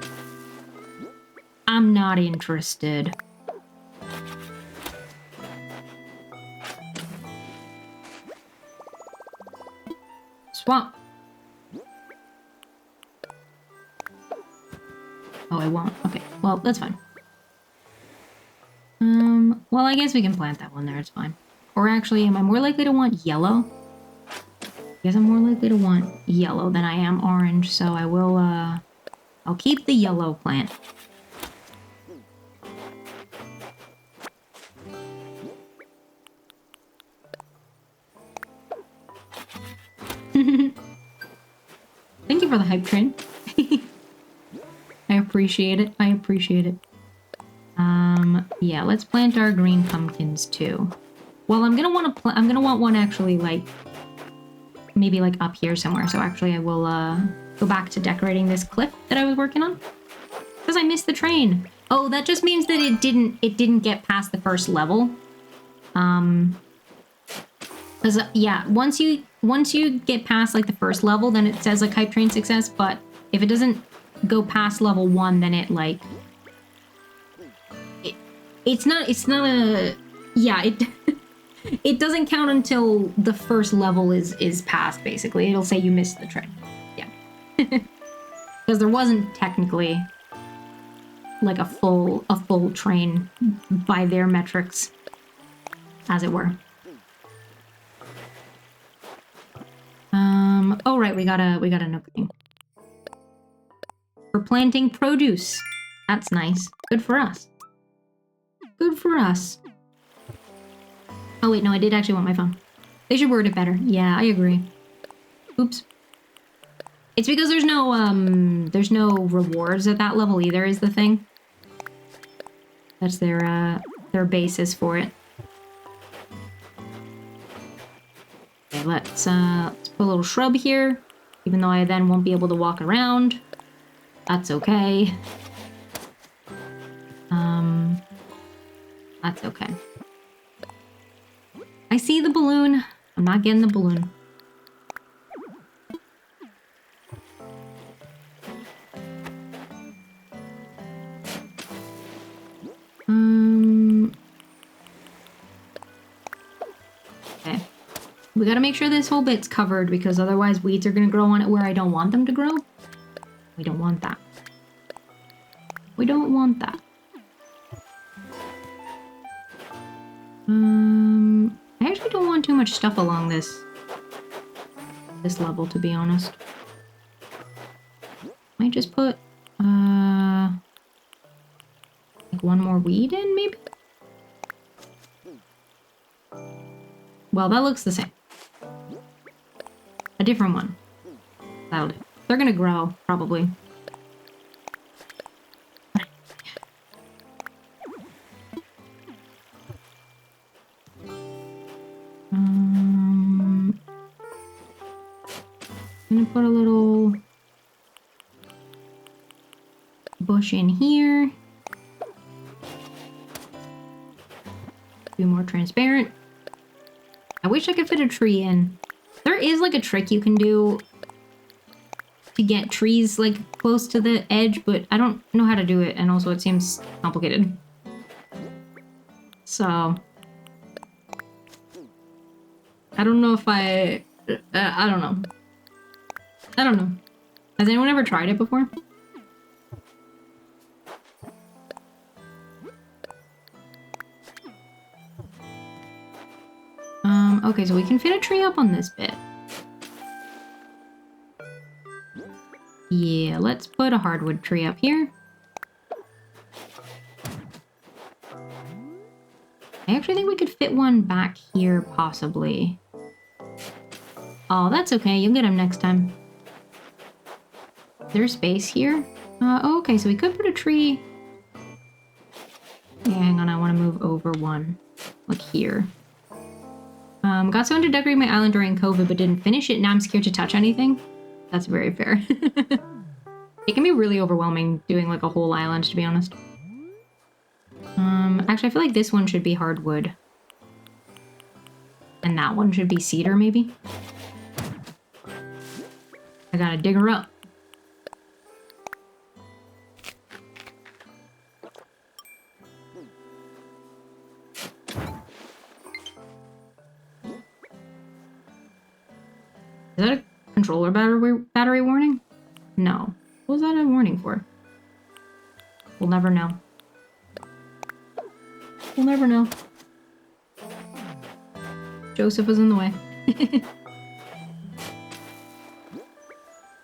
I'm not interested. Swamp. Oh, I won't. Okay, well, that's fine. Well, I guess we can plant that one there, it's fine. Or actually, am I more likely to want yellow? I guess I'm more likely to want yellow than I am orange, so I will, I'll keep the yellow plant. Thank you for the hype train. I appreciate it. Yeah, let's plant our green pumpkins too. Well, I'm gonna want one actually like maybe like up here somewhere. So actually I will go back to decorating this cliff that I was working on. Because I missed the train. Oh, that just means that it didn't get past the first level. Because yeah, once you get past like the first level, then it says like hype train success, but if it doesn't go past level 1, then it like it's not a, yeah, it doesn't count until the first level is passed, basically. It'll say you missed the train. Yeah. Because there wasn't technically like a full train by their metrics, as it were. Oh right, we got a nook thing. We're planting produce. That's nice. Good for us. Good for us. Oh wait, no, I did actually want my phone. They should word it better. Yeah, I agree. Oops. It's because there's no rewards at that level either, is the thing. That's their basis for it. Okay, let's put a little shrub here, even though I then won't be able to walk around. That's okay. That's okay. I see the balloon. I'm not getting the balloon. Okay. We gotta make sure this whole bit's covered because otherwise weeds are gonna grow on it where I don't want them to grow. We don't want that. We don't want that. I actually don't want too much stuff along this level, to be honest. Might just put like one more weed in, maybe? Well, that looks the same. A different one. That'll do. They're gonna grow, probably. I'm gonna put a little bush in here. Be more transparent. I wish I could fit a tree in. There is like a trick you can do to get trees like close to the edge, but I don't know how to do it, and also it seems complicated. So I don't know if I don't know. I don't know. Has anyone ever tried it before? Okay, so we can fit a tree up on this bit. Yeah, let's put a hardwood tree up here. I actually think we could fit one back here, possibly. Oh, that's okay. You'll get them next time. There's space here. Okay, so we could put a tree. Yeah, hang on. I want to move over one. Like here. Got someone to decorate my island during COVID, but didn't finish it. Now I'm scared to touch anything. That's very fair. It can be really overwhelming doing like a whole island, to be honest. Actually, I feel like this one should be hardwood. And that one should be cedar, maybe? I gotta dig her up. Is that a controller battery warning? No. What was that a warning for? We'll never know. We'll never know. Joseph was in the way.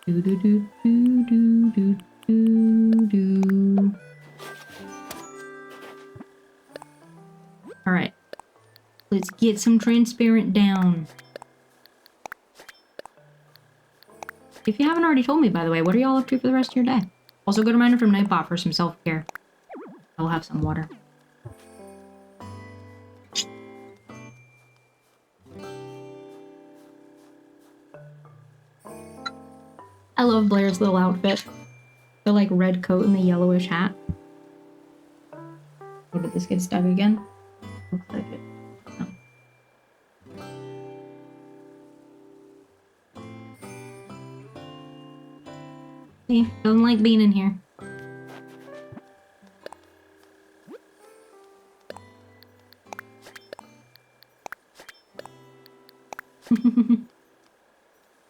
Do do do do do do do do. All right. Let's get some transparent down. If you haven't already told me, by the way, what are y'all up to for the rest of your day? Also, good reminder from Nightbot for some self-care. I will have some water. I love Blair's little outfit. The like red coat and the yellowish hat. Oh, did this get stuck again? Looks like it. No. See, doesn't like being in here.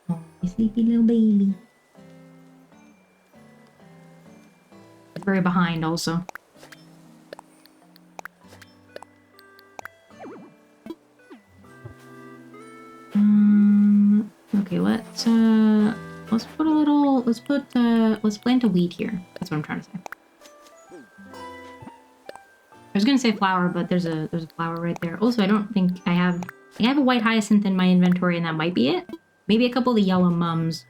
Oh, you sleepy little baby. It's very behind also. Okay, let's let's plant a wheat here. That's what I'm trying to say. I was gonna say flower, but there's a flower right there. Also, I don't think I have a white hyacinth in my inventory, and that might be it. Maybe a couple of the yellow mums.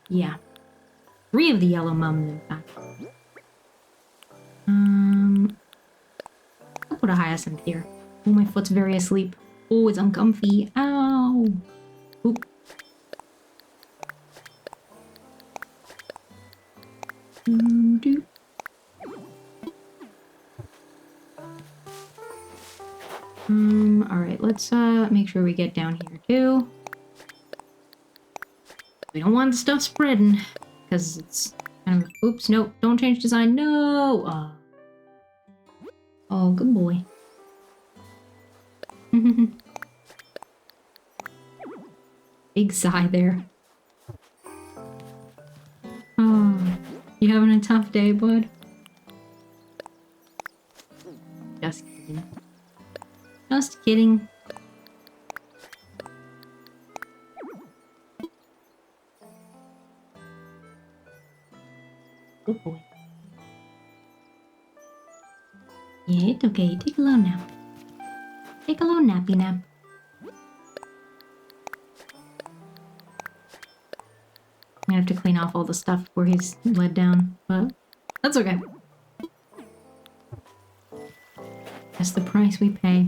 Yeah. 3 of the yellow mums, in fact. I'll put a hyacinth here. Oh, my foot's very asleep. Oh, it's uncomfy. Ow. Oop. Doo-doo. Alright, let's make sure we get down here too. We don't want the stuff spreading, because it's kind of... Oops, no, don't change design, no! Oh, good boy. Big sigh there. Oh, you having a tough day, bud? Just kidding. Just kidding. Good boy. Yeah, it's okay. Take a little nap. Take a little nappy nap. I'm gonna have to clean off all the stuff where he's led down, but that's okay. That's the price we pay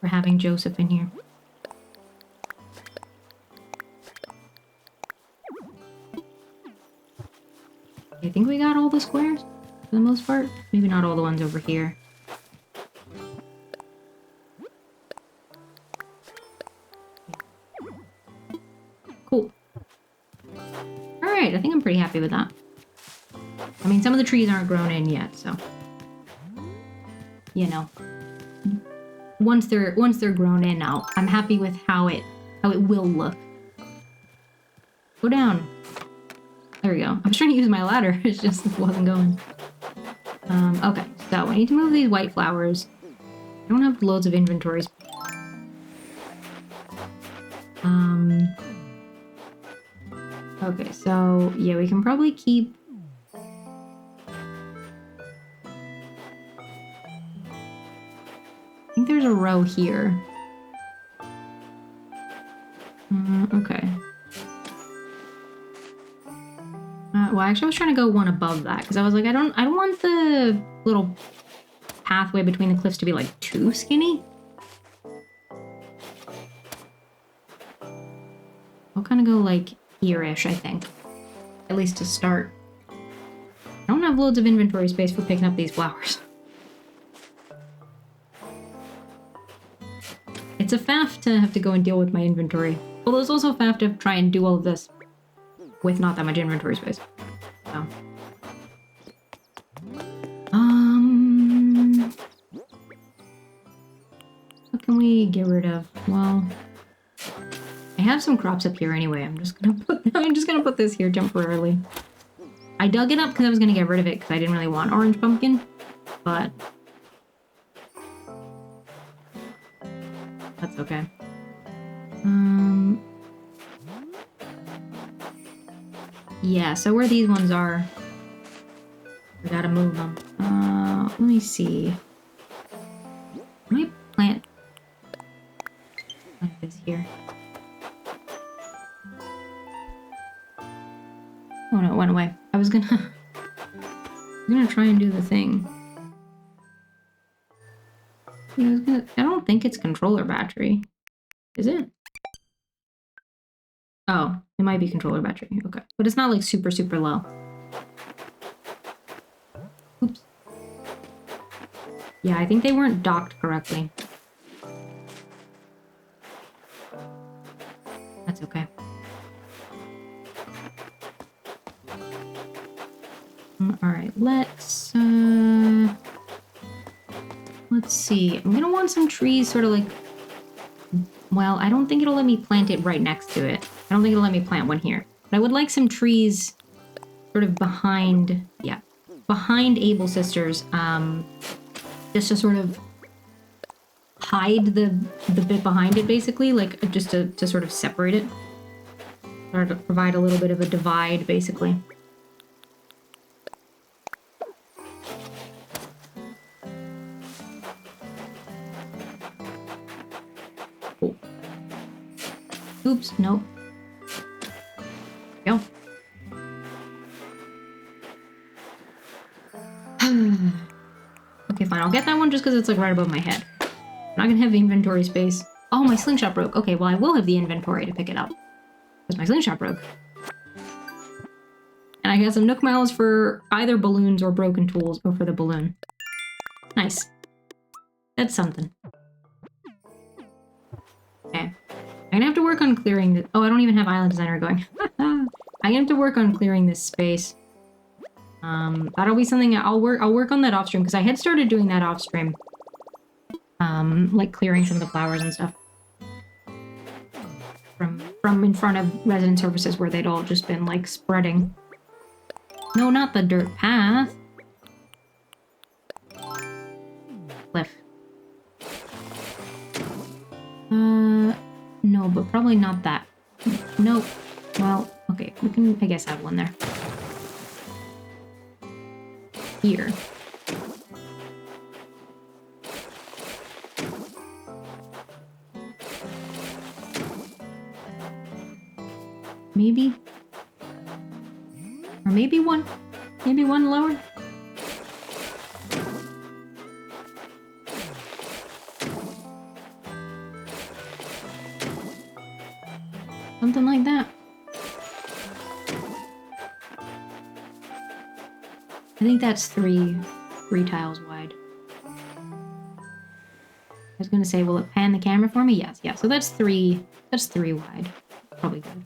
for having Joseph in here. I think we got all the squares for the most part. Maybe not all the ones over here. Cool. Alright, I think I'm pretty happy with that. I mean, some of the trees aren't grown in yet, so... You know. Once they're grown in, I'm happy with how it will look. Go down. There we go. I was trying to use my ladder. It just wasn't going. Okay, so I need to move these white flowers. I don't have loads of inventories. Okay, so yeah, we can probably keep... I think there's a row here. Okay. Well, actually, I was trying to go one above that because I was like, I don't want the little pathway between the cliffs to be like too skinny. I'll kind of go like here-ish, I think, at least to start. I don't have loads of inventory space for picking up these flowers. It's a faff to have to go and deal with my inventory. Although it's also a faff to try and do all of this with not that much inventory space. So. What can we get rid of? Well, I have some crops up here anyway. I'm just gonna put this here temporarily. I dug it up because I was gonna get rid of it because I didn't really want orange pumpkin, but that's okay. Yeah, so where these ones are, we gotta move them. Let me see. I might plant like this here. Oh no, it went away. I was gonna try and do the thing. Yeah, I don't think it's controller battery. Is it? Oh, it might be controller battery. Okay. But it's not like super, super low. Oops. Yeah, I think they weren't docked correctly. That's okay. Alright, let's see. I'm gonna want some trees sort of like... Well, I don't think it'll let me plant it right next to it. I don't think it'll let me plant one here. But I would like some trees sort of behind... Yeah. Behind Able Sisters. Just to sort of hide the bit behind it, basically, like just to sort of separate it. Or to provide a little bit of a divide, basically. Cool. Oops, nope. Go. Okay, fine. I'll get that one just because it's like right above my head. I'm not gonna have inventory space. Oh, my slingshot broke. Okay, well I will have the inventory to pick it up. Because my slingshot broke. And I got some Nook Miles for either balloons or broken tools, or for the balloon. Nice. That's something. Okay. I'm gonna have to work on clearing the— oh, I don't even have Island Designer going. I'm gonna have to work on clearing this space. That'll be something I'll work on that off stream, because I had started doing that off stream. Like clearing some of the flowers and stuff. From in front of resident services where they'd all just been like spreading. No, not the dirt path. Cliff. No, but probably not that. Nope. Well, okay, we can, I guess, have one there. Here. Maybe. Or maybe one. Maybe one lower. Something like that. I think that's three tiles wide. I was gonna say, will it pan the camera for me? Yes, yeah. So that's three wide. Probably good.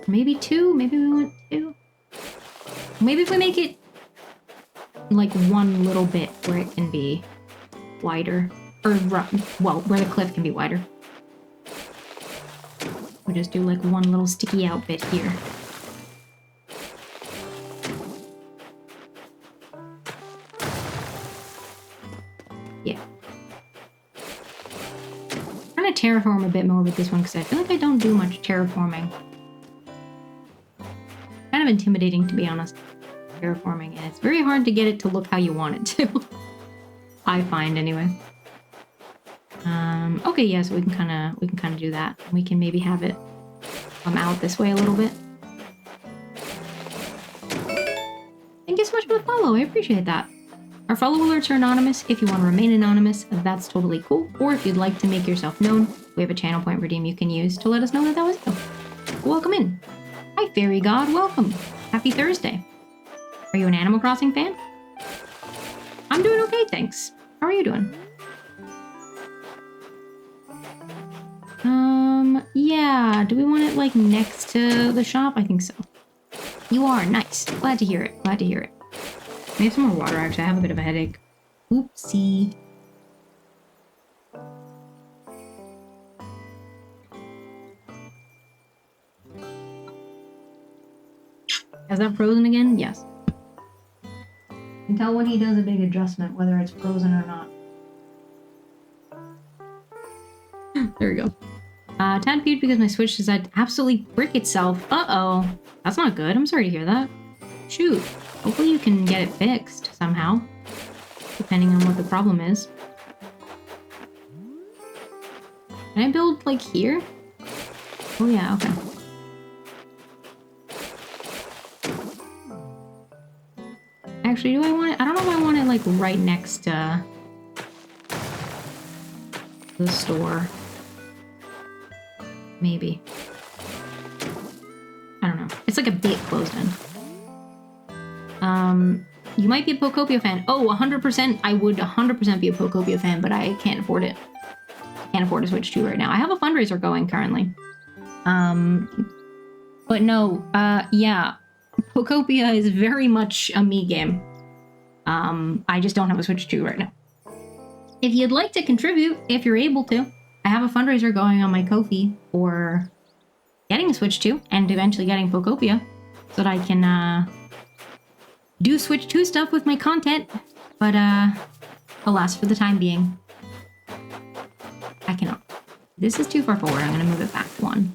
Maybe two? Maybe we want two? Maybe if we make it like one little bit where it can be wider. Or, well, where the cliff can be wider. We just do like one little sticky out bit here. Yeah. I'm trying to terraform a bit more with this one because I feel like I don't do much terraforming. Kind of intimidating, to be honest. Terraforming, and it's very hard to get it to look how you want it to. I find, anyway. Okay, yeah, so we can kind of do that. We can maybe have it come out this way a little bit. Thank you so much for the follow. I appreciate that. Our follow alerts are anonymous. If you want to remain anonymous, that's totally cool. Or if you'd like to make yourself known, we have a channel point redeem you can use to let us know that was you. Welcome in. Hi, Fairy God. Welcome. Happy Thursday. Are you an Animal Crossing fan? I'm doing okay, thanks. How are you doing? Yeah. Do we want it, like, next to the shop? I think so. You are. Nice. Glad to hear it. Glad to hear it. I need some more water, actually. I have a bit of a headache. Oopsie. Has that frozen again? Yes. You can tell when he does a big adjustment, whether it's frozen or not. There we go. Tad peed because my Switch decided to absolutely brick itself. Uh-oh. That's not good. I'm sorry to hear that. Shoot. Hopefully you can get it fixed somehow. Depending on what the problem is. Can I build, like, here? Oh, yeah, okay. Actually, do I want it? I don't know if I want it, like, right next to the store. Maybe. I don't know. It's like a bit closed in. You might be a Pokopia fan. Oh, 100%. I would 100% be a Pokopia fan, but I can't afford it. Can't afford to Switch 2 right now. I have a fundraiser going currently. But no, yeah. Pokopia is very much a me game. I just don't have a Switch 2 right now. If you'd like to contribute, if you're able to, I have a fundraiser going on my Ko-fi for getting a Switch 2 and eventually getting Pokopia so that I can do Switch 2 stuff with my content. But alas, for the time being, This is too far forward. I'm gonna move it back one.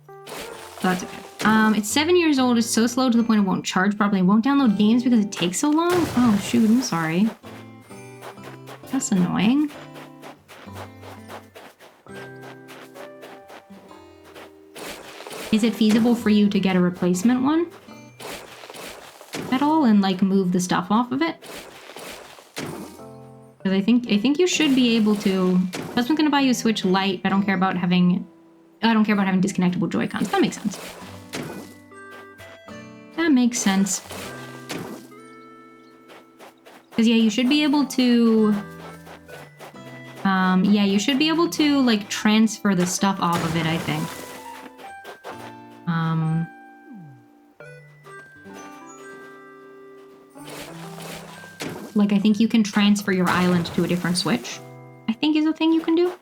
So that's okay. It's 7 years old. It's so slow to the point it won't charge properly. It won't download games because it takes so long. Oh shoot, I'm sorry. That's annoying. Is it feasible for you to get a replacement one at all and like move the stuff off of it? Because I think you should be able to. Husband's gonna buy you a Switch Lite. I don't care about having disconnectable Joy-Cons. That makes sense. That makes sense. Because yeah, you should be able to. Yeah, you should be able to like transfer the stuff off of it, I think. Like I think you can transfer your island to a different Switch. I think is a thing you can do.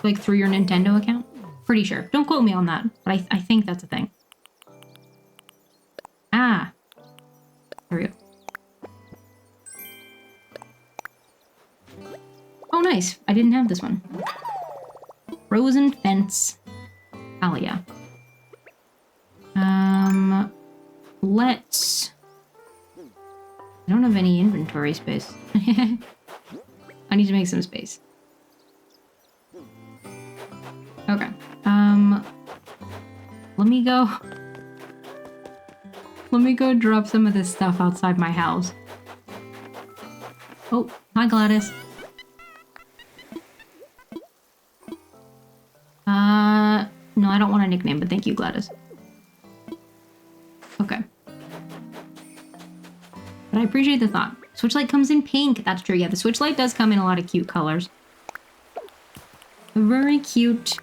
Like through your Nintendo account. Pretty sure. Don't quote me on that, but I think that's a thing. Ah. There we go. Oh, nice. I didn't have this one. Frozen Fence. Hell yeah. Let's... I don't have any inventory space. I need to make some space. Okay. Let me go... Let me go drop some of this stuff outside my house. Oh, hi Gladys. No, I don't want a nickname, but thank you, Gladys. Okay. But I appreciate the thought. Switch Lite comes in pink. That's true. Yeah, the Switch Lite does come in a lot of cute colors. Very cute.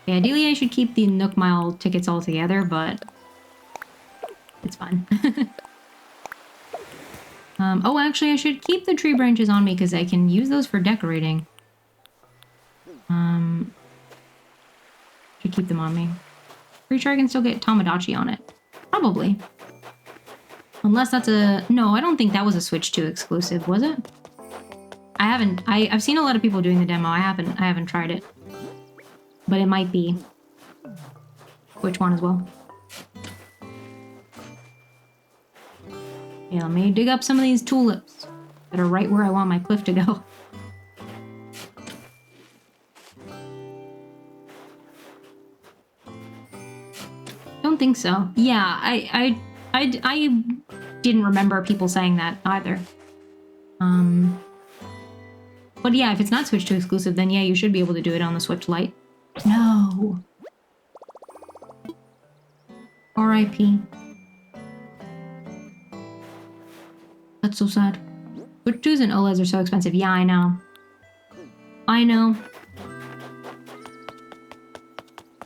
Yeah, ideally I should keep the Nook Mile tickets all together, but it's fine. Oh, actually, I should keep the tree branches on me because I can use those for decorating. Should keep them on me. Pretty sure I can still get Tamagotchi on it. Probably. Unless that's a... No, I don't think that was a Switch 2 exclusive, was it? I haven't... I've seen a lot of people doing the demo. I haven't tried it. But it might be Switch 1 as well. Yeah, let me dig up some of these tulips that are right where I want my cliff to go. Don't think so. Yeah, I didn't remember people saying that either. But yeah, if it's not Switch 2 exclusive, then yeah, you should be able to do it on the Switch Lite. No. R.I.P. That's so sad. Switch 2s and OLEDs are so expensive. Yeah, I know. I know.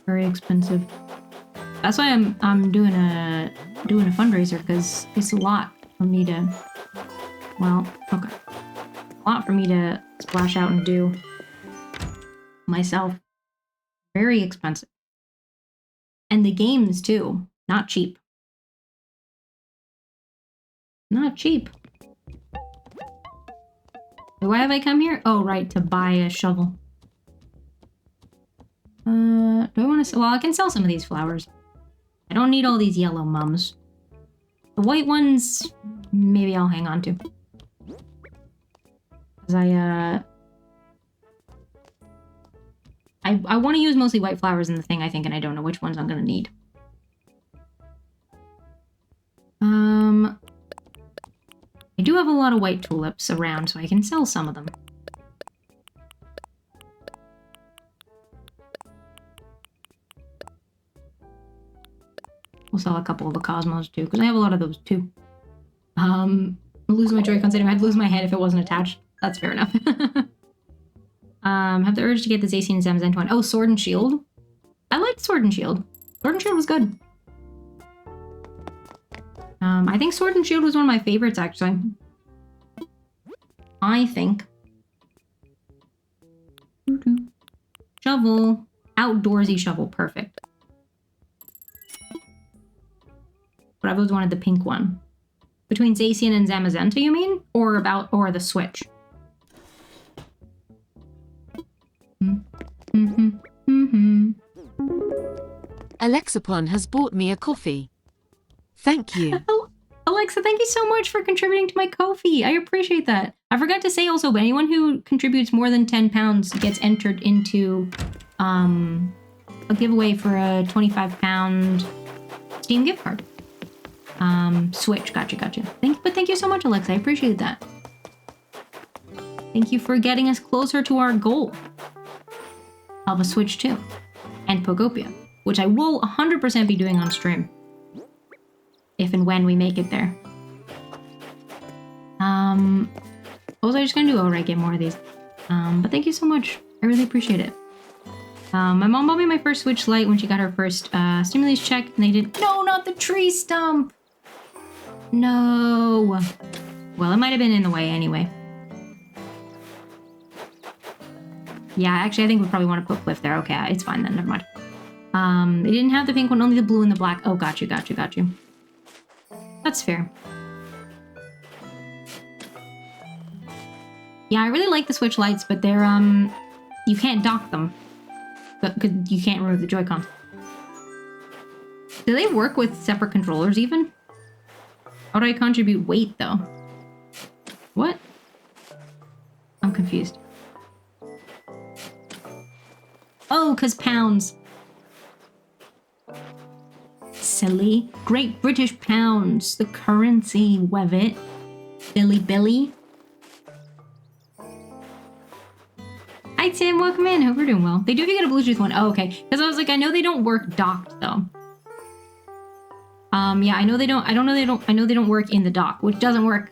Very expensive. That's why I'm doing a fundraiser, because it's a lot for me to, well, okay. A lot for me to splash out and do myself. Very expensive. And the games too, not cheap. Not cheap. Why have I come here? Oh, right, to buy a shovel. Do I want to... Well, I can sell some of these flowers. I don't need all these yellow mums. The white ones, maybe I'll hang on to. Because I want to use mostly white flowers in the thing, I think, and I don't know which ones I'm going to need. I do have a lot of white tulips around, so I can sell some of them. We'll sell a couple of the Cosmos too, because I have a lot of those too. I'm losing my Joy-Cons anyway. I'd lose my head if it wasn't attached. That's fair enough. Have the urge to get this ACNH Forest one. Oh, Sword and Shield. I liked Sword and Shield. Sword and Shield was good. I think Sword and Shield was one of my favorites, actually. I think. Shovel. Outdoorsy shovel. Perfect. But I've always wanted the pink one. Between Zacian and Zamazenta, you mean? Or the Switch? Alexapon has bought me a coffee. Thank you. Oh, Alexa, thank you so much for contributing to my Ko-fi. I appreciate that. I forgot to say also, but anyone who contributes more than 10 pounds gets entered into a giveaway for a 25-pound Steam gift card. Switch. Gotcha. Thank you so much, Alexa. I appreciate that. Thank you for getting us closer to our goal of a Switch 2 and Pokopia, which I will 100% be doing on stream if and when we make it there. What was I just gonna do? Oh, right, get more of these. But thank you so much. I really appreciate it. My mom bought me my first Switch Lite when she got her first stimulus check, and they didn't. No, not the tree stump. No. Well, it might have been in the way anyway. Yeah, actually, I think we probably want to put Cliff there. Okay, it's fine then. Never mind. They didn't have the pink one, only the blue and the black. Oh, got you. That's fair. Yeah, I really like the Switch Lites, but they're, you can't dock them. Because you can't remove the Joy-Cons. Do they work with separate controllers, even? How do I contribute weight, though? What? I'm confused. Oh, because pounds. Silly. Great British pounds. The currency, Webbit. Silly Billy. Hi, Tim. Welcome in. Hope you're doing well. They do if you get a Bluetooth one. Oh, okay. Because I was like, I know they don't work docked, though. Yeah, I know they don't. I know they don't work in the dock, which doesn't work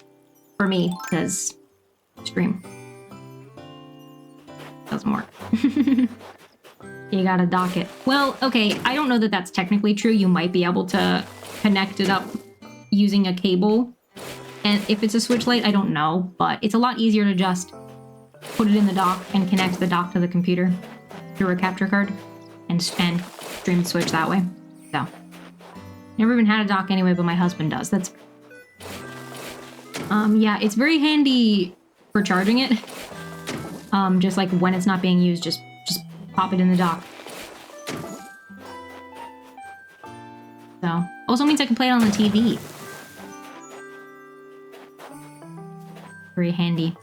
for me, because stream. Doesn't work. You gotta dock it. Well, okay, I don't know that that's technically true. You might be able to connect it up using a cable. And if it's a Switch Lite, I don't know. But it's a lot easier to just put it in the dock and connect the dock to the computer through a capture card and stream the Switch that way. So, never even had a dock anyway, but my husband does. That's... yeah, it's very handy for charging it. Just like when it's not being used, just pop it in the dock. So, also means I can play it on the TV. Very handy.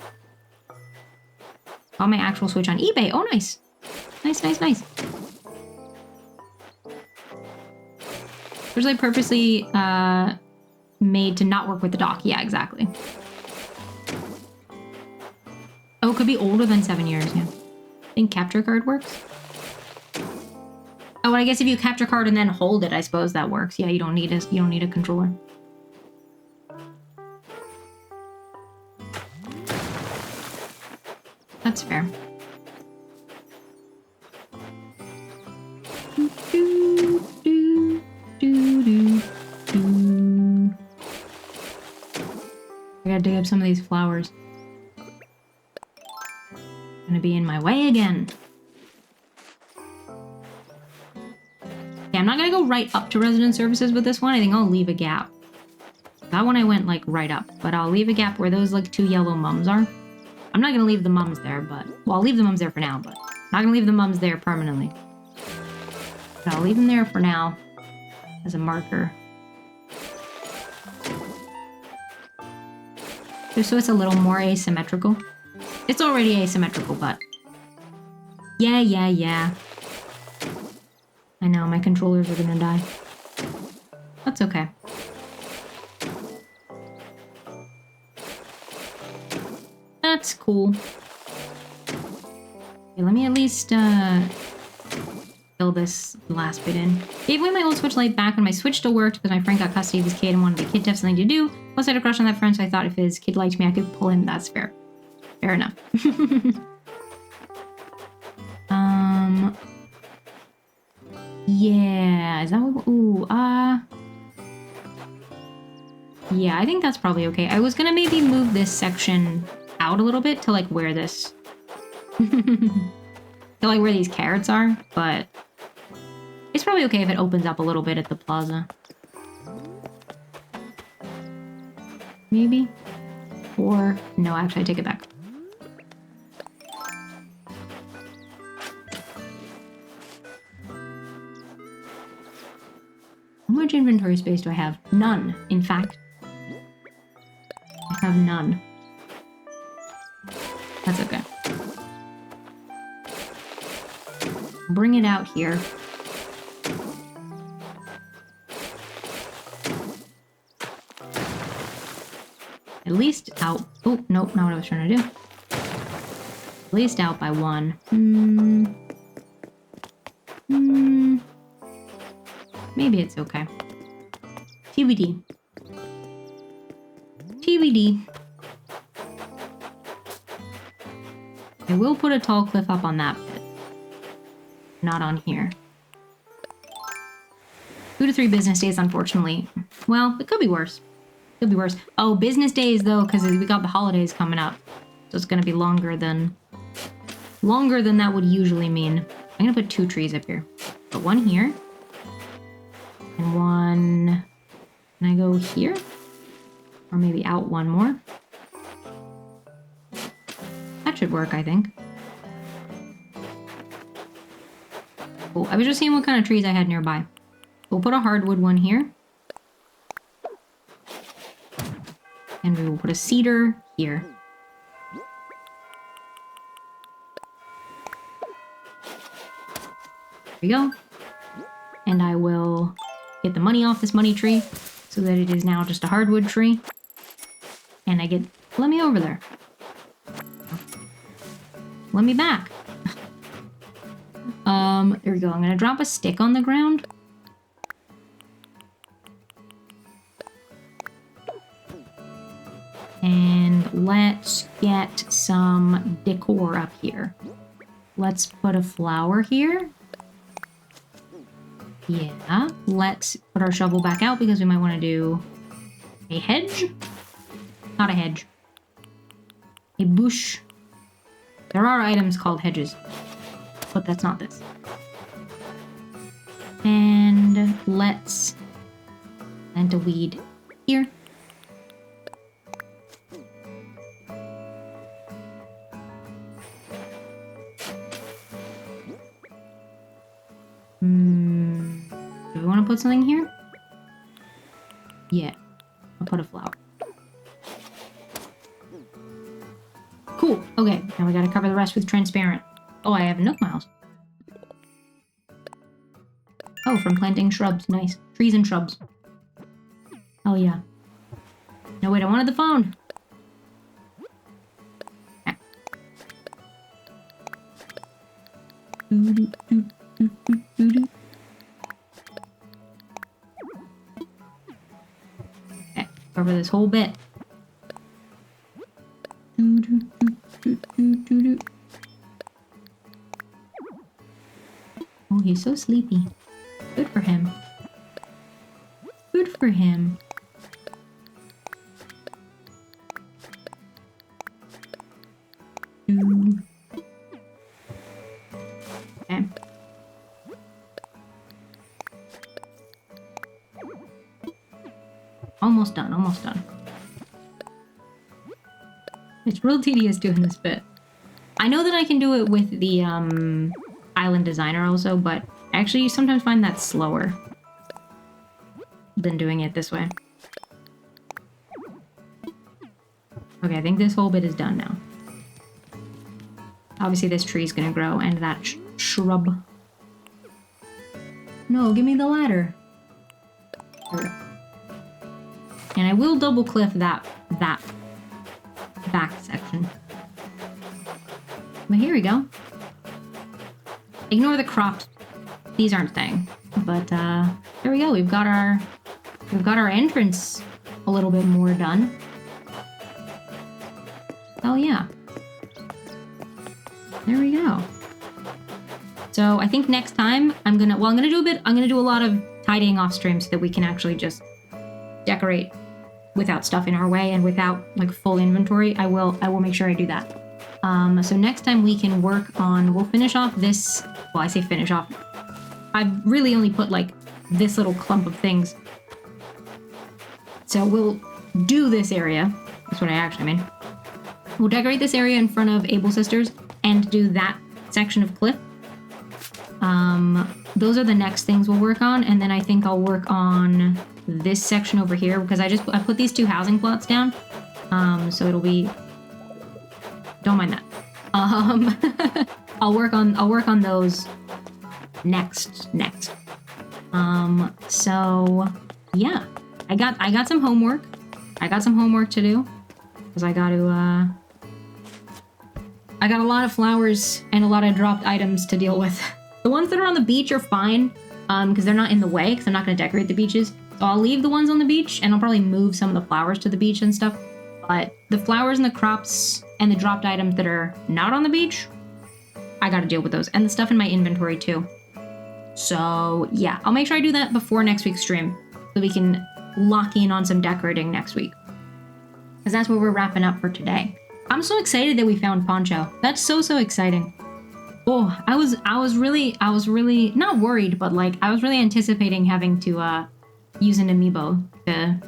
Got my actual Switch on eBay. Oh, nice. Nice. It was like purposely made to not work with the dock. Yeah, exactly. Oh, it could be older than 7 years, yeah. I think capture card works. Oh, I guess if you capture card and then hold it, I suppose that works. Yeah, you don't need a controller. That's fair. I gotta dig up some of these flowers. Gonna be in my way again. Yeah, I'm not gonna go right up to resident services with this one. I think I'll leave a gap. That one I went like right up, but I'll leave a gap where those like 2 yellow mums are. I'm not gonna leave the mums there, but... Well, I'll leave the mums there for now, but... I'm not gonna leave the mums there permanently. But I'll leave them there for now. As a marker. Just so it's a little more asymmetrical. It's already asymmetrical, but... Yeah. I know, my controllers are gonna die. That's okay. That's cool. Okay, let me at least fill this last bit in. Gave away my old Switch Lite back when my Switch still worked because my friend got custody of his kid and wanted the kid to have something to do. Plus I had a crush on that friend, so I thought if his kid liked me, I could pull him. That's fair. Fair enough. Yeah, is that what... Ooh, yeah, I think that's probably okay. I was gonna maybe move this section out a little bit to like where this... to like where these carrots are, but... It's probably okay if it opens up a little bit at the plaza. Maybe? Or... No, actually, I take it back. inventory space do I have? None, in fact. I have none. That's okay. Bring it out here. At least out. Oh, nope, not what I was trying to do. At least out by one. Maybe it's okay. TBD. TBD. I will put a tall cliff up on that bit. Not on here. 2 to 3 business days, unfortunately. Well, it could be worse. Could be worse. Oh, business days though, because we got the holidays coming up. So it's gonna be longer than that would usually mean. I'm gonna put 2 trees up here. Put one here. And one... Can I go here? Or maybe out one more? That should work, I think. Cool. I was just seeing what kind of trees I had nearby. We'll put a hardwood one here. And we will put a cedar here. There we go. And I will get the money off this money tree so that it is now just a hardwood tree. And I get... Let me over there. Let me back. There we go. I'm gonna drop a stick on the ground. And let's get some decor up here. Let's put a flower here. Yeah, let's put our shovel back out because we might want to do a hedge. Not a hedge. A bush. There are items called hedges, but that's not this. And let's plant a weed here. Do we want to put something here? Yeah. I'll put a flower. Cool. Okay, now we gotta cover the rest with transparent. Oh, I have nook miles. Oh, from planting shrubs. Nice. Trees and shrubs. Oh, yeah. No, wait, I wanted the phone. Okay. Okay, cover this whole bit. Oh, he's so sleepy. Good for him. Good for him. Okay. Almost done, almost done. It's real tedious doing this bit. I know that I can do it with the island designer also, but I actually sometimes find that slower than doing it this way. Okay, I think this whole bit is done now. Obviously this tree is gonna grow, and that shrub. No, give me the ladder. There we go. And I will double cliff that back section. But here we go. Ignore the crops. These aren't staying. But there we go. We've got our entrance a little bit more done. Oh yeah. There we go. So I think next time I'm gonna do a lot of tidying off stream so that we can actually just decorate without stuff in our way and without like full inventory. I will make sure I do that. So next time we can work on, we'll finish off this, well, I say finish off. I've really only put like this little clump of things. So we'll do this area. That's what I actually mean. We'll decorate this area in front of Able Sisters and do that section of cliff. those are the next things we'll work on, and then I think I'll work on this section over here because I put these 2 housing plots down. So it'll be, don't mind that. I'll work on those next. So yeah, I got some homework. I got some homework to do because I got a lot of flowers and a lot of dropped items to deal with. The ones that are on the beach are fine because they're not in the way because I'm not going to decorate the beaches. So I'll leave the ones on the beach and I'll probably move some of the flowers to the beach and stuff. But the flowers and the crops and the dropped items that are not on the beach, I got to deal with those. And the stuff in my inventory too. So yeah, I'll make sure I do that before next week's stream so we can lock in on some decorating next week. Because that's what we're wrapping up for today. I'm so excited that we found Poncho. That's so exciting. Oh, I was really not worried, but like I was really anticipating having to use an amiibo to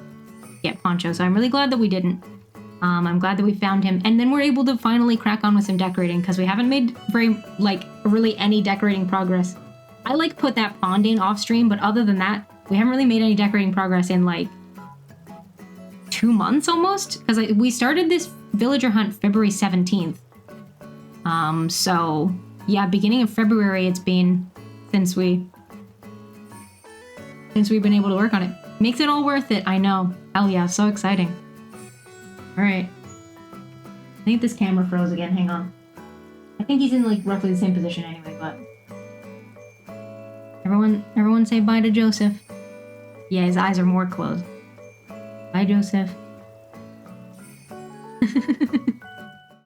get Poncho. So I'm really glad that we didn't. I'm glad that we found him, and then we're able to finally crack on with some decorating because we haven't made really any decorating progress. I put that pond in off stream, but other than that, we haven't really made any decorating progress in like 2 months almost because we started this villager hunt February 17th. So yeah, beginning of February it's been since we've been able to work on it. Makes it all worth it, I know. Hell yeah, so exciting. Alright. I think this camera froze again, hang on. I think he's in like roughly the same position anyway, but everyone say bye to Joseph. Yeah, his eyes are more closed. Bye, Joseph.